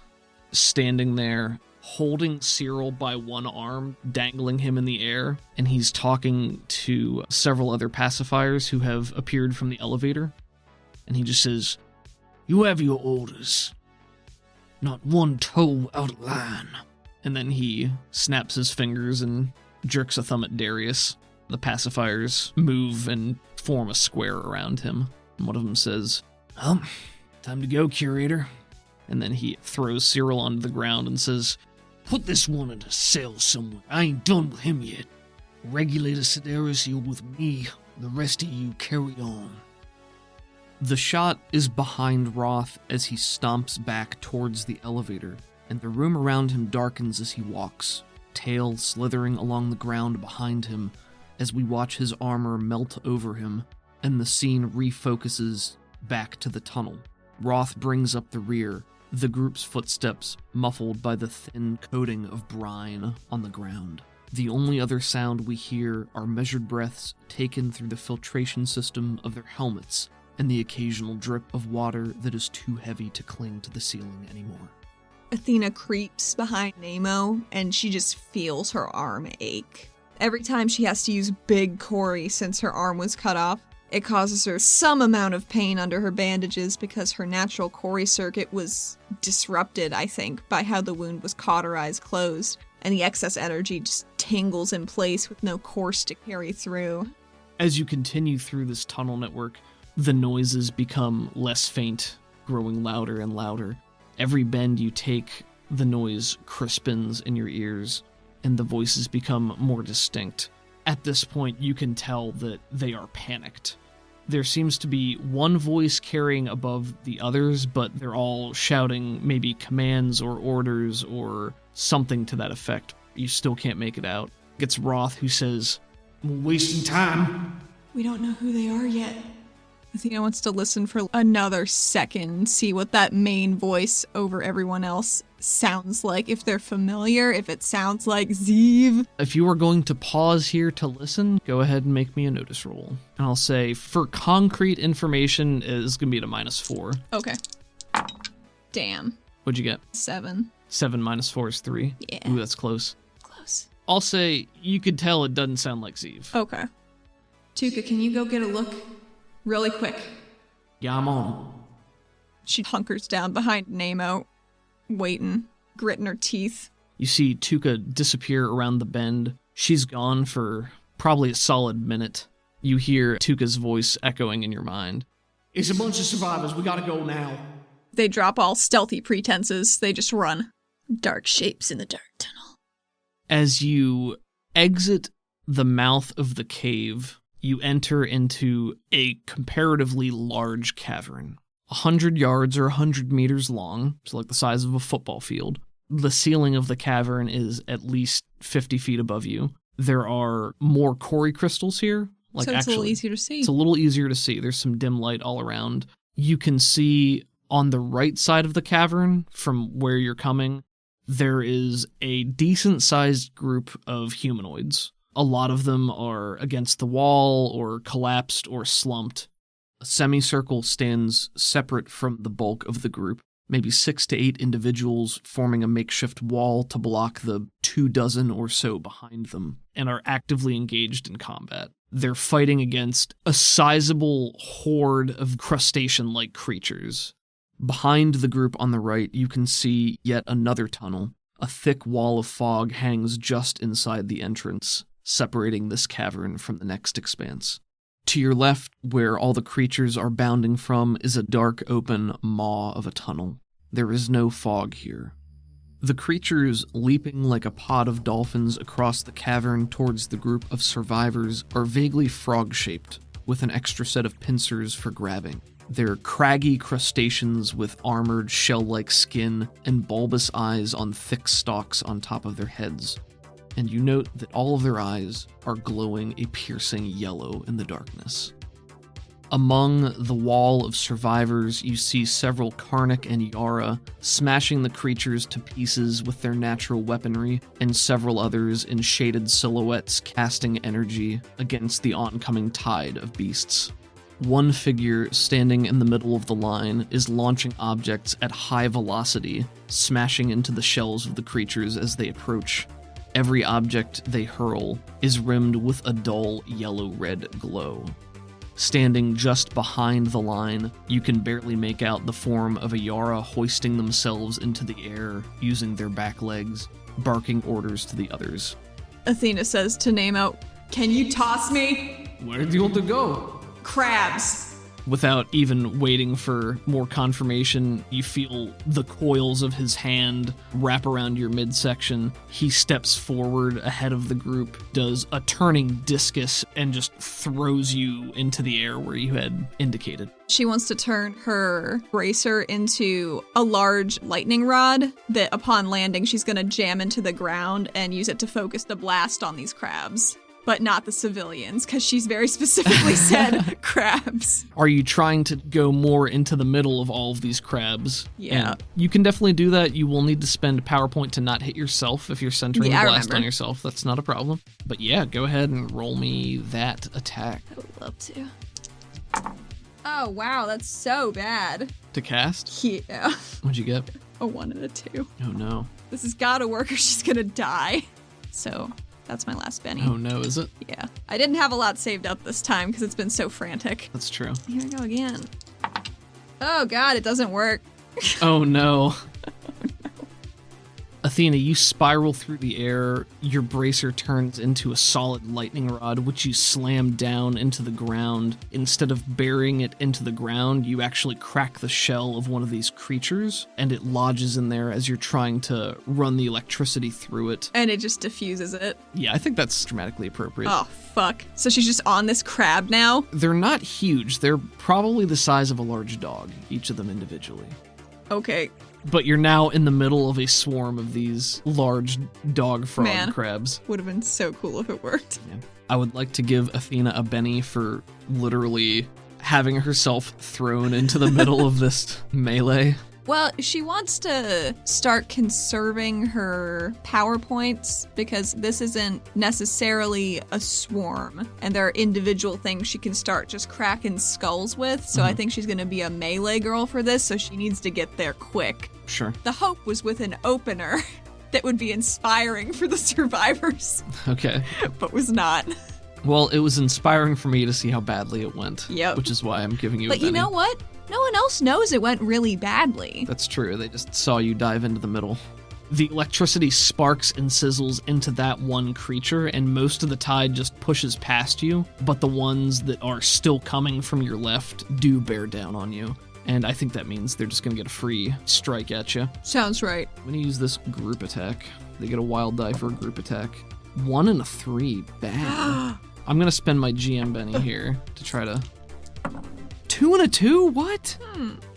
standing there, holding Cyril by one arm, dangling him in the air, and he's talking to several other pacifiers who have appeared from the elevator. And he just says, "You have your orders. Not one toe out of line." And then he snaps his fingers and jerks a thumb at Darius. The pacifiers move and form a square around him. And one of them says, "Well, time to go, curator." And then he throws Cyril onto the ground and says, "Put this one in a cell somewhere. I ain't done with him yet. Regulator Sedaris, you're with me. The rest of you carry on." The shot is behind Roth as he stomps back towards the elevator, and the room around him darkens as he walks, tail slithering along the ground behind him as we watch his armor melt over him, and the scene refocuses back to the tunnel. Roth brings up the rear, the group's footsteps muffled by the thin coating of brine on the ground. The only other sound we hear are measured breaths taken through the filtration system of their helmets and the occasional drip of water that is too heavy to cling to the ceiling anymore. Athena creeps behind Nemo, and she just feels her arm ache. Every time she has to use Big Corey since her arm was cut off, it causes her some amount of pain under her bandages because her natural Corey circuit was disrupted, I think, by how the wound was cauterized closed, and the excess energy just tingles in place with no course to carry through. As you continue through this tunnel network, the noises become less faint, growing louder and louder. Every bend you take, the noise crispens in your ears, and the voices become more distinct. At this point, you can tell that they are panicked. There seems to be one voice carrying above the others, but they're all shouting maybe commands or orders or something to that effect. You still can't make it out. It's Roth who says, "We're wasting time." We don't know who they are yet. Athena wants to listen for another second, see what that main voice over everyone else sounds like, if they're familiar, if it sounds like Zeev. If you are going to pause here to listen, go ahead and make me a notice roll. And I'll say, for concrete information, is going to be at a -4. Okay. Damn. What'd you get? 7. 7 minus 4 is 3. Yeah. Ooh, that's close. Close. I'll say, you could tell it doesn't sound like Zeev. Okay. Tuka, can you go get a look? Really quick. Yeah, I'm on. She hunkers down behind Nemo, waiting, gritting her teeth. You see Tuka disappear around the bend. She's gone for probably a solid minute. You hear Tuka's voice echoing in your mind. It's a bunch of survivors. We gotta go now. They drop all stealthy pretenses. They just run. Dark shapes in the dark tunnel. As you exit the mouth of the cave, you enter into a comparatively large cavern. 100 yards or 100 meters long, so like the size of a football field. The ceiling of the cavern is at least 50 feet above you. There are more Corey crystals here. So it's a little easier to see. It's a little easier to see. There's some dim light all around. You can see on the right side of the cavern, from where you're coming, there is a decent-sized group of humanoids. A lot of them are against the wall or collapsed or slumped. A semicircle stands separate from the bulk of the group, maybe 6 to 8 individuals forming a makeshift wall to block the 24 or so behind them, and are actively engaged in combat. They're fighting against a sizable horde of crustacean-like creatures. Behind the group on the right, you can see yet another tunnel. A thick wall of fog hangs just inside the entrance, separating this cavern from the next expanse. To your left, where all the creatures are bounding from, is a dark open maw of a tunnel. There is no fog here. The creatures leaping like a pod of dolphins across the cavern towards the group of survivors are vaguely frog-shaped, with an extra set of pincers for grabbing. They're craggy crustaceans with armored shell-like skin and bulbous eyes on thick stalks on top of their heads. And you note that all of their eyes are glowing a piercing yellow in the darkness. Among the wall of survivors, you see several Karnak and Yara smashing the creatures to pieces with their natural weaponry, and several others in shaded silhouettes casting energy against the oncoming tide of beasts. One figure standing in the middle of the line is launching objects at high velocity, smashing into the shells of the creatures as they approach. Every object they hurl is rimmed with a dull yellow-red glow. Standing just behind the line, you can barely make out the form of a Yara hoisting themselves into the air using their back legs, barking orders to the others. Athena says to Nemo, "Can you toss me?" Where do you want to go? Crabs. Without even waiting for more confirmation, you feel the coils of his hand wrap around your midsection. He steps forward ahead of the group, does a turning discus, and just throws you into the air where you had indicated. She wants to turn her bracer into a large lightning rod that upon landing she's going to jam into the ground and use it to focus the blast on these crabs. But not the civilians, because she's very specifically said crabs. Are you trying to go more into the middle of all of these crabs? Yeah. And you can definitely do that. You will need to spend PowerPoint to not hit yourself if you're centering the blast on yourself. That's not a problem. But yeah, go ahead and roll me that attack. I would love to. Oh, wow, that's so bad. To cast? Yeah. What'd you get? A 1 and a 2. Oh no. This has gotta work or she's gonna die. So... that's my last Benny. Oh no, is it? Yeah. I didn't have a lot saved up this time because it's been so frantic. That's true. Here we go again. Oh god, it doesn't work. Oh no. Athena, you spiral through the air. Your bracer turns into a solid lightning rod, which you slam down into the ground. Instead of burying it into the ground, you actually crack the shell of one of these creatures, and it lodges in there as you're trying to run the electricity through it. And it just diffuses it. Yeah, I think that's dramatically appropriate. Oh, fuck. So she's just on this crab now? They're not huge. They're probably the size of a large dog, each of them individually. Okay. But you're now in the middle of a swarm of these large dog frog crabs. Would have been so cool if it worked. Yeah. I would like to give Athena a Benny for literally having herself thrown into the middle of this melee. Well, she wants to start conserving her power points because this isn't necessarily a swarm, and there are individual things she can start just cracking skulls with, so I think she's going to be a melee girl for this, so she needs to get there quick. Sure. The hope was with an opener that would be inspiring for the survivors. Okay. But was not. Well, it was inspiring for me to see how badly it went. Yep. Which is why I'm giving you a Benny. But you know what? No one else knows it went really badly. That's true. They just saw you dive into the middle. The electricity sparks and sizzles into that one creature, and most of the tide just pushes past you, but the ones that are still coming from your left do bear down on you. And I think that means they're just going to get a free strike at you. Sounds right. I'm going to use this group attack. They get a wild die for a group attack. 1 and a 3. Bad. I'm going to spend my GM Benny here to try to... 2 and a 2? What?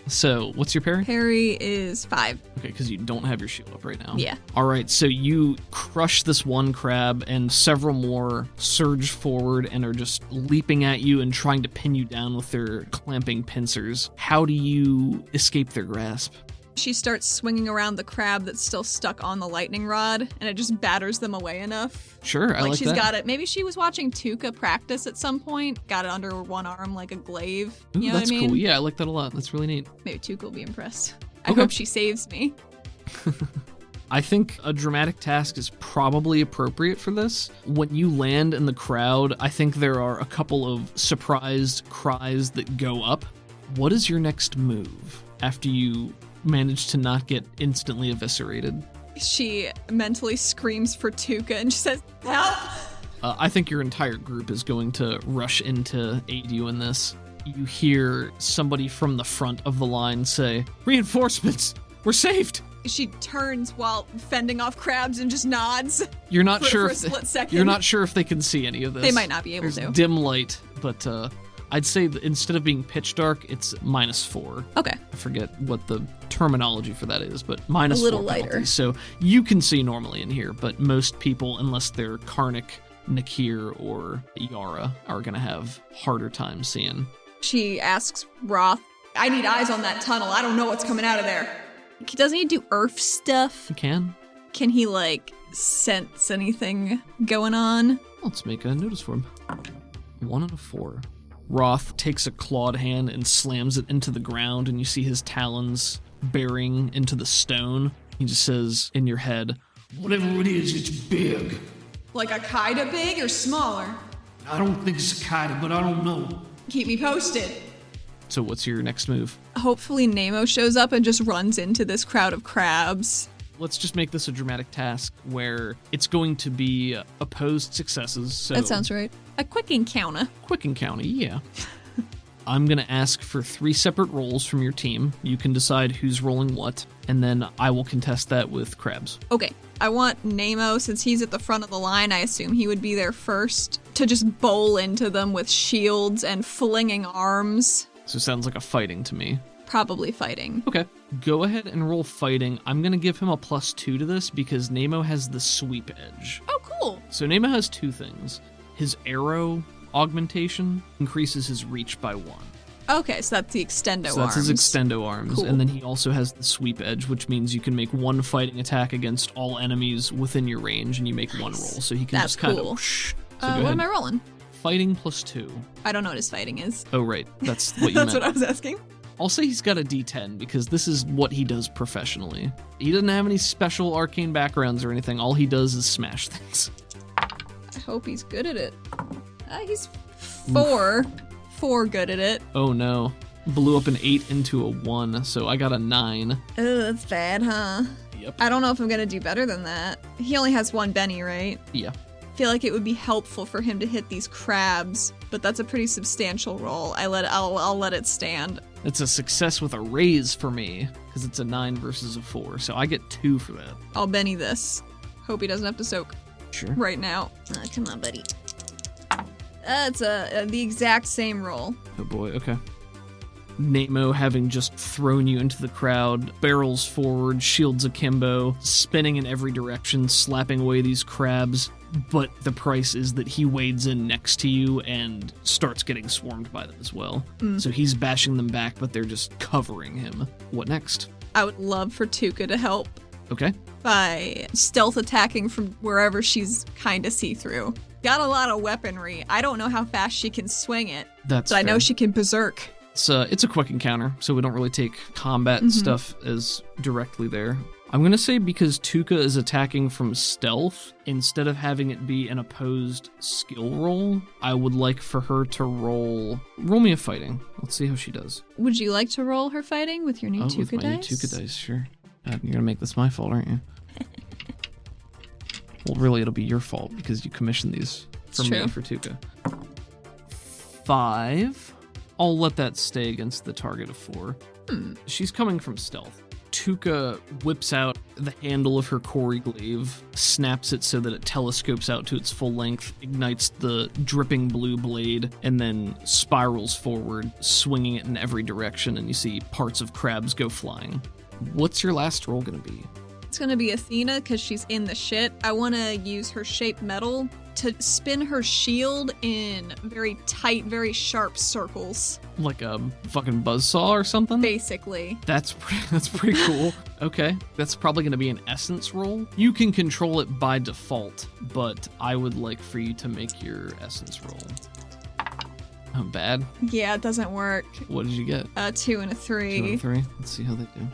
So, what's your parry? Parry is 5. Okay, because you don't have your shield up right now. Yeah. All right, so you crush this one crab, and several more surge forward and are just leaping at you and trying to pin you down with their clamping pincers. How do you escape their grasp? She starts swinging around the crab that's still stuck on the lightning rod, and it just batters them away enough. Sure, I like she's that. got it. Maybe she was watching Tuca practice at some point, got it under one arm like a glaive. Ooh, You know that's what I mean? cool. Yeah, I like that a lot. That's really neat. Maybe Tuca will be impressed. I Okay. hope she saves me. I think a dramatic task is probably appropriate for this. When you land in the crowd, I think there are a couple of surprised cries that go up. What is your next move after you manage to not get instantly eviscerated? She mentally screams for Tuca and she says, "Help!" I think your entire group is going to rush in to aid you in this. You hear somebody from the front of the line say, "Reinforcements! We're saved!" She turns while fending off crabs and just nods. You're not For- sure for a if split second. You're not sure if they can see any of this. They might not be able There's to. dim light, but I'd say that instead of being pitch dark, it's -4. Okay. I forget what the terminology for that is, but -4 A little penalty. lighter. So you can see normally in here, but most people, unless they're Karnak, Nakir, or Yara, are going to have harder time seeing. She asks Roth, "I need eyes on that tunnel. I don't know what's coming out of there." Doesn't he do earth stuff? You can? Can he, sense anything going on? Let's make a notice for him. 1 and a 4. Roth takes a clawed hand and slams it into the ground, and you see his talons bearing into the stone. He just says in your head, Whatever it is, it's big. Like a Kaida big or smaller? I don't think it's a kite, but I don't know. Keep me posted. so what's your next move? Hopefully Nemo shows up and just runs into this crowd of crabs. Let's just make this a dramatic task where it's going to be opposed successes. So That sounds right. A quick encounter. quick encounter, yeah. I'm going to ask for 3 separate rolls from your team. You can decide who's rolling what, and then I will contest that with Krabs. Okay. I want Nemo, since he's at the front of the line, I assume he would be there first, to just bowl into them with shields and flinging arms. So it sounds like a fighting to me. Probably fighting. Okay. Go ahead and roll fighting. I'm going to give him a +2 to this because Nemo has the sweep edge. Oh, cool. So Nemo has 2 things. His arrow augmentation increases his reach by 1. Okay, so that's the extendo arms. So that's his extendo arms. Cool. And then he also has the sweep edge, which means you can make 1 fighting attack against all enemies within your range, and you make 1 roll. So he can That's just kind cool. of whoosh. So go What ahead. am I rolling? Fighting +2. I don't know what his fighting is. Oh, right. That's what you That's meant. what I was asking. I'll say he's got a D10 because this is what he does professionally. He doesn't have any special arcane backgrounds or anything. All he does is smash things. I hope he's good at it. He's 4. 4 good at it. Oh, no. Blew up an 8 into a 1, so I got a 9. Oh, that's bad, huh? Yep. I don't know if I'm gonna do better than that. He only has 1 Benny, right? Yeah. I feel like it would be helpful for him to hit these crabs, but that's a pretty substantial roll. I'll let it stand. It's a success with a raise for me, because it's a 9 versus a 4, so I get 2 for that. I'll Benny this. Hope he doesn't have to soak Sure. right now. Come on, buddy. It's the exact same roll. Oh boy, okay. Nemo, having just thrown you into the crowd, barrels forward, shields akimbo, spinning in every direction, slapping away these crabs. But the price is that he wades in next to you and starts getting swarmed by them as well. So he's bashing them back, but they're just covering him. What next? I would love for Tuca to help Okay. by stealth attacking from wherever she's kind of see-through. Got a lot of weaponry. I don't know how fast she can swing it, That's but I know fair. she can berserk. It's a quick encounter, so we don't really take combat stuff as directly there. I'm going to say because Tuca is attacking from stealth, instead of having it be an opposed skill roll, I would like for her to roll me a fighting. Let's see how she does. Would you like to roll her fighting with your new With Tuca my new dice? Tuca dice, sure. You're going to make this my fault, aren't you? Well, really, it'll be your fault because you commissioned these for me true. for Tuca. 5. I'll let that stay against the target of 4. She's coming from stealth. Tuca whips out the handle of her Kori glaive, snaps it so that it telescopes out to its full length, ignites the dripping blue blade, and then spirals forward, swinging it in every direction, and you see parts of crabs go flying. What's your last roll going to be? It's gonna be Athena because she's in the shit. I want to use her shape metal to spin her shield in very tight, very sharp circles. Like a fucking buzzsaw or something? Basically. That's pretty cool. Okay, that's probably going to be an essence roll. You can control it by default, but I would like for you to make your essence roll. Oh, bad. Yeah, it doesn't work. What did you get? 2 and a 3. 2 and 3. Let's see how they do.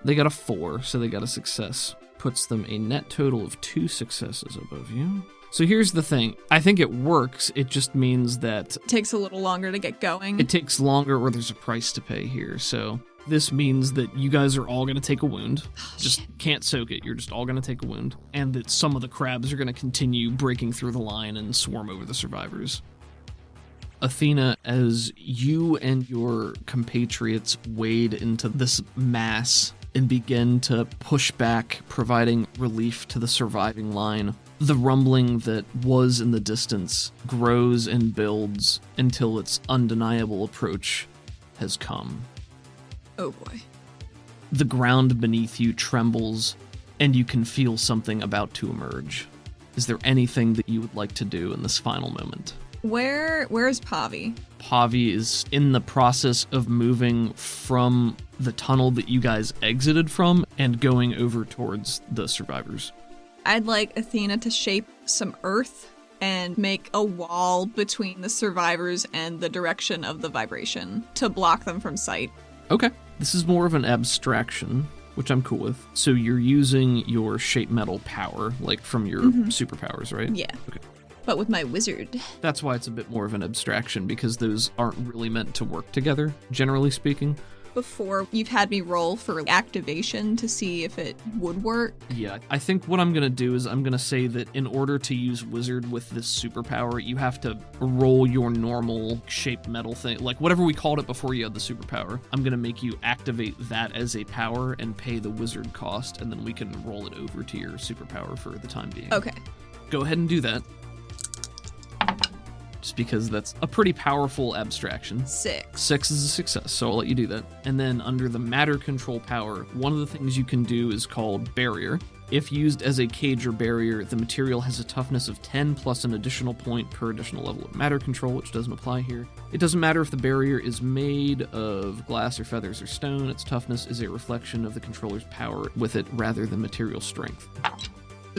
They got a 4, so they got a success. Puts them a net total of 2 successes above you. So here's the thing. I think it works. It just means that Takes a little longer to get going. it takes longer or there's a price to pay here. So this means that you guys are all going to take a wound. Just can't soak it. You're just all going to take a wound. And that some of the crabs are going to continue breaking through the line and swarm over the survivors. Athena, as you and your compatriots wade into this mass and begin to push back, providing relief to the surviving line, the rumbling that was in the distance grows and builds until its undeniable approach has come. Oh boy. The ground beneath you trembles, and you can feel something about to emerge. Is there anything that you would like to do in this final moment? Where's Pavi? Pavi is in the process of moving from the tunnel that you guys exited from and going over towards the survivors. I'd like Athena to shape some earth and make a wall between the survivors and the direction of the vibration to block them from sight. Okay. This is more of an abstraction, which I'm cool with. So you're using your shape metal power, like from your superpowers, right? Yeah. Okay. But with my wizard. That's why it's a bit more of an abstraction, because those aren't really meant to work together, generally speaking. before you've had me roll for activation to see if it would work. Yeah, I think what I'm going to do is I'm going to say that in order to use Wizard with this superpower, you have to roll your normal shaped metal thing, like whatever we called it before you had the superpower. I'm going to make you activate that as a power and pay the Wizard cost, and then we can roll it over to your superpower for the time being. Okay. Go ahead and do that. Just because that's a pretty powerful abstraction. 6. 6 is a success, so I'll let you do that. And then under the matter control power, one of the things you can do is called barrier. If used as a cage or barrier, the material has a toughness of 10 plus an additional point per additional level of matter control, which doesn't apply here. It doesn't matter if the barrier is made of glass or feathers or stone, its toughness is a reflection of the controller's power with it rather than material strength.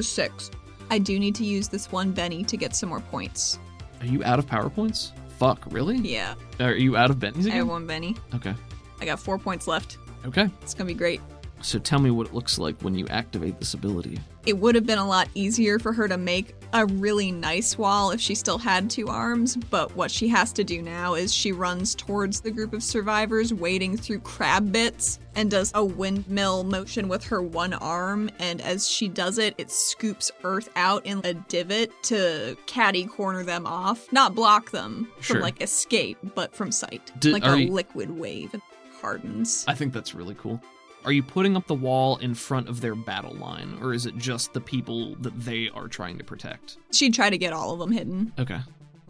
6. I do need to use this one Benny to get some more points. Are you out of power points? Fuck, really? Yeah. Are you out of bennies I again? have one Benny. Okay. I got 4 points left. Okay. It's gonna be great. So tell me what it looks like when you activate this ability. It would have been a lot easier for her to make a really nice wall if she still had 2 arms, but what she has to do now is she runs towards the group of survivors wading through crab bits and does a windmill motion with her one arm, and as she does it, it scoops earth out in a divot to catty corner them off. Not block them Sure. from, like, escape, but from sight. Like are a you- liquid wave. It hardens. I think that's really cool. Are you putting up the wall in front of their battle line, or is it just the people that they are trying to protect? She'd try to get all of them hidden. Okay.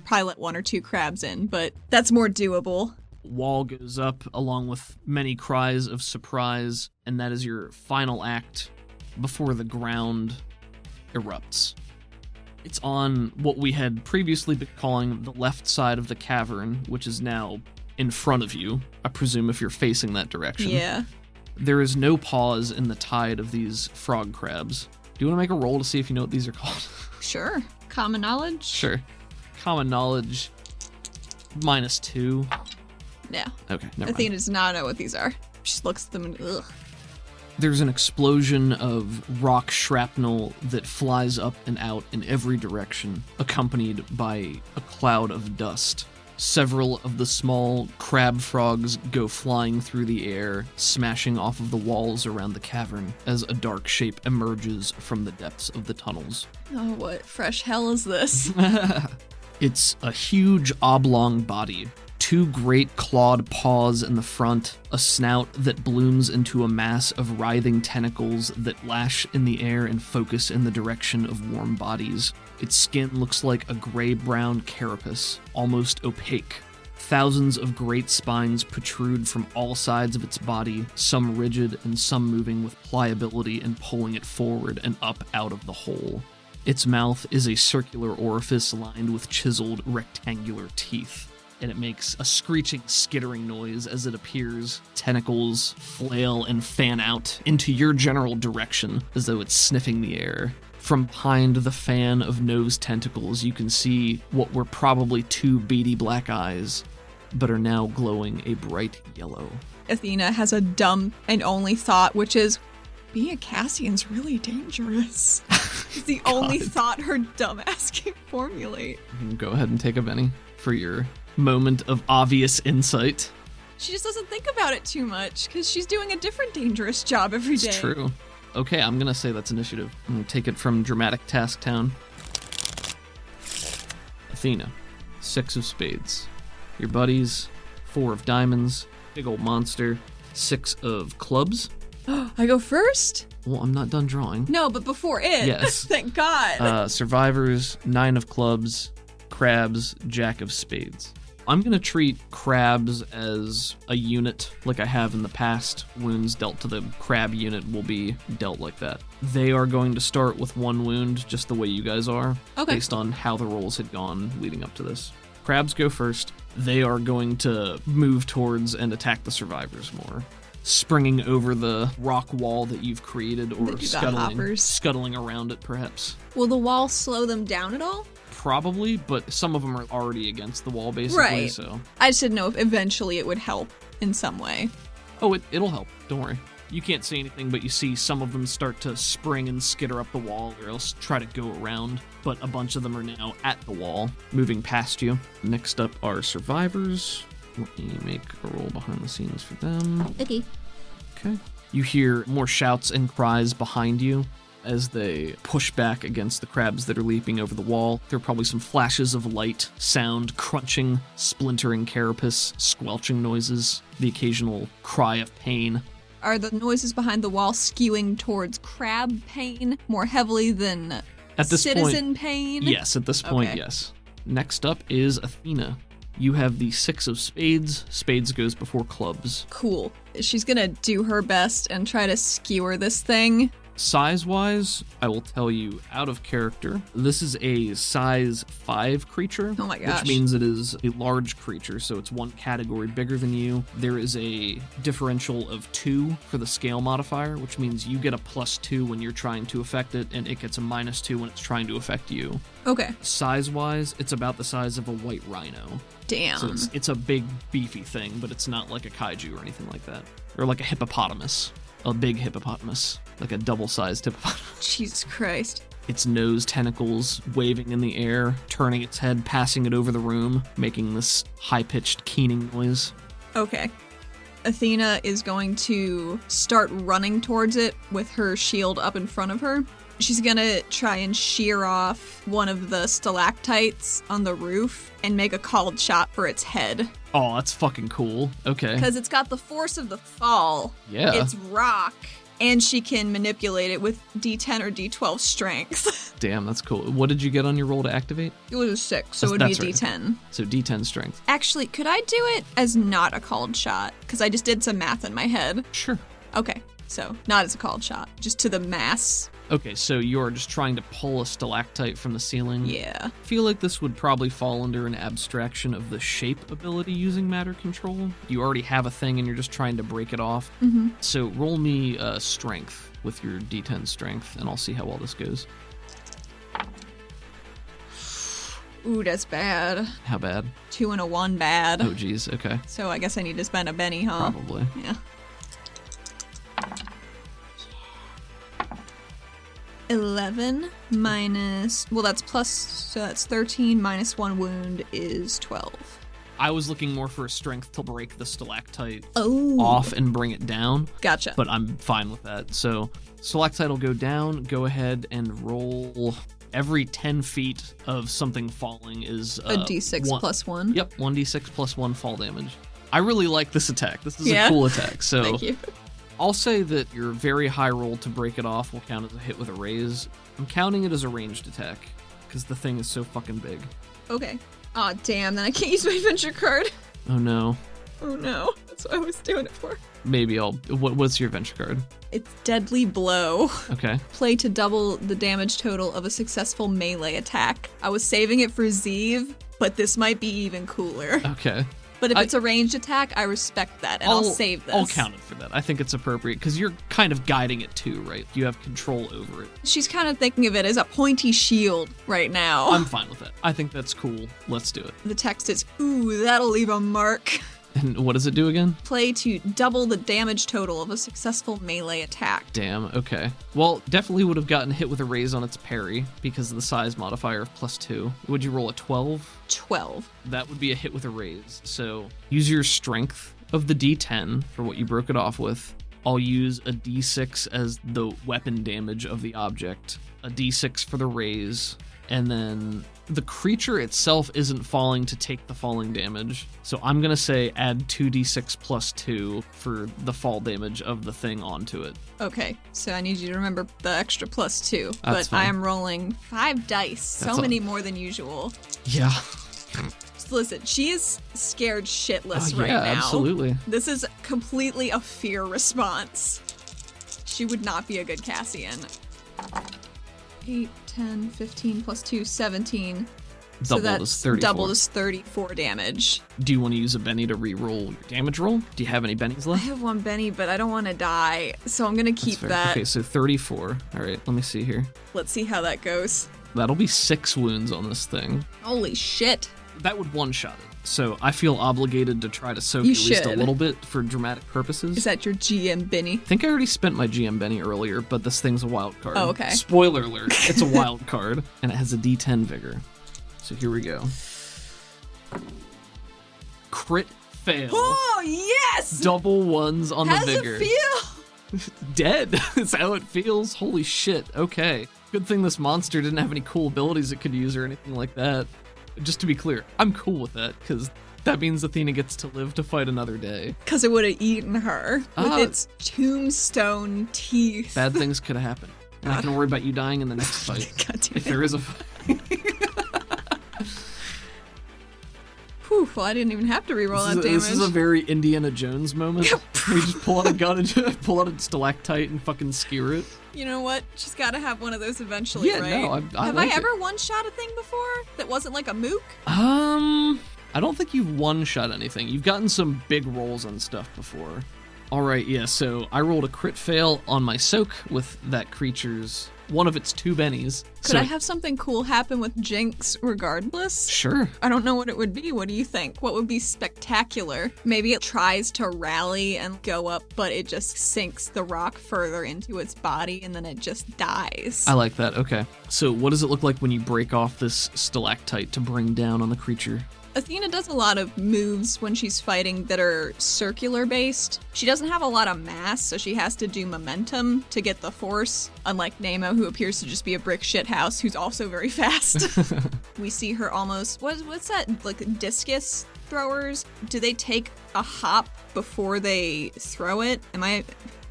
Probably let 1 or 2 crabs in, but that's more doable. Wall goes up along with many cries of surprise, and that is your final act before the ground erupts. It's on what we had previously been calling the left side of the cavern, which is now in front of you, I presume if you're facing that direction. Yeah. There is no pause in the tide of these frog crabs. Do you want to make a roll to see if you know what these are called? Sure. Common knowledge? Sure. Common knowledge, -2. No. Okay, never mind. Athena does not know what these are. She just looks at them and ugh. There's an explosion of rock shrapnel that flies up and out in every direction, accompanied by a cloud of dust. Several of the small crab frogs go flying through the air, smashing off of the walls around the cavern as a dark shape emerges from the depths of the tunnels. Oh, what fresh hell is this? It's a huge oblong body, 2 great clawed paws in the front, a snout that blooms into a mass of writhing tentacles that lash in the air and focus in the direction of warm bodies. Its skin looks like a gray-brown carapace, almost opaque. Thousands of great spines protrude from all sides of its body, some rigid and some moving with pliability and pulling it forward and up out of the hole. Its mouth is a circular orifice lined with chiseled rectangular teeth, and it makes a screeching, skittering noise as it appears. Tentacles flail and fan out into your general direction as though it's sniffing the air. From behind the fan of nose tentacles, you can see what were probably 2 beady black eyes, but are now glowing a bright yellow. Athena has a dumb and only thought, which is, being a Cassian's really dangerous. It's the only thought her dumbass can formulate. You can go ahead and take a Benny for your moment of obvious insight. She just doesn't think about it too much, because she's doing a different dangerous job every day. It's true. Okay, I'm gonna say that's initiative. I'm gonna take it from Dramatic Task Town. Athena, 6 of spades. Your buddies, 4 of diamonds. Big old monster, 6 of clubs. I go first? Well, I'm not done drawing. No, but before it. Yes. Thank God. Survivors, 9 of clubs. Crabs, jack of spades. I'm going to treat crabs as a unit like I have in the past. Wounds dealt to the crab unit will be dealt like that. They are going to start with 1 wound, just the way you guys are, Okay. based on how the rolls had gone leading up to this. Crabs go first. They are going to move towards and attack the survivors more, springing over the rock wall that you've created, They or do the hoppers. scuttling around it, perhaps. Will the wall slow them down at all? Probably, but some of them are already against the wall, basically, Right. so... I just didn't know if eventually it would help in some way. Oh, it'll help. Don't worry. You can't see anything, but you see some of them start to spring and skitter up the wall, or else try to go around. But a bunch of them are now at the wall, moving past you. Next up are survivors. Let me make a roll behind the scenes for them. Okay. Okay. You hear more shouts and cries behind you as they push back against the crabs that are leaping over the wall. There are probably some flashes of light, sound, crunching, splintering carapace, squelching noises, the occasional cry of pain. Are the noises behind the wall skewing towards crab pain more heavily than At this citizen point, pain? Yes, at this point, Okay. yes. Next up is Athena. You have the 6 of spades. Spades goes before clubs. Cool. She's gonna do her best and try to skewer this thing. Size-wise, I will tell you, out of character, this is a size 5 creature. Oh my gosh. Which means it is a large creature, so it's one category bigger than you. There is a differential of 2 for the scale modifier, which means you get a +2 when you're trying to affect it, and it gets a -2 when it's trying to affect you. Okay. Size-wise, it's about the size of a white rhino. Damn. So it's a big, beefy thing, but it's not like a kaiju or anything like that. Or like a hippopotamus. A big hippopotamus. Like a double-sized hippopotamus. Jesus Christ. Its nose tentacles waving in the air, turning its head, passing it over the room, making this high-pitched keening noise. Okay. Athena is going to start running towards it with her shield up in front of her. She's gonna try and shear off one of the stalactites on the roof and make a called shot for its head. Oh, that's fucking cool. Okay. Because it's got the force of the fall. Yeah. It's rock. And she can manipulate it with D10 or D12 strength. Damn, that's cool. What did you get on your roll to activate? It was a 6, so it would be a That's right. D10. So D10 strength. Actually, could I do it as not a called shot? Because I just did some math in my head. Sure. Okay, so not as a called shot, just to the mass. Okay, so you're just trying to pull a stalactite from the ceiling? Yeah. I feel like this would probably fall under an abstraction of the shape ability using matter control. You already have a thing and you're just trying to break it off. Mm-hmm. So roll me strength with your D10 strength, and I'll see how well this goes. Ooh, that's bad. How bad? 2 and a 1 bad. Oh, geez. Okay. So I guess I need to spend a Benny, huh? Probably. Yeah. 11 minus, well, that's plus, so that's 13 minus 1 wound is 12. I was looking more for a strength to break the stalactite Oh. off and bring it down, Gotcha. but I'm fine with that. So stalactite will go down. Go ahead and roll. Every 10 feet of something falling is a D6 plus 1. Yep, 1d6 plus 1 fall damage. I really like this attack. This is Yeah? a cool attack. So Thank you. I'll say that your very high roll to break it off will count as a hit with a raise. I'm counting it as a ranged attack because the thing is so fucking big. Okay. Aw, damn, then I can't use my adventure card. Oh no. Oh no. That's what I was doing it for. Maybe I'll. What's your adventure card? It's Deadly Blow. Okay. Play to double the damage total of a successful melee attack. I was saving it for Zeev, but this might be even cooler. Okay. But if it's a ranged attack, I respect that, and I'll save this. I'll count it for that. I think it's appropriate because you're kind of guiding it too, right? You have control over it. She's kind of thinking of it as a pointy shield right now. I'm fine with that. I think that's cool. Let's do it. The text is, ooh, that'll leave a mark. And what does it do again? Play to double the damage total of a successful melee attack. Damn, okay. Well, definitely would have gotten hit with a raise on its parry because of the size modifier of +2. Would you roll a 12? 12. That would be a hit with a raise. So use your strength of the D10 for what you broke it off with. I'll use a D6 as the weapon damage of the object, a D6 for the raise, and then the creature itself isn't falling to take the falling damage. So I'm going to say add 2d6 plus 2 for the fall damage of the thing onto it. Okay, so I need you to remember the extra +2. That's But fine. I am rolling 5 dice, so many more than usual. Yeah. So listen, she is scared shitless right yeah, now. absolutely. This is completely a fear response. She would not be a good Cassian. 8, 10, 15 plus 2, 17. So Doubled that's is 34. doubled is 34 damage. Do you want to use a Benny to re-roll your damage roll? Do you have any Bennies I left? have one Benny, but I don't want to die, so I'm gonna keep Fair. that. Okay, so 34. All right, let me see here. Let's see how that goes. That'll be 6 wounds on this thing. Holy shit. That would one-shot it. So I feel obligated to try to soak You at least a should. little bit for dramatic purposes. Is that your GM Benny? I think I already spent my GM Benny earlier, but this thing's a wild card. Oh, okay. Spoiler alert, it's a wild card, and it has a D10 vigor. So here we go. Crit fail. Oh, yes! Double ones on How's the vigor. it feel? Dead. That's how it feels. Holy shit. Okay. Good thing this monster didn't have any cool abilities it could use or anything like that. Just to be clear, I'm cool with that, because that means Athena gets to live to fight another day. Because it would have eaten her with its tombstone teeth. Bad things could have happened. And I can worry about you dying in the next fight. God damn If it. there is a fight. Whew, well, I didn't even have to reroll that damage. This is a very Indiana Jones moment. We just pull out a gun and pull out a stalactite and fucking skewer it. You know what? She's got to have one of those eventually, Yeah, right? no, I have like I it. ever one-shot a thing before that wasn't like a mook? I don't think you've one-shot anything. You've gotten some big rolls on stuff before. All right, yeah, so I rolled a crit fail on my soak with that creature's, one of its 2 bennies. Could I have something cool happen with Jinx regardless? Sure. I don't know what it would be. What do you think? What would be spectacular? Maybe it tries to rally and go up, but it just sinks the rock further into its body and then it just dies. I like that, okay. So what does it look like when you break off this stalactite to bring down on the creature? Athena does a lot of moves when she's fighting that are circular based. She doesn't have a lot of mass, so she has to do momentum to get the force, unlike Nemo, who appears to just be a brick shit house who's also very fast. We see her almost, what's that, like discus throwers? Do they take a hop before they throw it?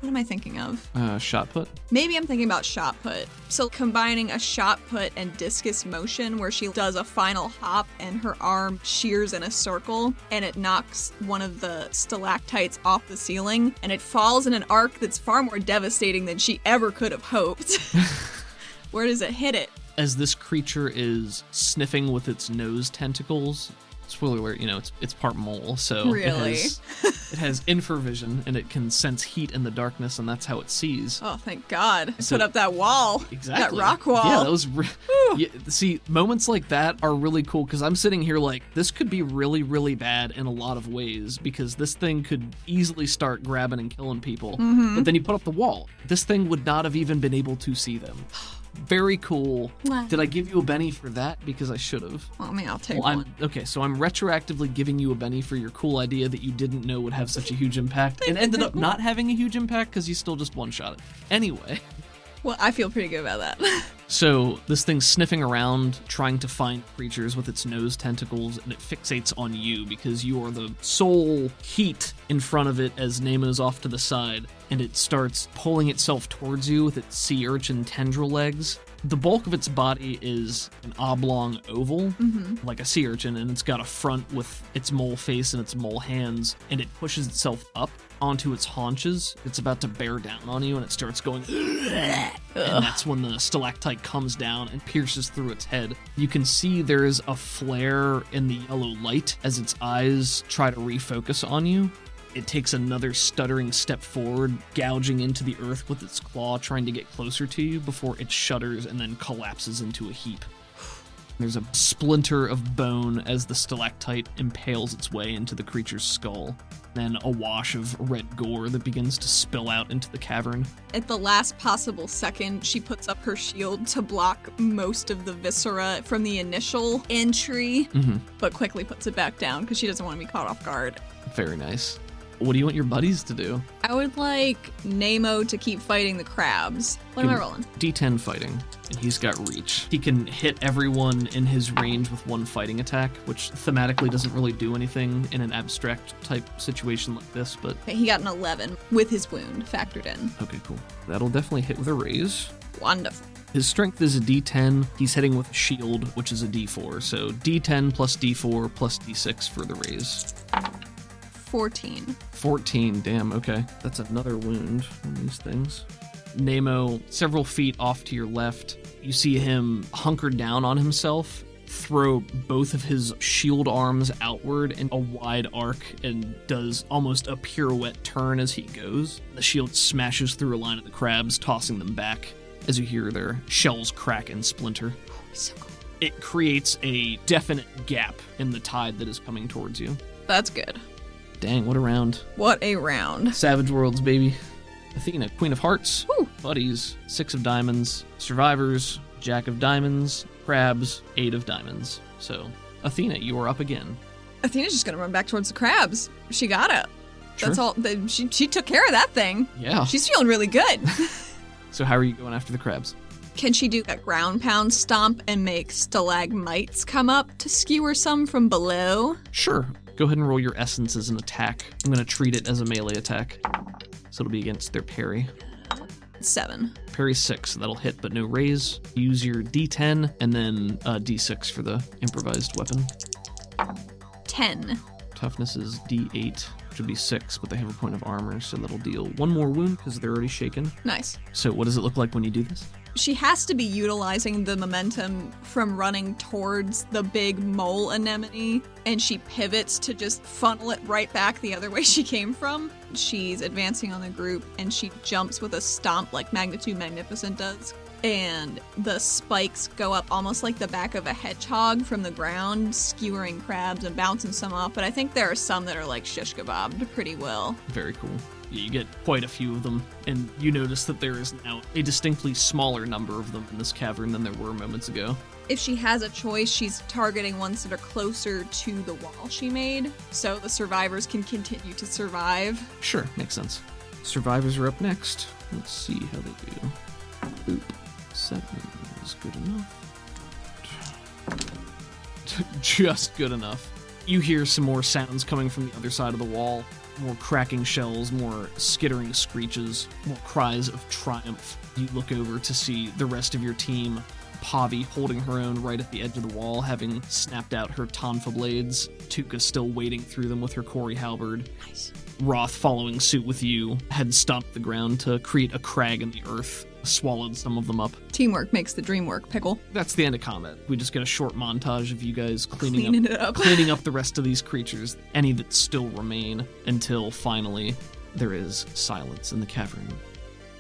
What am I thinking of? Shot put? Maybe I'm thinking about shot put. So combining a shot put and discus motion where she does a final hop and her arm shears in a circle and it knocks one of the stalactites off the ceiling and it falls in an arc that's far more devastating than she ever could have hoped. Where does it hit it? As this creature is sniffing with its nose tentacles, spoiler alert, it's part mole, so Really? it has infravision and it can sense heat in the darkness, and that's how it sees. Oh, thank God. I So- put up that wall. Exactly. That rock wall. Yeah, that was. Yeah, see, moments like that are really cool because I'm sitting here like, this could be really, really bad in a lot of ways because this thing could easily start grabbing and killing people. Mm-hmm. But then you put up the wall. This thing would not have even been able to see them. Very cool. Mwah. Did I give you a Benny for that? Because I should have. Well, I mean, I'll take Well, one. okay, so I'm retroactively giving you a Benny for your cool idea that you didn't know would have such a huge impact and ended up not having a huge impact because you still just one-shot it. Anyway. Well, I feel pretty good about that. So this thing's sniffing around, trying to find creatures with its nose tentacles, and it fixates on you because you are the sole heat in front of it as Nemo's off to the side, and it starts pulling itself towards you with its sea urchin tendril legs. The bulk of its body is an oblong oval, like a sea urchin, and it's got a front with its mole face and its mole hands, and it pushes itself up onto its haunches. It's about to bear down on you, and it starts going, and that's when the stalactite comes down and pierces through its head. You can see there is a flare in the yellow light as its eyes try to refocus on you. It takes another stuttering step forward, gouging into the earth with its claw, trying to get closer to you before it shudders and then collapses into a heap. There's a splinter of bone as the stalactite impales its way into the creature's skull. Then a wash of red gore that begins to spill out into the cavern. At the last possible second, she puts up her shield to block most of the viscera from the initial entry, but quickly puts it back down because she doesn't want to be caught off guard. Very nice. What do you want your buddies to do? I would like Nemo to keep fighting the crabs. What am I rolling? D10 fighting, and he's got reach. He can hit everyone in his range with one fighting attack, which thematically doesn't really do anything in an abstract type situation like this, but Okay, he got an 11 with his wound factored in. okay, cool. That'll definitely hit with a raise. Wonderful. His strength is a D10. He's hitting with a shield, which is a D4. So D10 plus D4 plus D6 for the raise. 14. 14, damn, okay. That's another wound on these things. Nemo, several feet off to your left, you see him hunkered down on himself, throw both of his shield arms outward in a wide arc, and does almost a pirouette turn as he goes. The shield smashes through a line of the crabs, tossing them back as you hear their shells crack and splinter. So cool. It creates a definite gap in the tide that is coming towards you. That's good. Dang, what a round. What a round. Savage Worlds, baby. Athena, Queen of Hearts. Woo. Buddies, 6 of Diamonds. Survivors, Jack of Diamonds. Crabs, 8 of Diamonds. So, Athena, you are up again. Athena's just gonna run back towards the crabs. She got it. Sure. That's all. She took care of that thing. Yeah. She's feeling really good. So how are you going after the crabs? Can she do a ground pound stomp and make stalagmites come up to skewer some from below? Sure. Go ahead and roll your essence as an attack. I'm going to treat it as a melee attack. So it'll be against their parry. 7. Parry 6, that'll hit, but no raise. Use your D10 and then D6 for the improvised weapon. 10. Toughness is D8, which would be 6, but they have a point of armor, so that'll deal 1 more wound because they're already shaken. Nice. So what does it look like when you do this? She has to be utilizing the momentum from running towards the big mole anemone, and she pivots to just funnel it right back the other way she came from. She's advancing on the group, and she jumps with a stomp like Magnitude Magnificent does. And the spikes go up almost like the back of a hedgehog from the ground, skewering crabs and bouncing some off. But I think there are some that are like shish kebabbed pretty well. Very cool. You get quite a few of them, and you notice that there is now a distinctly smaller number of them in this cavern than there were moments ago. If she has a choice, she's targeting ones that are closer to the wall she made, so the survivors can continue to survive. Sure, makes sense. Survivors are up next. Let's see how they do. Boop. 7 is good enough. Just good enough. You hear some more sounds coming from the other side of the wall. More cracking shells, more skittering screeches, more cries of triumph. You look over to see the rest of your team, Pavi holding her own right at the edge of the wall, having snapped out her tonfa blades, Tuka still wading through them with her Corey halberd. Nice. Roth, following suit with you, had stomped the ground to create a crag in the earth, swallowed some of them up. Teamwork makes the dream work, Pickle. That's the end of combat. We just get a short montage of you guys cleaning up the rest of these creatures, any that still remain, until finally there is silence in the cavern,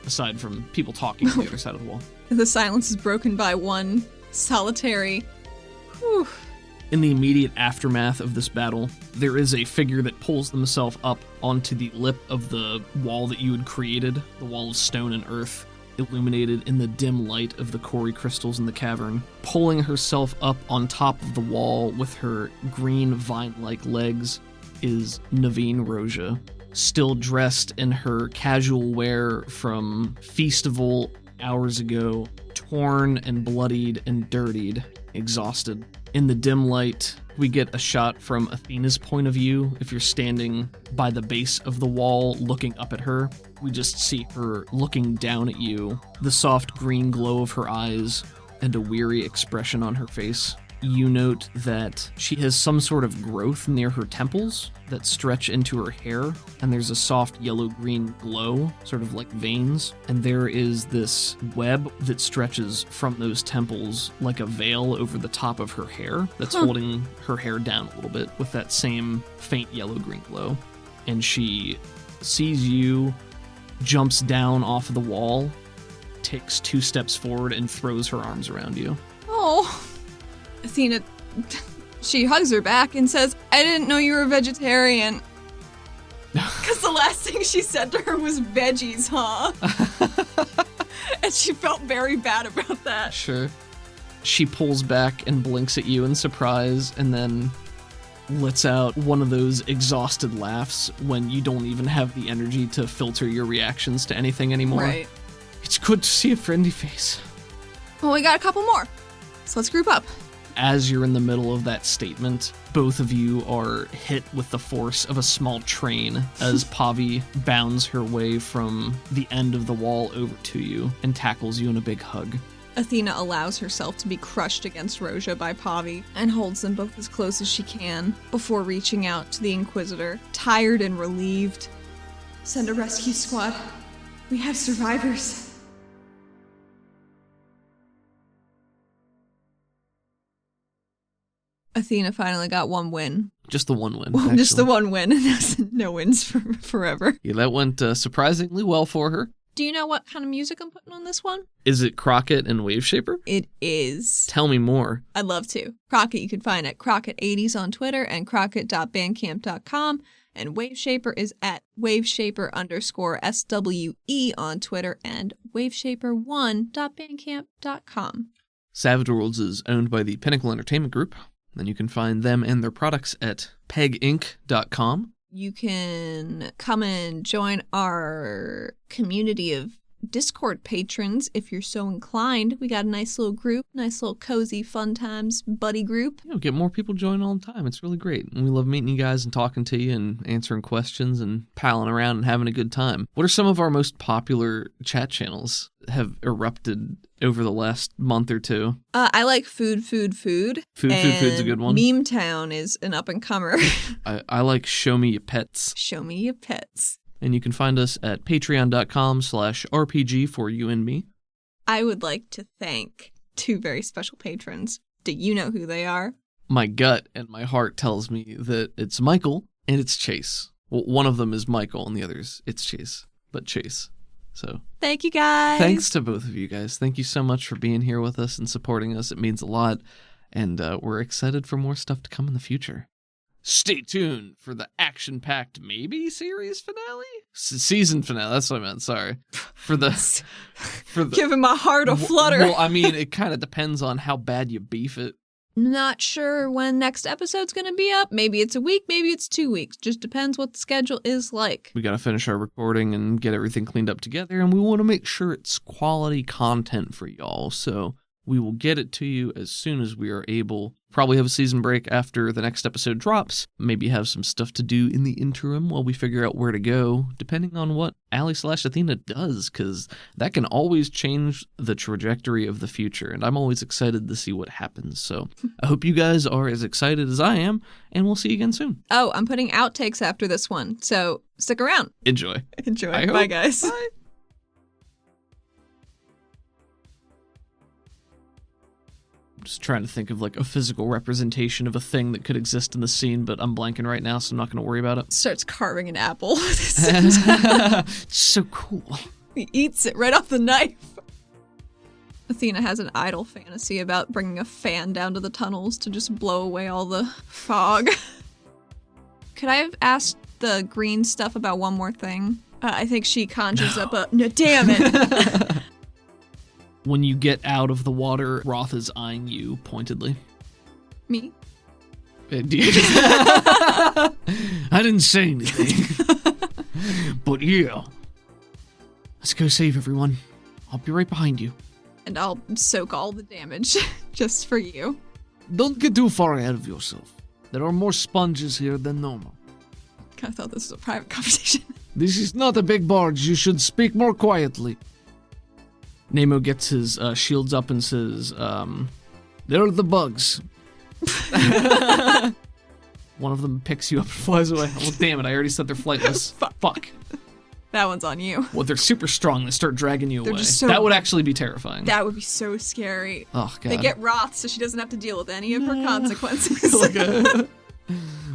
aside from people talking on the other side of the wall. The silence is broken by one solitary whew. In the immediate aftermath of this battle, there is a figure that pulls themselves up onto the lip of the wall that you had created, the wall of stone and earth, illuminated in the dim light of the Corey crystals in the cavern. Pulling herself up on top of the wall with her green vine-like legs is Naveen Roja, still dressed in her casual wear from Feastival hours ago, torn and bloodied and dirtied, exhausted. In the dim light, we get a shot from Athena's point of view. If you're standing by the base of the wall looking up at her, we just see her looking down at you, the soft green glow of her eyes, and a weary expression on her face. You note that she has some sort of growth near her temples that stretch into her hair, and there's a soft yellow-green glow, sort of like veins, and there is this web that stretches from those temples like a veil over the top of her hair that's holding her hair down a little bit with that same faint yellow-green glow. And she sees you, jumps down off of the wall, takes 2 steps forward, and throws her arms around you. Oh. Athena, she hugs her back and says, I didn't know you were a vegetarian. Because the last thing she said to her was veggies, huh? And she felt very bad about that. Sure. She pulls back and blinks at you in surprise, and then lets out one of those exhausted laughs when you don't even have the energy to filter your reactions to anything anymore. Right. It's good to see a friendly face. Well, we got a couple more. So let's group up. As you're in the middle of that statement, both of you are hit with the force of a small train as Pavi bounds her way from the end of the wall over to you and tackles you in a big hug. Athena allows herself to be crushed against Roja by Pavi and holds them both as close as she can before reaching out to the Inquisitor, tired and relieved. Send a rescue squad. We have survivors. Athena finally got one win. Just the one win. Well, just the one win, and there's no wins for forever. Yeah, that went surprisingly well for her. Do you know what kind of music I'm putting on this one? Is it Crockett and Waveshaper? It is. Tell me more. I'd love to. Crockett you can find at Crockett80s on Twitter and crockett.bandcamp.com. And Waveshaper is at Waveshaper_SWE on Twitter and Waveshaper1.bandcamp.com. Savage Worlds is owned by the Pinnacle Entertainment Group. And you can find them and their products at peginc.com. You can come and join our community of Discord patrons if you're so inclined. We got a nice little group, nice little cozy fun times buddy group. Get more people join all the time. It's really great. And we love meeting you guys and talking to you and answering questions and palling around and having a good time. What are some of our most popular chat channels that have erupted over the last month or two? I like Food. Food's a good one. Meme Town is an up-and-comer. I like Show Me Your Pets. Show Me Your Pets. And you can find us at patreon.com/RPG for you and me. I would like to thank two very special patrons. Do you know who they are? My gut and my heart tells me that it's Michael and it's Chase. Well, one of them is Michael and the other's it's Chase, but Chase. So thank you guys. Thanks to both of you guys. Thank you so much for being here with us and supporting us. It means a lot. And we're excited for more stuff to come in the future. Stay tuned for the action-packed maybe series finale? Season finale, that's what I meant, sorry. For the Giving my heart a flutter. Well, I mean, it kind of depends on how bad you beef it. Not sure when next episode's going to be up. Maybe it's a week, maybe it's 2 weeks. Just depends what the schedule is like. We got to finish our recording and get everything cleaned up together, and we want to make sure it's quality content for y'all, so we will get it to you as soon as we are able. Probably have a season break after the next episode drops. Maybe have some stuff to do in the interim while we figure out where to go, depending on what Allie/Athena does, because that can always change the trajectory of the future, and I'm always excited to see what happens. So I hope you guys are as excited as I am, and we'll see you again soon. Oh, I'm putting outtakes after this one, so stick around. Enjoy. Bye, guys. Bye. I'm just trying to think of like a physical representation of a thing that could exist in the scene, but I'm blanking right now, so I'm not going to worry about it. Starts carving an apple. It's so cool. He eats it right off the knife. Athena has an idle fantasy about bringing a fan down to the tunnels to just blow away all the fog. Could I have asked the green stuff about one more thing? I think she conjures up a... No, damn it! When you get out of the water, Roth is eyeing you pointedly. Me? I didn't say anything. But yeah. Let's go save everyone. I'll be right behind you. And I'll soak all the damage, just for you. Don't get too far ahead of yourself. There are more sponges here than normal. I thought this was a private conversation. This is not a big barge. You should speak more quietly. Nemo gets his shields up and says, There are the bugs. One of them picks you up and flies away. Well, damn it, I already said they're flightless. Fuck. That one's on you. Well, they're super strong. They start dragging you away. Just That would actually be terrifying. That would be so scary. Oh, God. They get Roth so she doesn't have to deal with any of her consequences.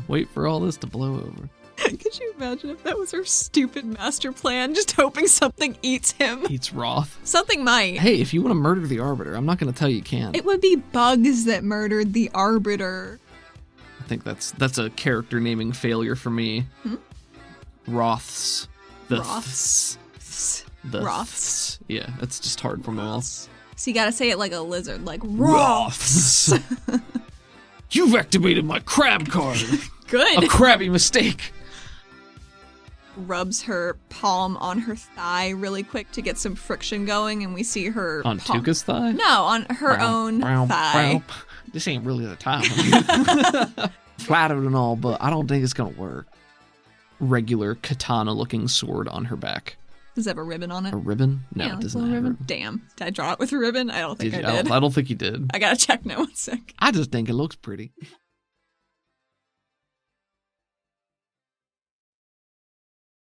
Wait for all this to blow over. Could you imagine if that was her stupid master plan, just hoping something eats him? Eats Roth. Something might. Hey, if you want to murder the Arbiter, I'm not going to tell you can't. It would be bugs that murdered the Arbiter. I think that's a character naming failure for me. Roths. Roths. Roths. Yeah, it's just hard for me all. So you gotta say it like a lizard, like Roths. You've activated my crab card. Good. A crabby mistake. Rubs her palm on her thigh really quick to get some friction going, and we see her on Tuka's thigh? No, on her own thigh. This ain't really the time. Flattered and all, but I don't think it's gonna work. Regular katana-looking sword on her back. Does it have a ribbon on it? A ribbon? No, yeah, it doesn't have a ribbon. Damn. Did I draw it with a ribbon? I don't think I did. I don't think you did. I gotta check now. 1 sec. I just think it looks pretty.